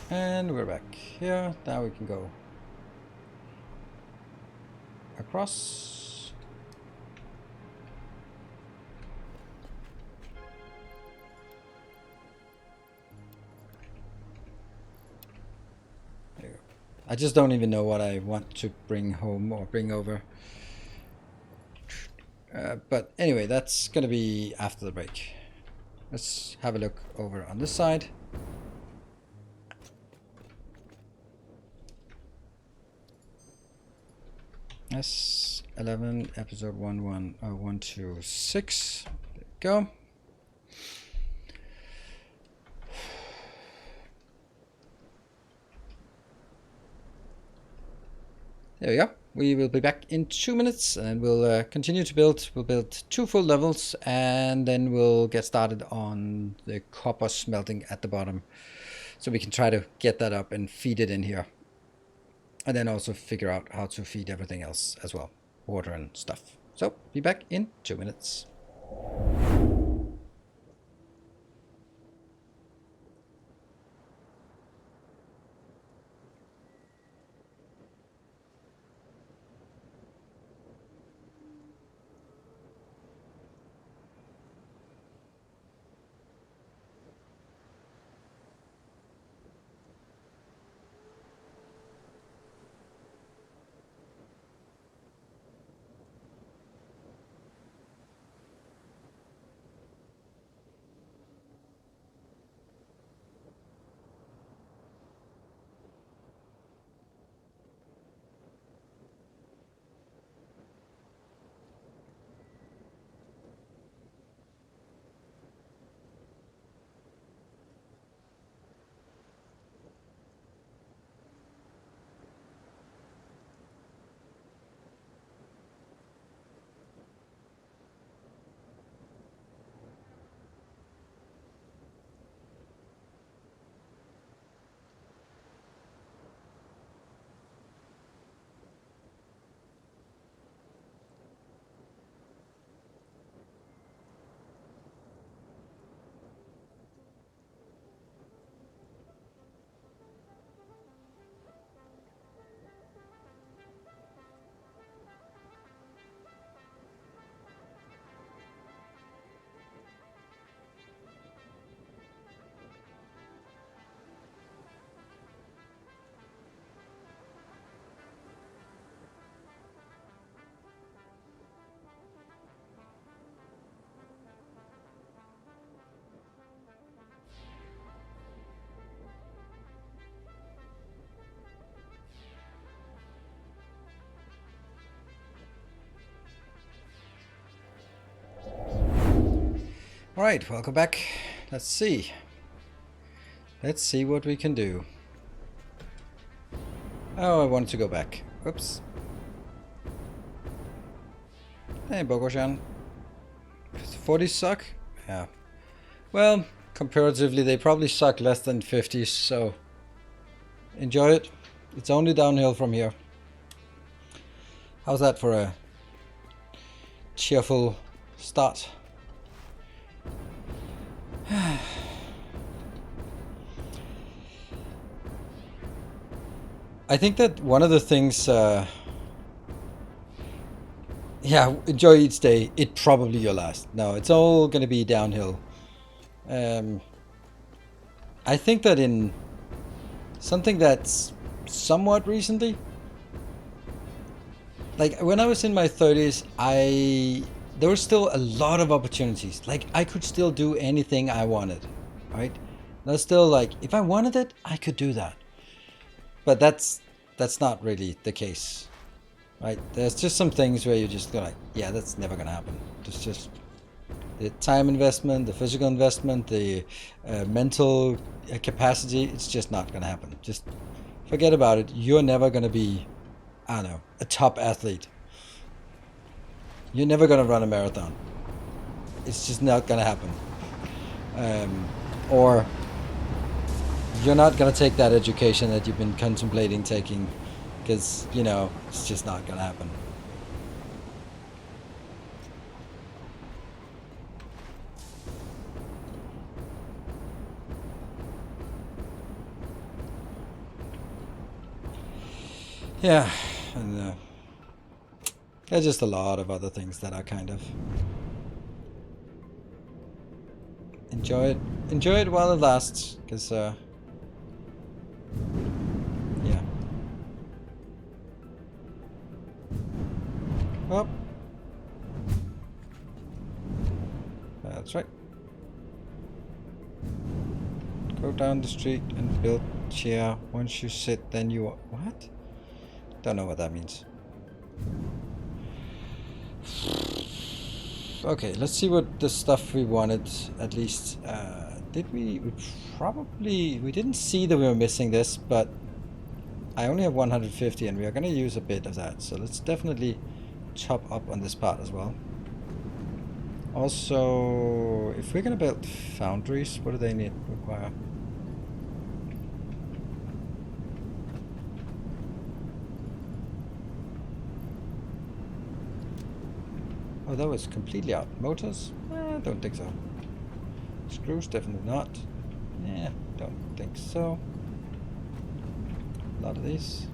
And we're back here. Now we can go across. There you go. I just don't even know what I want to bring home or bring over. But anyway, that's going to be after the break. Let's have a look over on this side. S11 episode 126. There we go. There we go. We will be back in 2 minutes and we'll continue to build. We'll build 2 full levels and then we'll get started on the copper smelting at the bottom. So we can try to get that up and feed it in here. And then also figure out how to feed everything else as well. Water and stuff. So, be back in 2 minutes. Alright, welcome back. Let's see. Let's see what we can do. Oh, I wanted to go back. Oops. Hey, Bogoshan. 40s suck? Yeah. Well, comparatively, they probably suck less than 50s, so enjoy it. It's only downhill from here. How's that for a cheerful start? I think that one of the things, yeah, enjoy each day. It probably your last. No, it's all going to be downhill. I think that in something that's somewhat recently, like when I was in my 30s, there was still a lot of opportunities. Like I could still do anything I wanted, right? That's still like if I wanted it, I could do that. But that's not really the case, right? There's just some things where you're just like, yeah, that's never gonna happen. It's just the time investment, the physical investment, the mental capacity. It's just not gonna happen. Just forget about it. You're never gonna be, I don't know, a top athlete. You're never gonna run a marathon. It's just not gonna happen. Or you're not gonna take that education that you've been contemplating taking, because you know it's just not gonna happen. Yeah, and there's just a lot of other things that are kind of enjoy it while it lasts, because yeah. Well, that's right. Go down the street and build chair. Once you sit, then you what? Don't know what that means. Okay, let's see what the stuff we wanted at least. Did we? We didn't see that we were missing this, but I only have 150 and we are going to use a bit of that. So let's definitely chop up on this part as well. Also, if we're going to build foundries, what do they require? Oh, that was completely out. Motors? I don't think so. Screws, definitely not. Yeah, don't think so. A lot of these.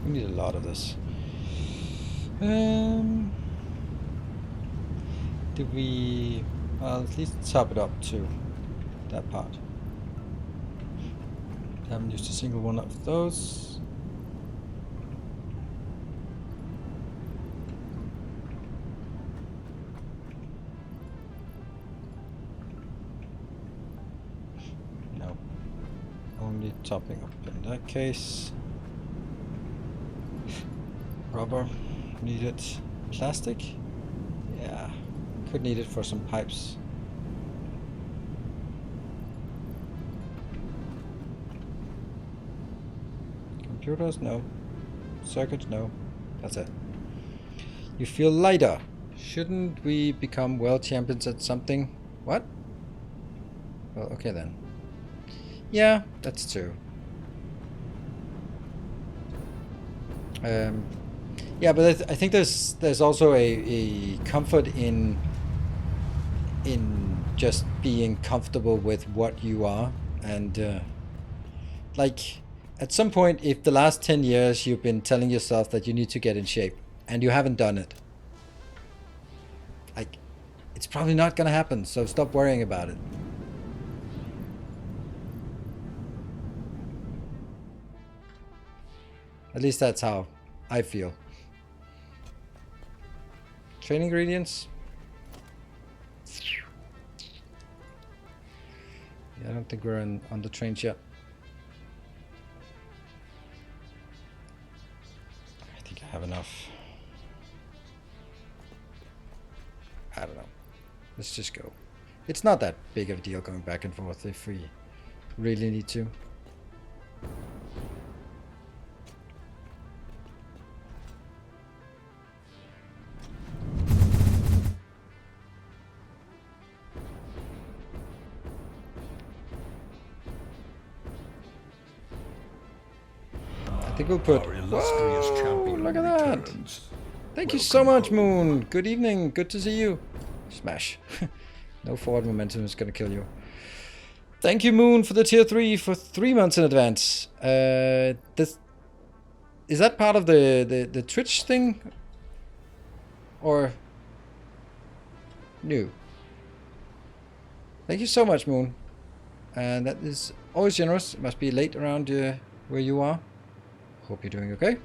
We need a lot of this. Do we... Well, at least top it up to that part. Haven't used a single one of those. No. Only topping up in that case. Rubber. Needed. Plastic? Yeah. Could need it for some pipes. Computers? No. Circuits? No. That's it. You feel lighter. Shouldn't we become world champions at something? What? Well, okay then. Yeah, that's true. Yeah, but I think there's also a comfort in just being comfortable with what you are, and like at some point, if the last 10 years you've been telling yourself that you need to get in shape and you haven't done it, like it's probably not gonna happen. So stop worrying about it. At least that's how I feel. Train ingredients. Yeah, I don't think we're on the trains yet. I think I have enough. I don't know. Let's just go. It's not that big of a deal going back and forth if we really need to. I think we'll put... Our illustrious Whoa, champion look at that. returns. Thank you so much, Moon. Good evening. Good to see you. Smash. No forward momentum is going to kill you. Thank you, Moon, for the tier 3 for 3 months in advance. This, is that part of the Twitch thing? Or... new? Thank you so much, Moon. And that is always generous. It must be late around where you are. Hope you're doing okay.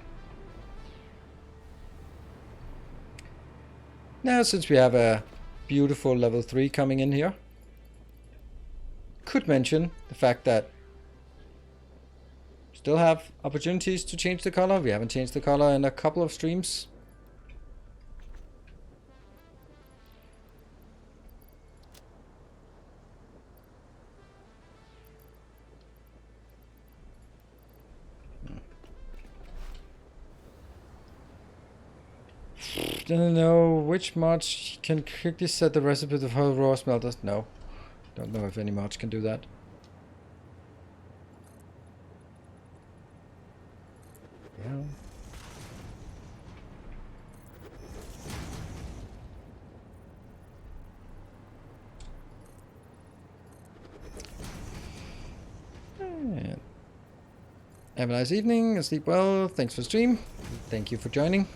Now, since we have a beautiful level 3 coming in here, could mention the fact that still have opportunities to change the color. We haven't changed the color in a couple of streams. Don't know which mods can quickly set the recipe of whole raw smelters. No, don't know if any mods can do that. Yeah. And have a nice evening and sleep well. Thanks for stream. Thank you for joining.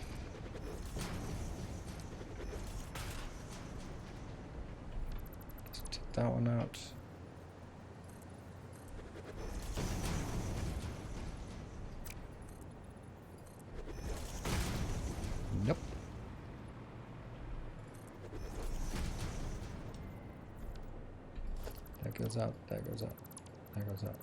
That one out. Nope. That goes out, that goes out, that goes out.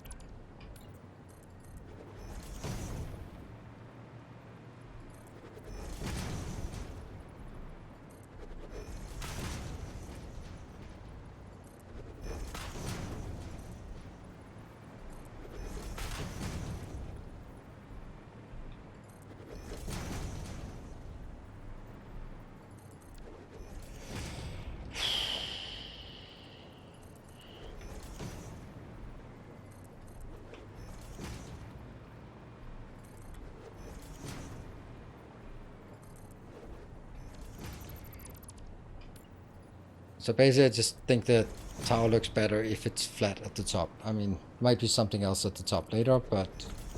So basically I just think the tower looks better if it's flat at the top. I mean, might be something else at the top later, but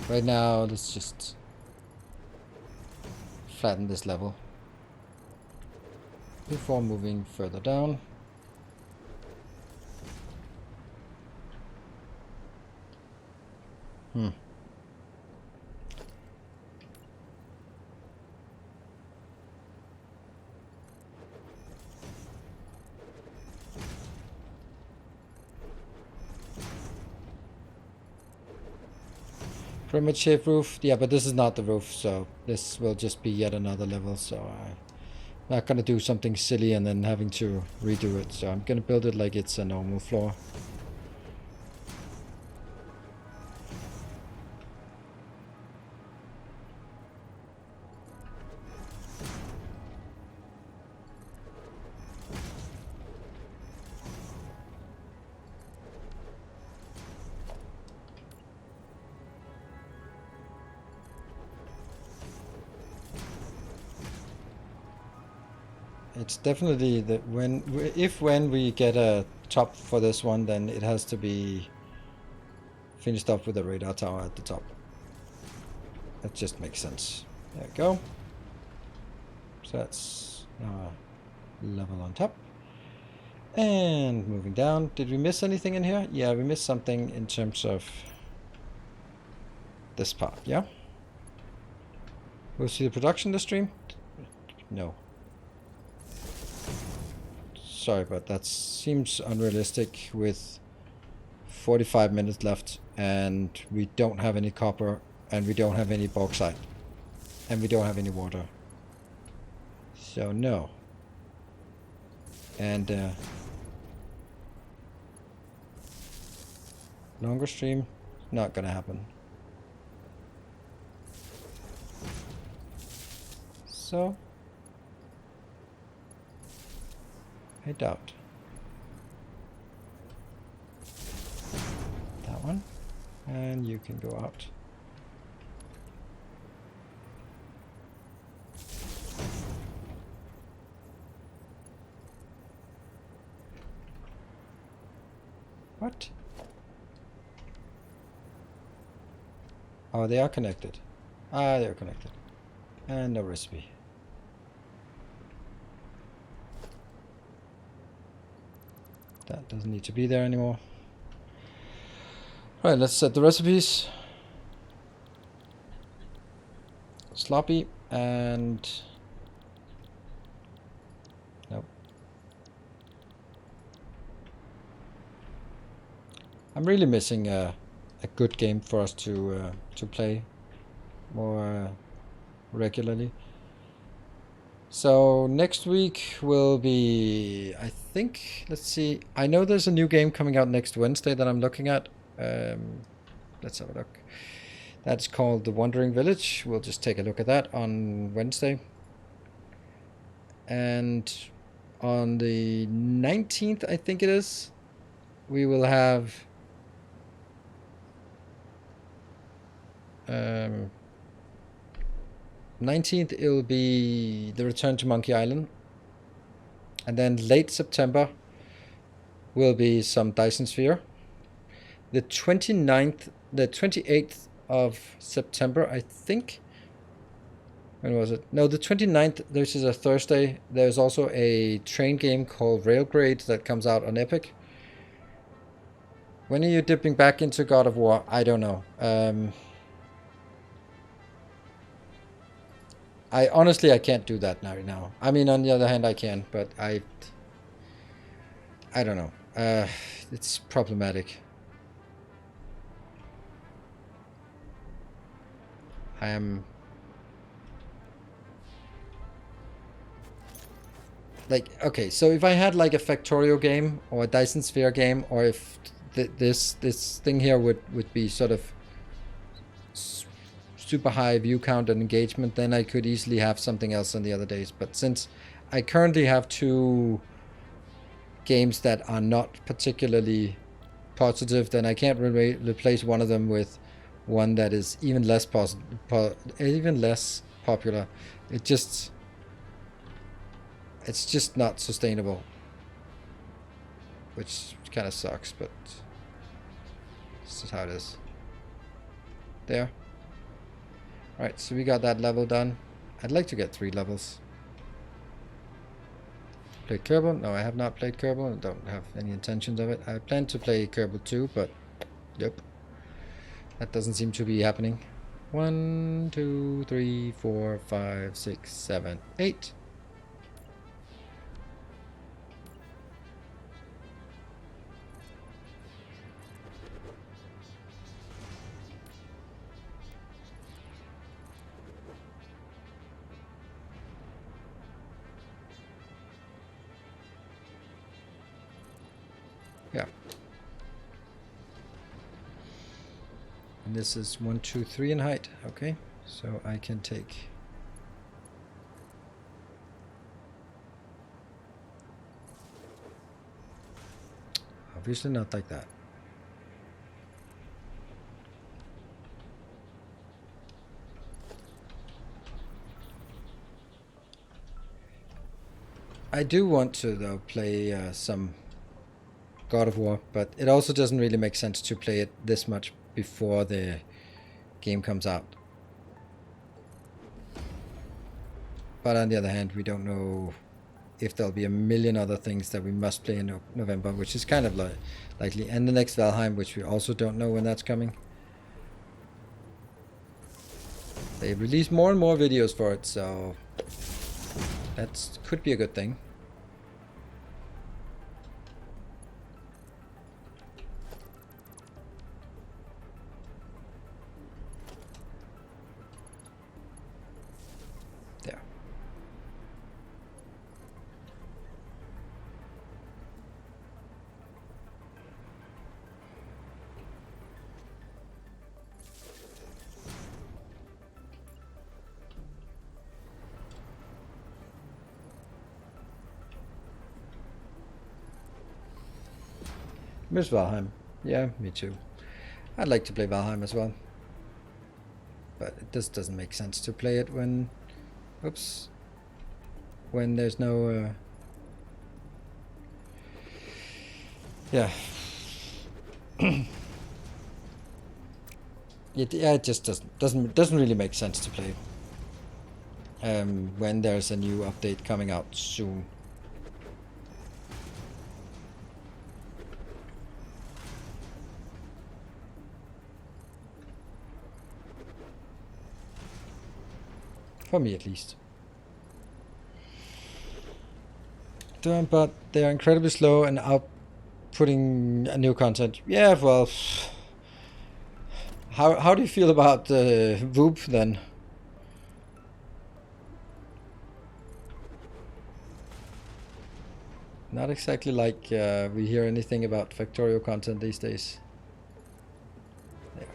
right now let's just flatten this level before moving further down. Primitive roof, yeah, but this is not the roof, so this will just be yet another level, so I'm not gonna do something silly and then having to redo it, so I'm gonna build it like it's a normal floor. It's definitely that when we get a top for this one, then it has to be finished up with a radar tower at the top. That just makes sense. There we go. So that's now a level on top. And moving down, did we miss anything in here? Yeah, we missed something in terms of this part, yeah? We'll see the production this stream? No. Sorry, but that seems unrealistic with 45 minutes left, and we don't have any copper, and we don't have any bauxite, and we don't have any water. So no. And longer stream, not gonna happen. So I doubt. That one. And you can go out. What? Oh, they are connected. Ah, they are connected. And no recipe. That doesn't need to be there anymore. Right, let's set the recipes. Sloppy and... Nope. I'm really missing a good game for us to play more regularly. So next week will be, I think, let's see. I know there's a new game coming out next Wednesday that I'm looking at. Let's have a look. That's called The Wandering Village. We'll just take a look at that on Wednesday. And on the 19th, I think it is, we will have 19th, it will be The Return to Monkey Island. And then late September will be some Dyson Sphere. The 29th, the 28th of September, I think. When was it? No, the 29th, this is a Thursday. There's also a train game called Railgrade that comes out on Epic. When are you dipping back into God of War? I don't know. I honestly can't do that now. I mean, on the other hand, I can, but I don't know. It's problematic. I am like, okay, so if I had like a Factorio game or a Dyson Sphere game, or if this thing here would be sort of super high view count and engagement, then I could easily have something else on the other days. But since I currently have two games that are not particularly positive, then I can't replace one of them with one that is even less popular. It's just not sustainable, which kind of sucks, but this is how it is. There. Alright, so we got that level done. I'd like to get 3 levels. Played Kerbal? No, I have not played Kerbal. I don't have any intentions of it. I plan to play Kerbal 2, but yep. That doesn't seem to be happening. 1, 2, 3, 4, 5, 6, 7, 8. Yeah. And this is 1, 2, 3 in height. Okay, so I can take obviously not like that. I do want to though play some God of War, but it also doesn't really make sense to play it this much before the game comes out. But on the other hand, we don't know if there'll be a million other things that we must play in November, which is kind of likely. And the next Valheim, which we also don't know when that's coming. They release more and more videos for it, so that could be a good thing. Miss Valheim. Yeah, me too. I'd like to play Valheim as well. But it just doesn't make sense to play it when... Oops. When there's no... yeah. It just doesn't really make sense to play when there's a new update coming out soon. For me, at least. But they are incredibly slow and outputting new content. Yeah, well, how do you feel about VOOP then? Not exactly like we hear anything about Factorio content these days. Yeah.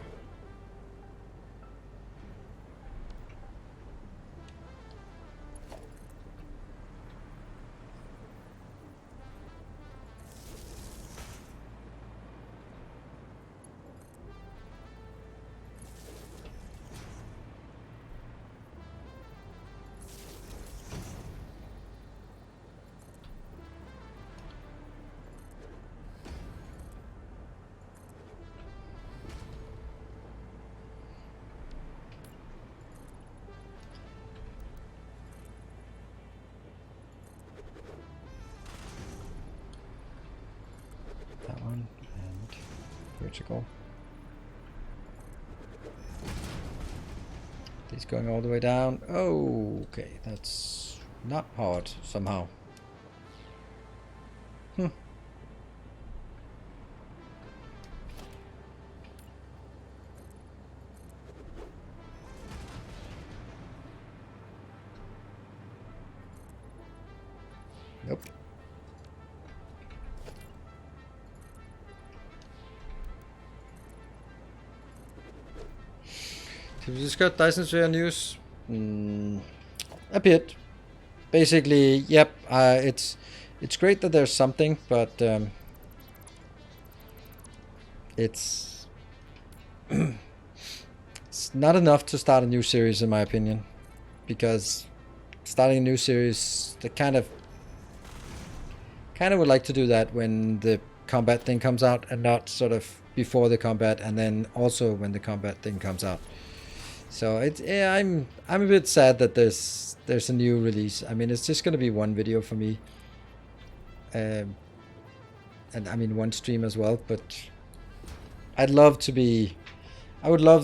That one and vertical. He's going all the way down. Oh, okay, that's not hard somehow. Nope. Have you discussed Dyson Sphere news? A bit. Basically, yep. It's great that there's something, but it's it's not enough to start a new series, in my opinion. Because starting a new series, they kind of would like to do that when the combat thing comes out, and not sort of before the combat, and then also when the combat thing comes out. So I'm a bit sad that there's a new release. I mean, it's just gonna be one video for me, and I mean one stream as well. But I would love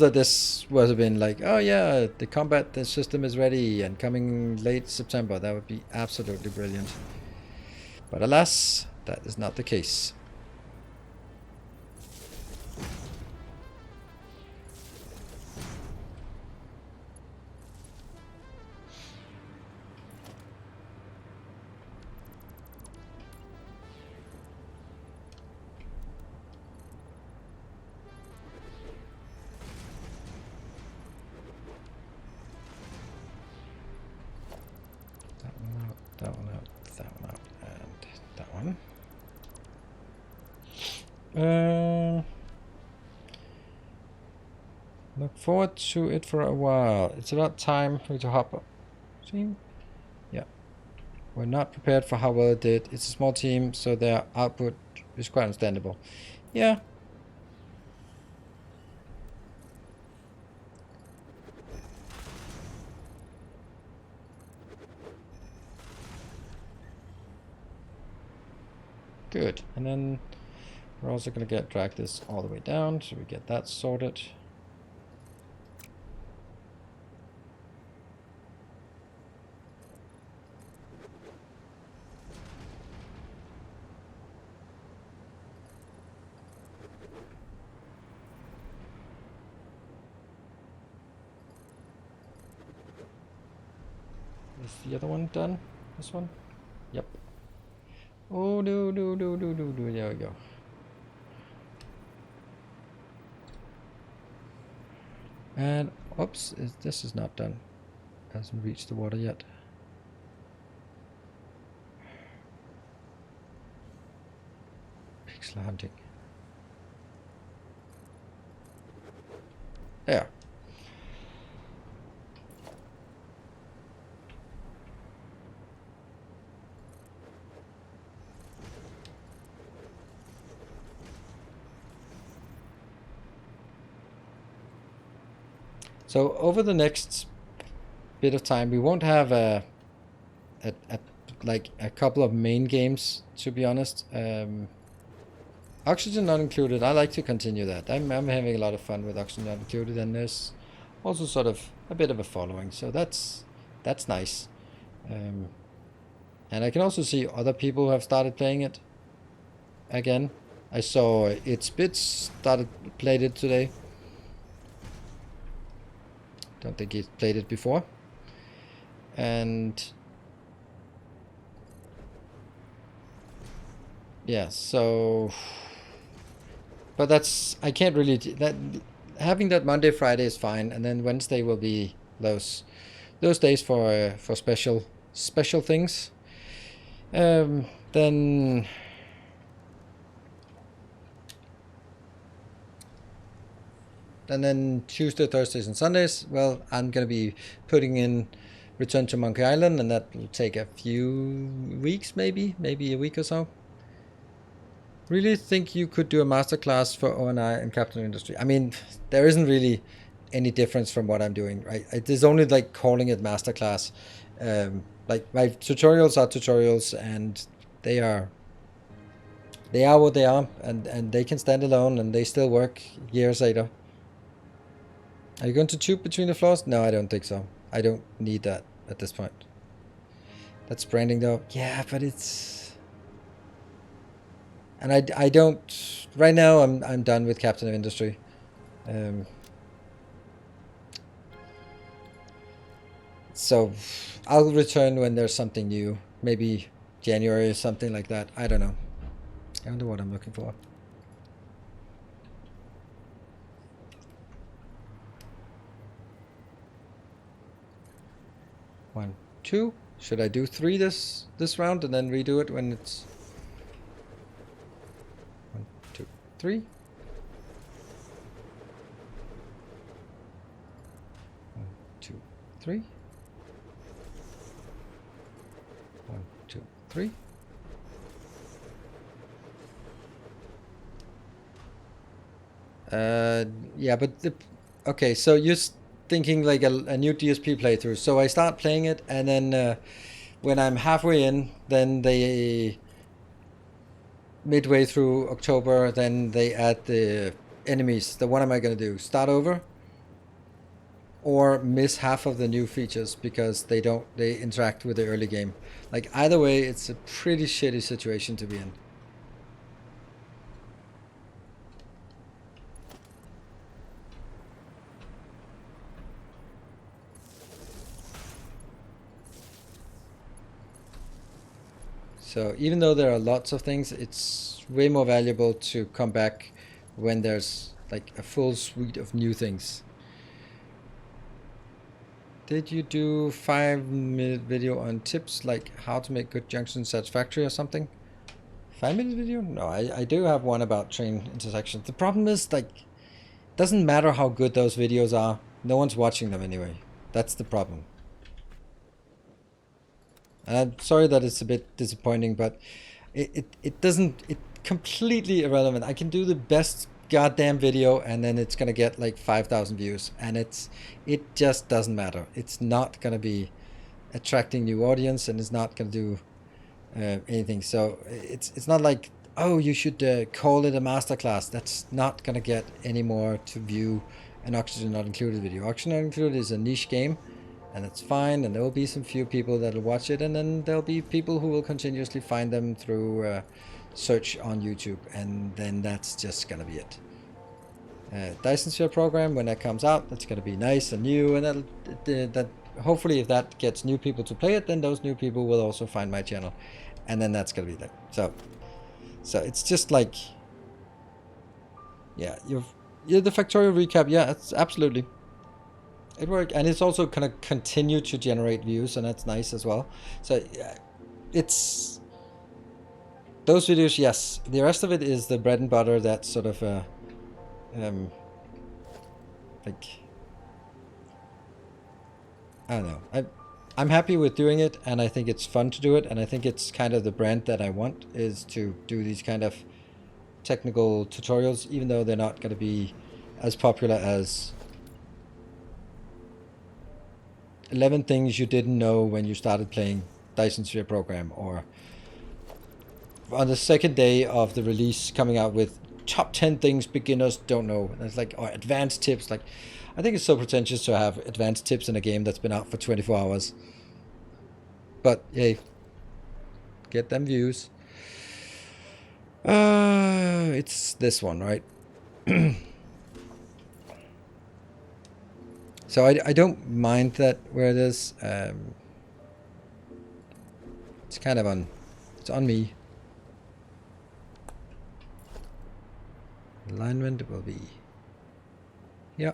that this would have been like, oh yeah, the combat system is ready and coming late September. That would be absolutely brilliant. But alas, that is not the case. That one out, and that one. Look forward to it for a while. It's about time for me to hop up. Team? Yeah. We're not prepared for how well it did. It's a small team, so their output is quite understandable. Yeah. Good. And then we're also going to drag this all the way down, so we get that sorted. Is the other one done? This one? Yep. Oh, no. There we go. And, oops, this is not done. Hasn't reached the water yet. Pixel hunting. Yeah. So over the next bit of time, we won't have a like a couple of main games, to be honest. Oxygen not included. I like to continue that. I'm having a lot of fun with Oxygen not included, and there's also sort of a bit of a following, so that's nice. And I can also see other people who have started playing it again. I saw It's Bits played it today. Don't think he played it before. And yeah, so but that's I can't really that having that Monday Friday is fine, and then Wednesday will be those days for special things. Then and then Tuesday, Thursdays, and Sundays, well, I'm gonna be putting in Return to Monkey Island, and that will take a few weeks, maybe a week or so. Really think you could do a masterclass for ONI and Captain Industry? I mean, there isn't really any difference from what I'm doing, right? It is only like calling it masterclass. Like my tutorials are tutorials, and they are what they are, and they can stand alone, and they still work years later. Are you going to tube between the floors? No, I don't think so. I don't need that at this point. That's branding though. Yeah, but it's... And I don't... Right now, I'm done with Captain of Industry. So I'll return when there's something new. Maybe January or something like that. I don't know. I don't know what I'm looking for. One, two. Should I do 3 this round and then redo it when it's 1, 2, 3? 1, 2, 3. 1, 2, 3. Yeah, but okay, so you're thinking like a new DSP playthrough. So I start playing it, and then when I'm halfway in, then they midway through October, then they add the enemies. Then what am I gonna do? Start over, or miss half of the new features because they interact with the early game? Like either way, it's a pretty shitty situation to be in. So even though there are lots of things, it's way more valuable to come back when there's like a full suite of new things. Did you do 5-minute video on tips like how to make good junctions satisfactory or something? 5-minute video? No, I do have one about train intersections. The problem is, like, it doesn't matter how good those videos are. No one's watching them anyway. That's the problem. And I'm sorry that it's a bit disappointing, but it doesn't, it's completely irrelevant. I can do the best goddamn video and then it's gonna get like 5,000 views, and it just doesn't matter. It's not gonna be attracting new audience, and it's not gonna do anything. So it's not like, oh, you should call it a masterclass. That's not gonna get any more to view an Oxygen Not Included video. Oxygen Not Included is a niche game, and it's fine, and there will be some few people that'll watch it, and then there'll be people who will continuously find them through search on YouTube, and then that's just gonna be it. Dyson Sphere program, when that comes out, that's gonna be nice and new, and that hopefully if that gets new people to play it, then those new people will also find my channel, and then that's gonna be there. So it's just like, yeah, the Factorio recap, yeah, it's absolutely. It worked, and it's also kind of continue to generate views, and that's nice as well. So it's those videos, yes. The rest of it is the bread and butter. That's sort of Like, I don't know. I'm happy with doing it, and I think it's fun to do it, and I think it's kind of the brand that I want, is to do these kind of technical tutorials, even though they're not going to be as popular as 11 things you didn't know when you started playing Dyson Sphere Program, or on the second day of the release coming out with top 10 things beginners don't know. And it's like, or advanced tips. Like, I think it's so pretentious to have advanced tips in a game that's been out for 24 hours. But hey, get them views. It's this one, right? So I don't mind that where it is. It's kind of it's on me. Alignment will be, yeah.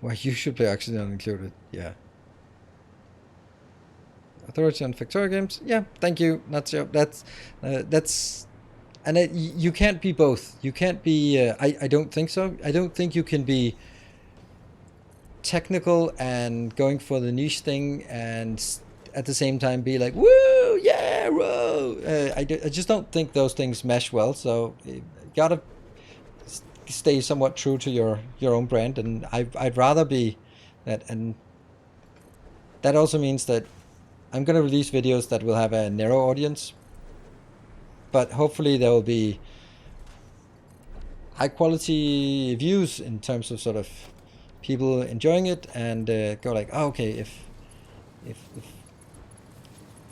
Well, you should play Accidental Included. Yeah. Authority on Factorio games. Yeah, thank you. That's and you can't be both. You can't be. I don't think so. I don't think you can be technical and going for the niche thing and at the same time be like, woo, yeah, whoa. I just don't think those things mesh well. So you gotta stay somewhat true to your own brand, and I'd rather be that. And that also means that I'm gonna release videos that will have a narrow audience, but hopefully there will be high quality views in terms of sort of people enjoying it, and go like, oh, okay, if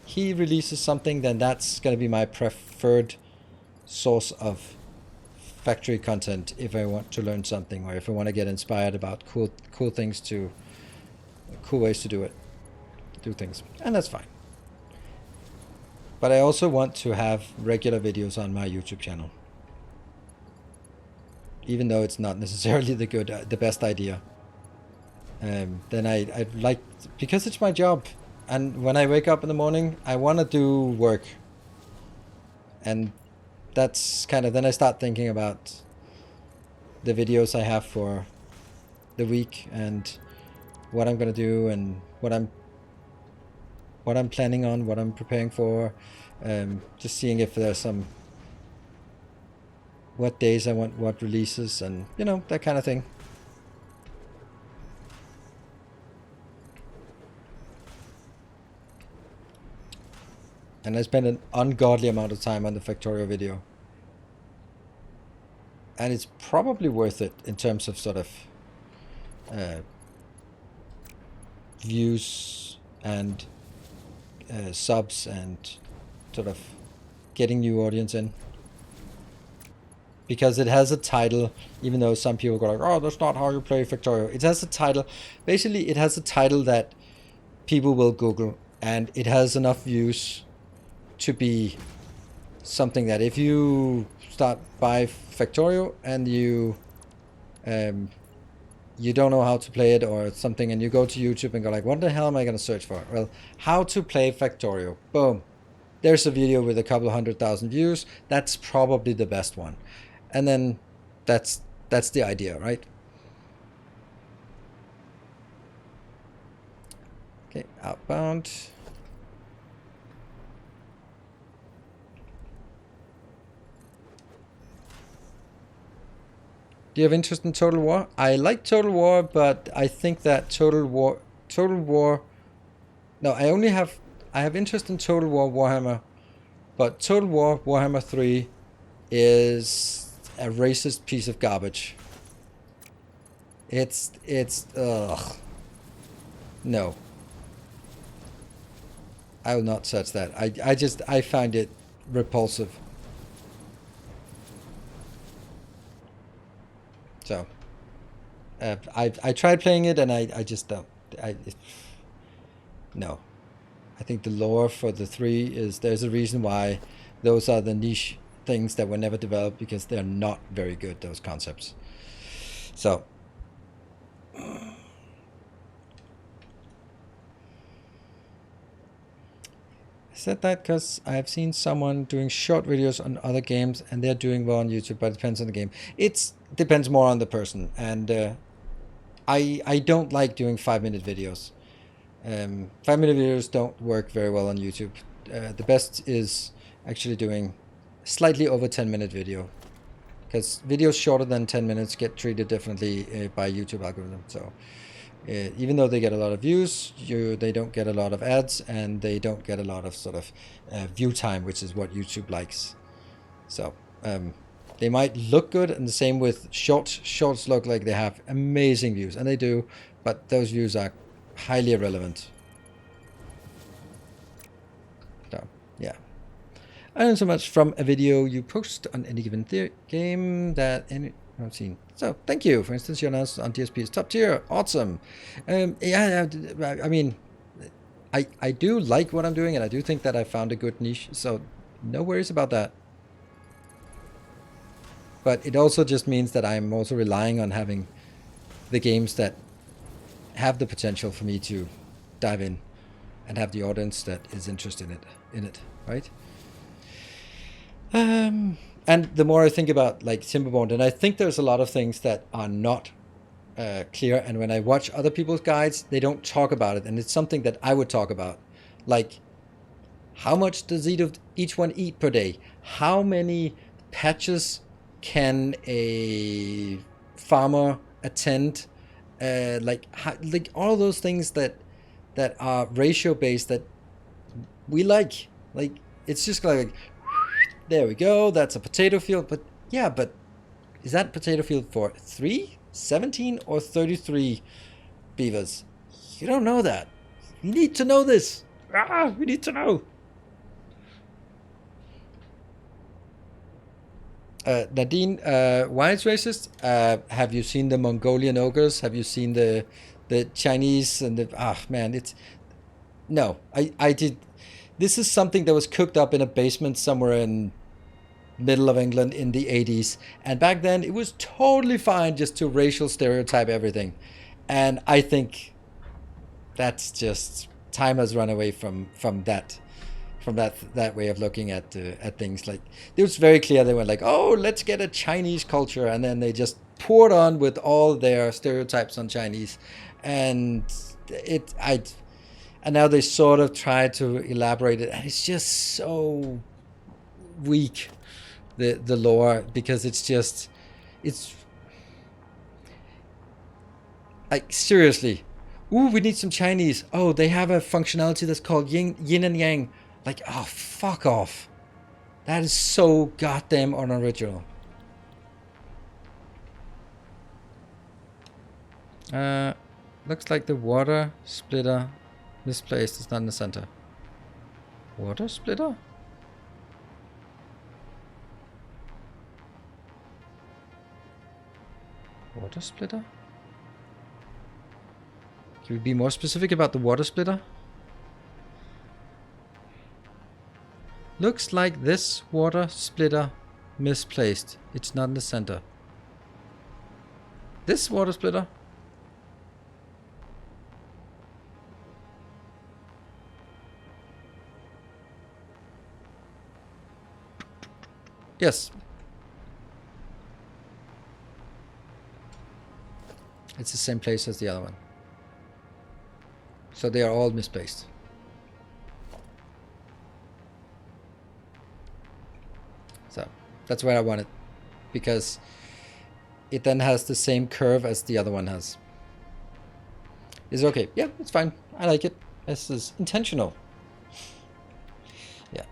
he releases something, then that's gonna be my preferred source of factory content if I want to learn something, or if I want to get inspired about cool things cool ways to do things, and that's fine. But I also want to have regular videos on my YouTube channel, even though it's not necessarily the best idea. Then I'd like, because it's my job, and when I wake up in the morning, I want to do work, and that's kind of, then I start thinking about the videos I have for the week and what I'm gonna do and what I'm planning on, what I'm preparing for, just seeing if there's what days I want what releases, and that kind of thing. And I spend an ungodly amount of time on the Factorio video. And it's probably worth it in terms of sort of views and subs and sort of getting new audience in. Because it has a title, even though some people go like, oh, that's not how you play Factorio. It has a title. Basically, it has a title that people will Google, and it has enough views to be something that if you start by Factorio and you don't know how to play it or something, and you go to YouTube and go like, what the hell am I going to search for? Well, how to play Factorio. Boom. There's a video with a couple of 100,000 views. That's probably the best one. And then that's the idea, right? Okay, outbound. Do you have interest in Total War? I like Total War, but I think that Total War. No, I have interest in Total War Warhammer, but Total War Warhammer 3 is a racist piece of garbage. It's ugh. No. I will not touch that. I find it repulsive. So I tried playing it, and I just don't. No. I think the lore for the 3 is, there's a reason why those are the niche things that were never developed, because they're not very good, those concepts. So I said that because I've seen someone doing short videos on other games and they're doing well on YouTube, but it depends on the game. It depends more on the person, and I don't like doing 5-minute videos. 5-minute videos don't work very well on YouTube. The best is actually doing slightly over 10-minute video, because videos shorter than 10 minutes get treated differently by YouTube algorithm. So even though they get a lot of views, they don't get a lot of ads, and they don't get a lot of sort of view time, which is what YouTube likes. So they might look good, and the same with shorts. Shorts look like they have amazing views, and they do, but those views are highly irrelevant. So yeah, I learned so much from a video you post on any given game that I've seen. So thank you. For instance, your analysis on DSP is top tier. Awesome. Yeah, I mean, I do like what I'm doing, and I do think that I found a good niche. So no worries about that. But it also just means that I'm also relying on having the games that have the potential for me to dive in and have the audience that is interested in it, right? And the more I think about like Timberborn, and I think there's a lot of things that are not clear, and when I watch other people's guides, they don't talk about it, and it's something that I would talk about. Like, how much does each one eat per day? How many patches can a farmer attend? Like all those things that are ratio based that we like. Like, it's just like, there we go, that's a potato field. But yeah, but is that potato field for 3, 17, or 33 beavers? You don't know that. You need to know this. We need to know. Nadine, why it's racist? Have you seen the Mongolian ogres? Have you seen the Chinese and the man? It's no. I did. This is something that was cooked up in a basement somewhere in middle of England in the 80s, and back then it was totally fine just to racial stereotype everything, and I think that's just time has run away from that way of looking at things. Like, it was very clear they were like, oh, let's get a Chinese culture, and then they just poured on with all their stereotypes on Chinese, and now they sort of try to elaborate it, and it's just so weak, the lore, because it's like, seriously, ooh, we need some Chinese. Oh, they have a functionality that's called yin and yang. Like, oh, fuck off. That is so goddamn unoriginal. Looks like the water splitter misplaced. It's not in the center. Water splitter? Water splitter? Can we be more specific about the water splitter? Looks like this water splitter misplaced. It's not in the center. This water splitter? Yes. It's the same place as the other one. So they are all misplaced. So that's where I want it, because it then has the same curve as the other one has. Is it okay? Yeah, it's fine. I like it. This is intentional. Yeah.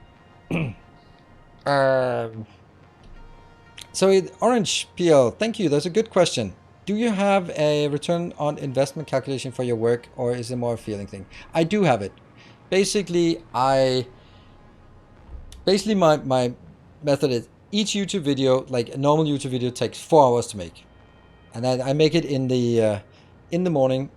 So Orange PL, thank you. That's a good question. Do you have a return on investment calculation for your work, or is it more a feeling thing? I do have it. Basically, my method is, each YouTube video, like a normal YouTube video, takes 4 hours to make, and then I make it in the morning,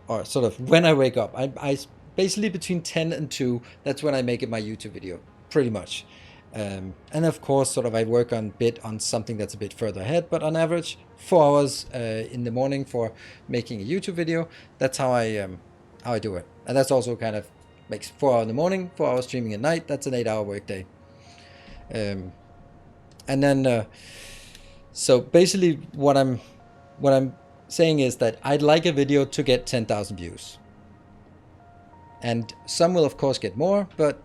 or sort of when I wake up. I basically between 10 and 2, that's when I make it my YouTube video, pretty much. And of course, sort of I work on something that's a bit further ahead, but on average, 4 hours in the morning for making a YouTube video. That's how I do it. And that's also kind of makes 4 hours in the morning, 4 hours streaming at night. That's an 8-hour workday. And then, so basically what I'm saying is that I'd like a video to get 10,000 views. And some will of course get more, but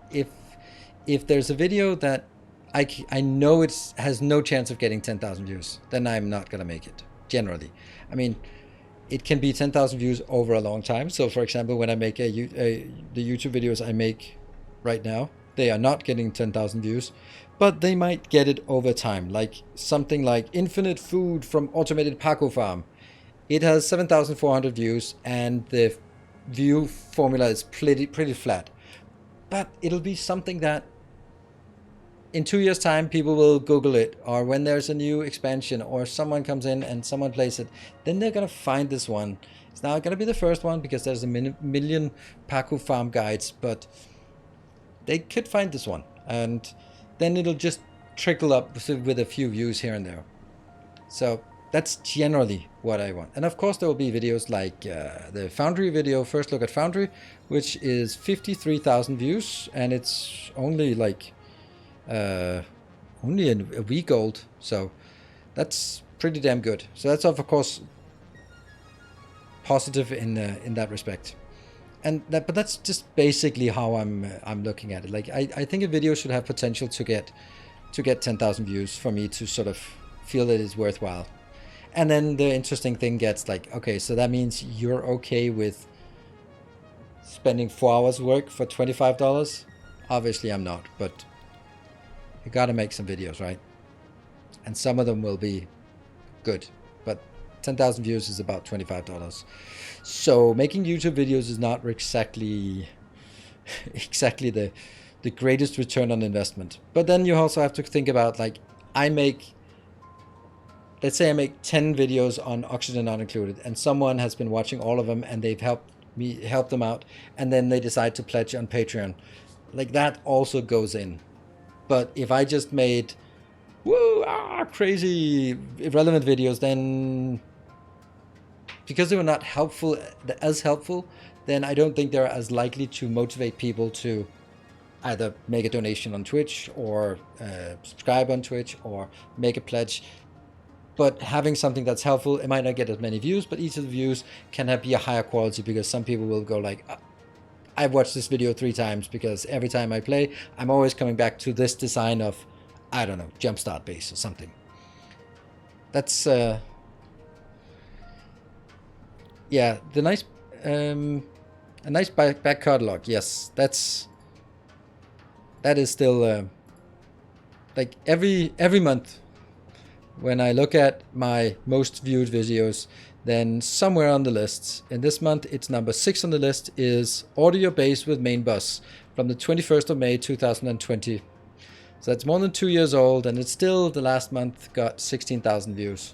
if there's a video that I know it has no chance of getting 10,000 views, then I'm not gonna make it, generally. I mean, it can be 10,000 views over a long time. So for example, when I make the YouTube videos I make right now, they are not getting 10,000 views, but they might get it over time. Like something like Infinite Food from Automated Paco Farm. It has 7,400 views and the view formula is pretty flat. But it'll be something that in 2 years' time, people will Google it, or when there's a new expansion, or someone comes in and someone plays it, then they're gonna find this one. It's not gonna be the first one because there's a million Paco Farm guides, but they could find this one, and then it'll just trickle up with a few views here and there. So that's generally what I want. And of course, there will be videos like the Foundry video, First Look at Foundry, which is 53,000 views, and it's only like only a week old, so that's pretty damn good. So that's of course positive in that respect. And but that's just basically how I'm looking at it. Like I think a video should have potential to get 10,000 views for me to sort of feel that it's worthwhile. And then the interesting thing gets like, okay, so that means you're okay with spending 4 hours work for $25? Obviously I'm not, but you gotta make some videos, right? And some of them will be good, but 10,000 views is about $25. So making YouTube videos is not exactly the greatest return on investment. But then you also have to think about, like, let's say I make 10 videos on Oxygen Not Included, and someone has been watching all of them and they've helped them out, and then they decide to pledge on Patreon. Like, that also goes in. But if I just made crazy irrelevant videos, then because they were not as helpful, then I don't think they're as likely to motivate people to either make a donation on Twitch or subscribe on Twitch or make a pledge. But having something that's helpful, it might not get as many views, but each of the views can be a higher quality, because some people will go like, I've watched this video 3 times because every time I play, I'm always coming back to this design of, I don't know, Jumpstart base or something. That's, yeah, the nice, a nice back catalog. Yes, that is still, like every month when I look at my most viewed videos, then somewhere on the list, in this month it's number 6 on the list, is Audio Base with Main Bus from the 21st of May 2020. So that's more than 2 years old, and it's still, the last month, got 16,000 views.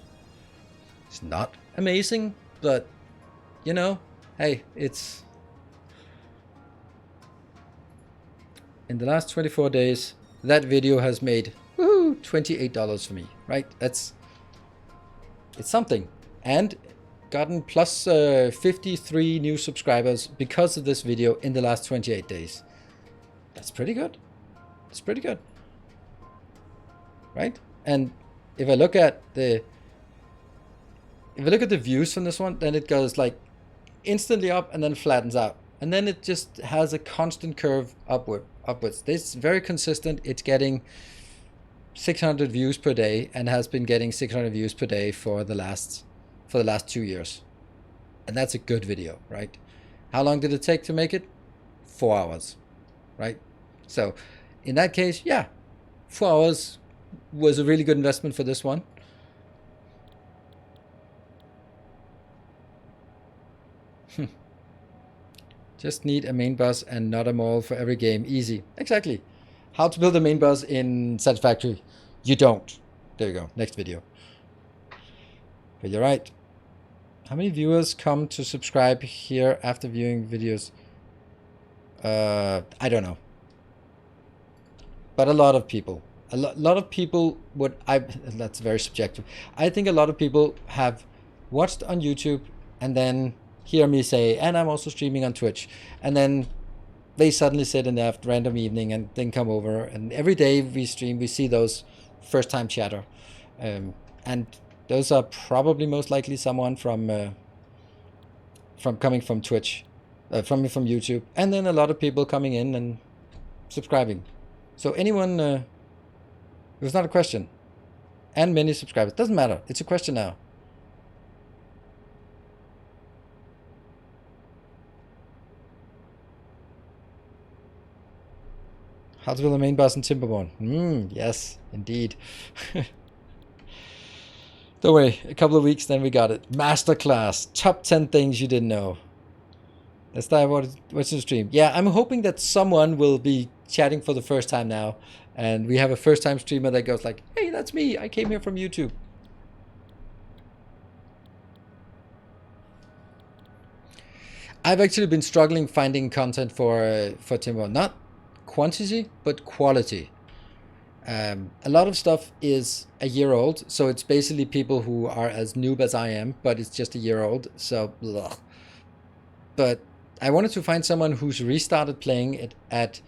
It's not amazing, but you know, hey, it's in the last 24 days, that video has made $28 for me, right? It's something. And gotten plus 53 new subscribers because of this video in the last 28 days. That's pretty good. It's pretty good, right? And if I look at the views from this one, then it goes like instantly up and then flattens out, and then it just has a constant curve upwards. It's very consistent. It's getting 600 views per day and has been getting 600 views per day for the last 2 years. And that's a good video, right? How long did it take to make it? 4 hours, right? So in that case, yeah, 4 hours was a really good investment for this one. Just need a main bus and not a mall for every game. Easy. Exactly. How to build a main bus in Satisfactory. You don't. There you go. Next video. But you're right. How many viewers come to subscribe here after viewing videos? I don't know. But a lot of people. Lot of people would... That's very subjective. I think a lot of people have watched on YouTube and then hear me say, and I'm also streaming on Twitch. And then they suddenly sit in their random evening and then come over. And every day we stream, we see those first-time chatter. And those are probably most likely someone from coming from Twitch, from YouTube. And then a lot of people coming in and subscribing. So anyone, it was not a question. And many subscribers. Doesn't matter. It's a question now. How to build a main boss in Timberborn. Yes, indeed. Don't worry, a couple of weeks, then we got it. Masterclass. Top 10 things you didn't know. That's not what's in the stream. Yeah, I'm hoping that someone will be chatting for the first time now. And we have a first-time streamer that goes like, hey, that's me. I came here from YouTube. I've actually been struggling finding content for Timberborn. Not quantity, but quality. A lot of stuff is a year old, so it's basically people who are as noob as I am, but it's just a year old, so blah. But I wanted to find someone who's restarted playing it at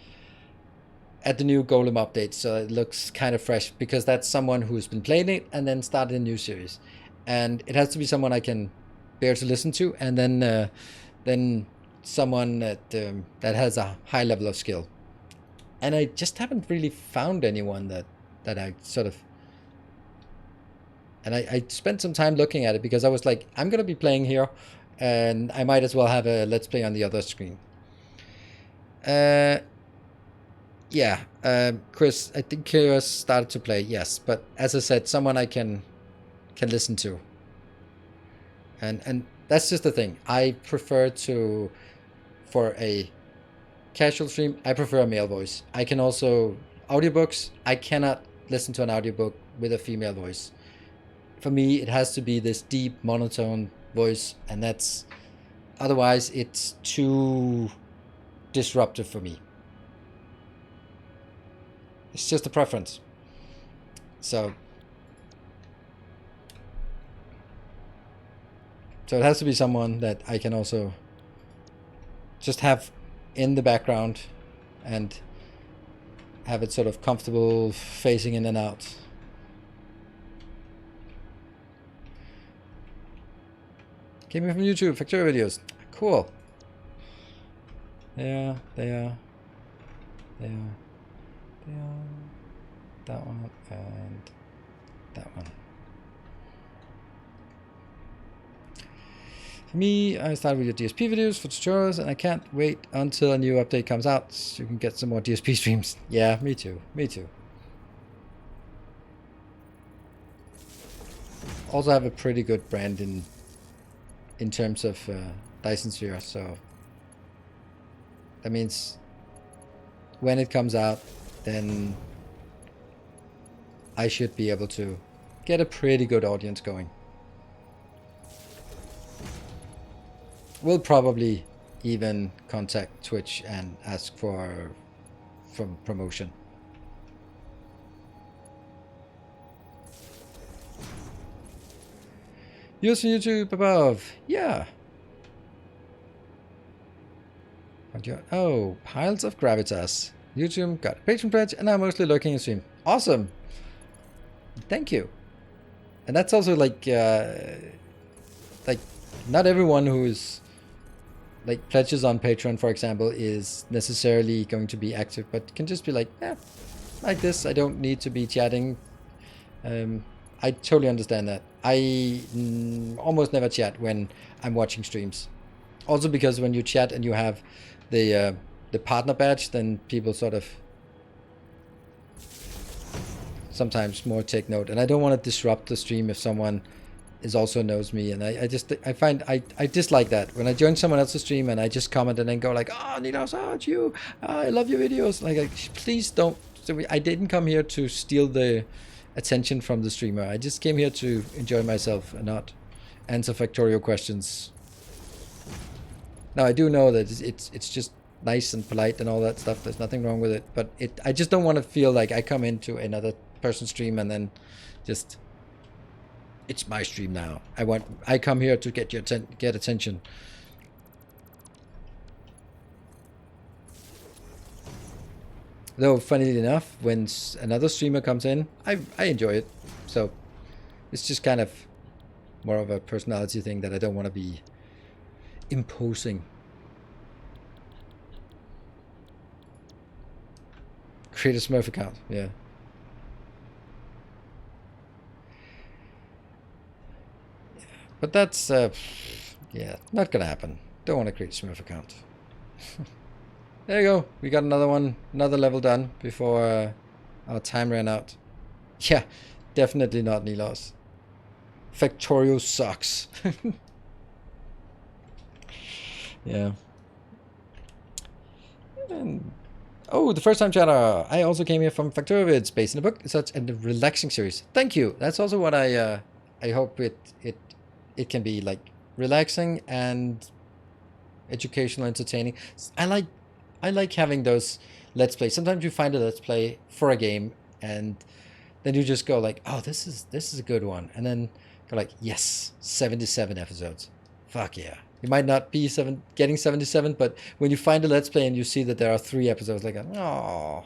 the new Golem update, so it looks kind of fresh, because that's someone who's been playing it and then started a new series. And it has to be someone I can bear to listen to, and then someone that has a high level of skill. And I just haven't really found anyone that I sort of... And I spent some time looking at it because I was like, I'm going to be playing here and I might as well have a Let's Play on the other screen. Yeah, Chris, I think Kyrus started to play, yes. But as I said, someone I can listen to. And that's just the thing. I prefer to... For a casual stream, I prefer a male voice. I can also... Audiobooks, I cannot listen to an audiobook with a female voice. For me, it has to be this deep, monotone voice, and that's... Otherwise, it's too disruptive for me. It's just a preference. So it has to be someone that I can also just have in the background and have it sort of comfortable facing in and out. Came in from YouTube, Factory videos. Cool. They are. That one and that one. For me, I started with your DSP videos for tutorials, and I can't wait until a new update comes out so you can get some more DSP streams. Yeah, me too. Me too. Also have a pretty good brand in terms of Dyson Sphere, so that means when it comes out, then I should be able to get a pretty good audience going. We'll probably even contact Twitch and ask for promotion. Views on YouTube above. Yeah. Oh, piles of gravitas. YouTube got a patron pledge, and I'm mostly lurking in stream. Awesome. Thank you. And that's also like not everyone who is like pledges on Patreon, for example, is necessarily going to be active, but can just be like, yeah, like this. I don't need to be chatting. I totally understand that. I almost never chat when I'm watching streams. Also because when you chat and you have the partner badge, then people sort of sometimes more take note. And I don't want to disrupt the stream if someone also knows me. And I find I dislike that. When I join someone else's stream and I just comment and then go like, oh, Ninos, oh, it's you. Oh, I love your videos. Like, please don't. I didn't come here to steal the attention from the streamer. I just came here to enjoy myself and not answer factorial questions. Now I do know that it's just nice and polite and all that stuff. There's nothing wrong with it, but I just don't want to feel like I come into another person's stream and then just, it's my stream now. I come here to get get attention. Though, funnily enough, when another streamer comes in, I enjoy it. So it's just kind of more of a personality thing that I don't want to be imposing. Create a Smurf account, yeah. But that's, yeah, not gonna happen. Don't want to create a Smurf account. There you go. We got another one, another level done before our time ran out. Yeah, definitely not Nilos. Factorio sucks. Yeah. And, oh, the first time chatter. I also came here from Factoriovids, based in a book. Such a relaxing series. Thank you. That's also what I hope it can be, like, relaxing and educational, entertaining. I like having those let's play. Sometimes you find a let's play for a game and then you just go like, oh, this is a good one, and then go like, yes, 77 episodes. Fuck yeah. You might not be getting 77, but when you find a let's play and you see that there are 3 episodes, like, oh,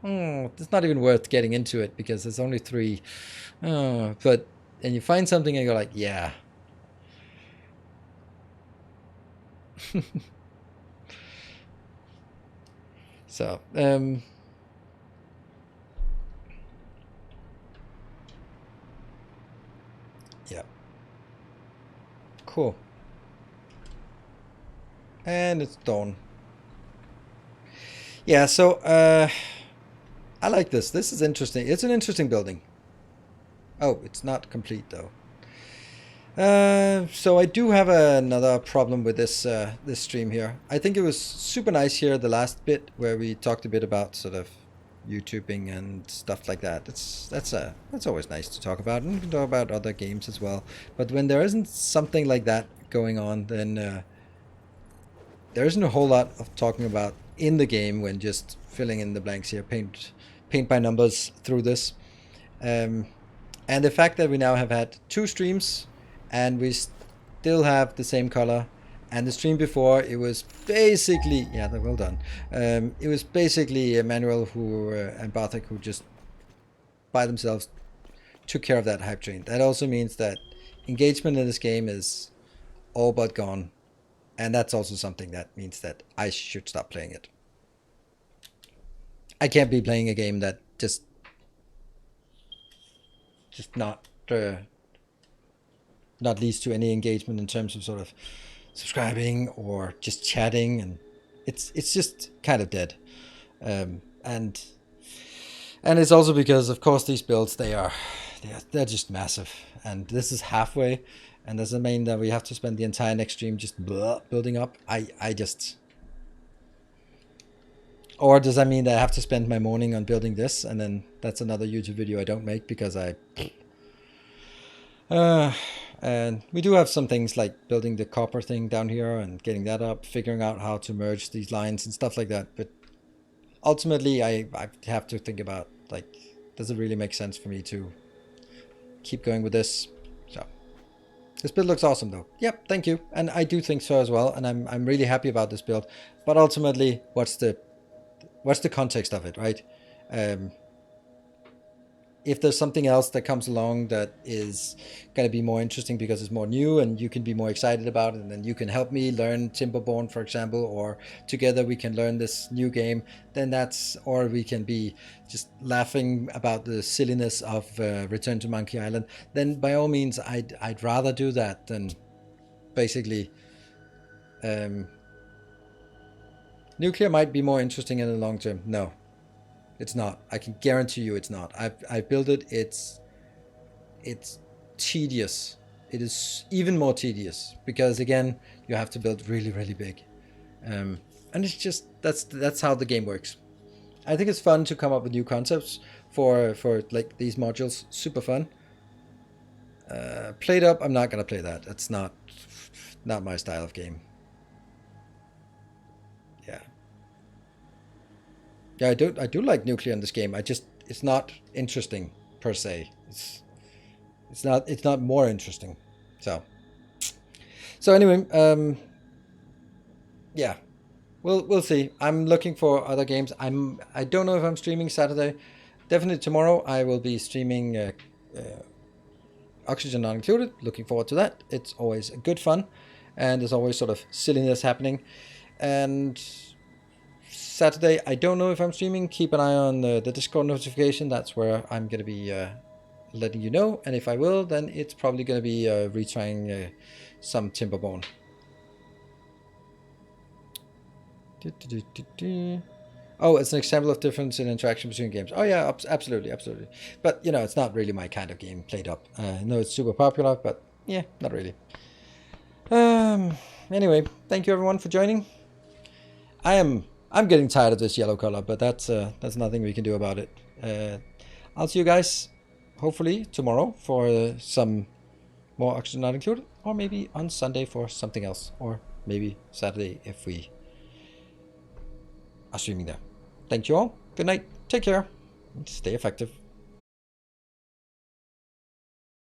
it's not even worth getting into it because there's only 3. But and you find something and you're like, yeah. So, yeah. Cool. And it's dawn. Yeah, so, I like this. This is interesting. It's an interesting building. Oh, it's not complete, though. So I do have another problem with this this stream here. I think it was super nice here, the last bit, where we talked a bit about sort of YouTubing and stuff like that. That's always nice to talk about, and we can talk about other games as well. But when there isn't something like that going on, then there isn't a whole lot of talking about in the game when just filling in the blanks here, paint by numbers through this. And the fact that we now have had 2 streams and we still have the same color, and the stream before, it was basically, yeah, well done. It was basically Emmanuel and Bartek who just by themselves took care of that hype train. That also means that engagement in this game is all but gone, and that's also something that means that I should stop playing it. I can't be playing a game that just not leads to any engagement in terms of sort of subscribing or just chatting, and it's just kind of dead. And it's also because, of course, these builds they're just massive, and this is halfway, and doesn't mean that we have to spend the entire next stream just building up. Or does that mean that I have to spend my morning on building this, and then that's another YouTube video I don't make because and we do have some things like building the copper thing down here and getting that up, figuring out how to merge these lines and stuff like that. But ultimately, I have to think about, like, does it really make sense for me to keep going with this? So this build looks awesome, though. Yep, thank you. And I do think so as well. And I'm really happy about this build. But ultimately, what's the context of it, right? If there's something else that comes along that is going to be more interesting because it's more new and you can be more excited about it, and then you can help me learn Timberborn, for example, or together we can learn this new game, then or we can be just laughing about the silliness of Return to Monkey Island, then by all means I'd rather do that than basically Nuclear might be more interesting in the long term. No, it's not. I can guarantee you it's not. I've built it. It's tedious. It is even more tedious because, again, you have to build really, really big. And it's just, that's how the game works. I think it's fun to come up with new concepts for like these modules. Super fun. Played Up, I'm not gonna play that. That's not my style of game. Yeah. Yeah, I do like nuclear in this game. It's not interesting per se. It's not more interesting. So anyway, yeah, we'll see. I'm looking for other games. I don't know if I'm streaming Saturday. Definitely tomorrow I will be streaming Oxygen Not Included. Looking forward to that. It's always good fun, and there's always sort of silliness happening. And Saturday, I don't know if I'm streaming. Keep an eye on the Discord notification. That's where I'm going to be letting you know. And if I will, then it's probably going to be retrying some Timberborn. Oh, it's an example of difference in interaction between games. Oh yeah, absolutely, absolutely. But you know, it's not really my kind of game played up. I know it's super popular, but yeah, not really. Anyway, thank you everyone for joining. I'm getting tired of this yellow color, but that's nothing we can do about it. I'll see you guys hopefully tomorrow for some more Oxygen Not Included, or maybe on Sunday for something else, or maybe Saturday if we are streaming there. Thank you all. Good night. Take care. Stay effective.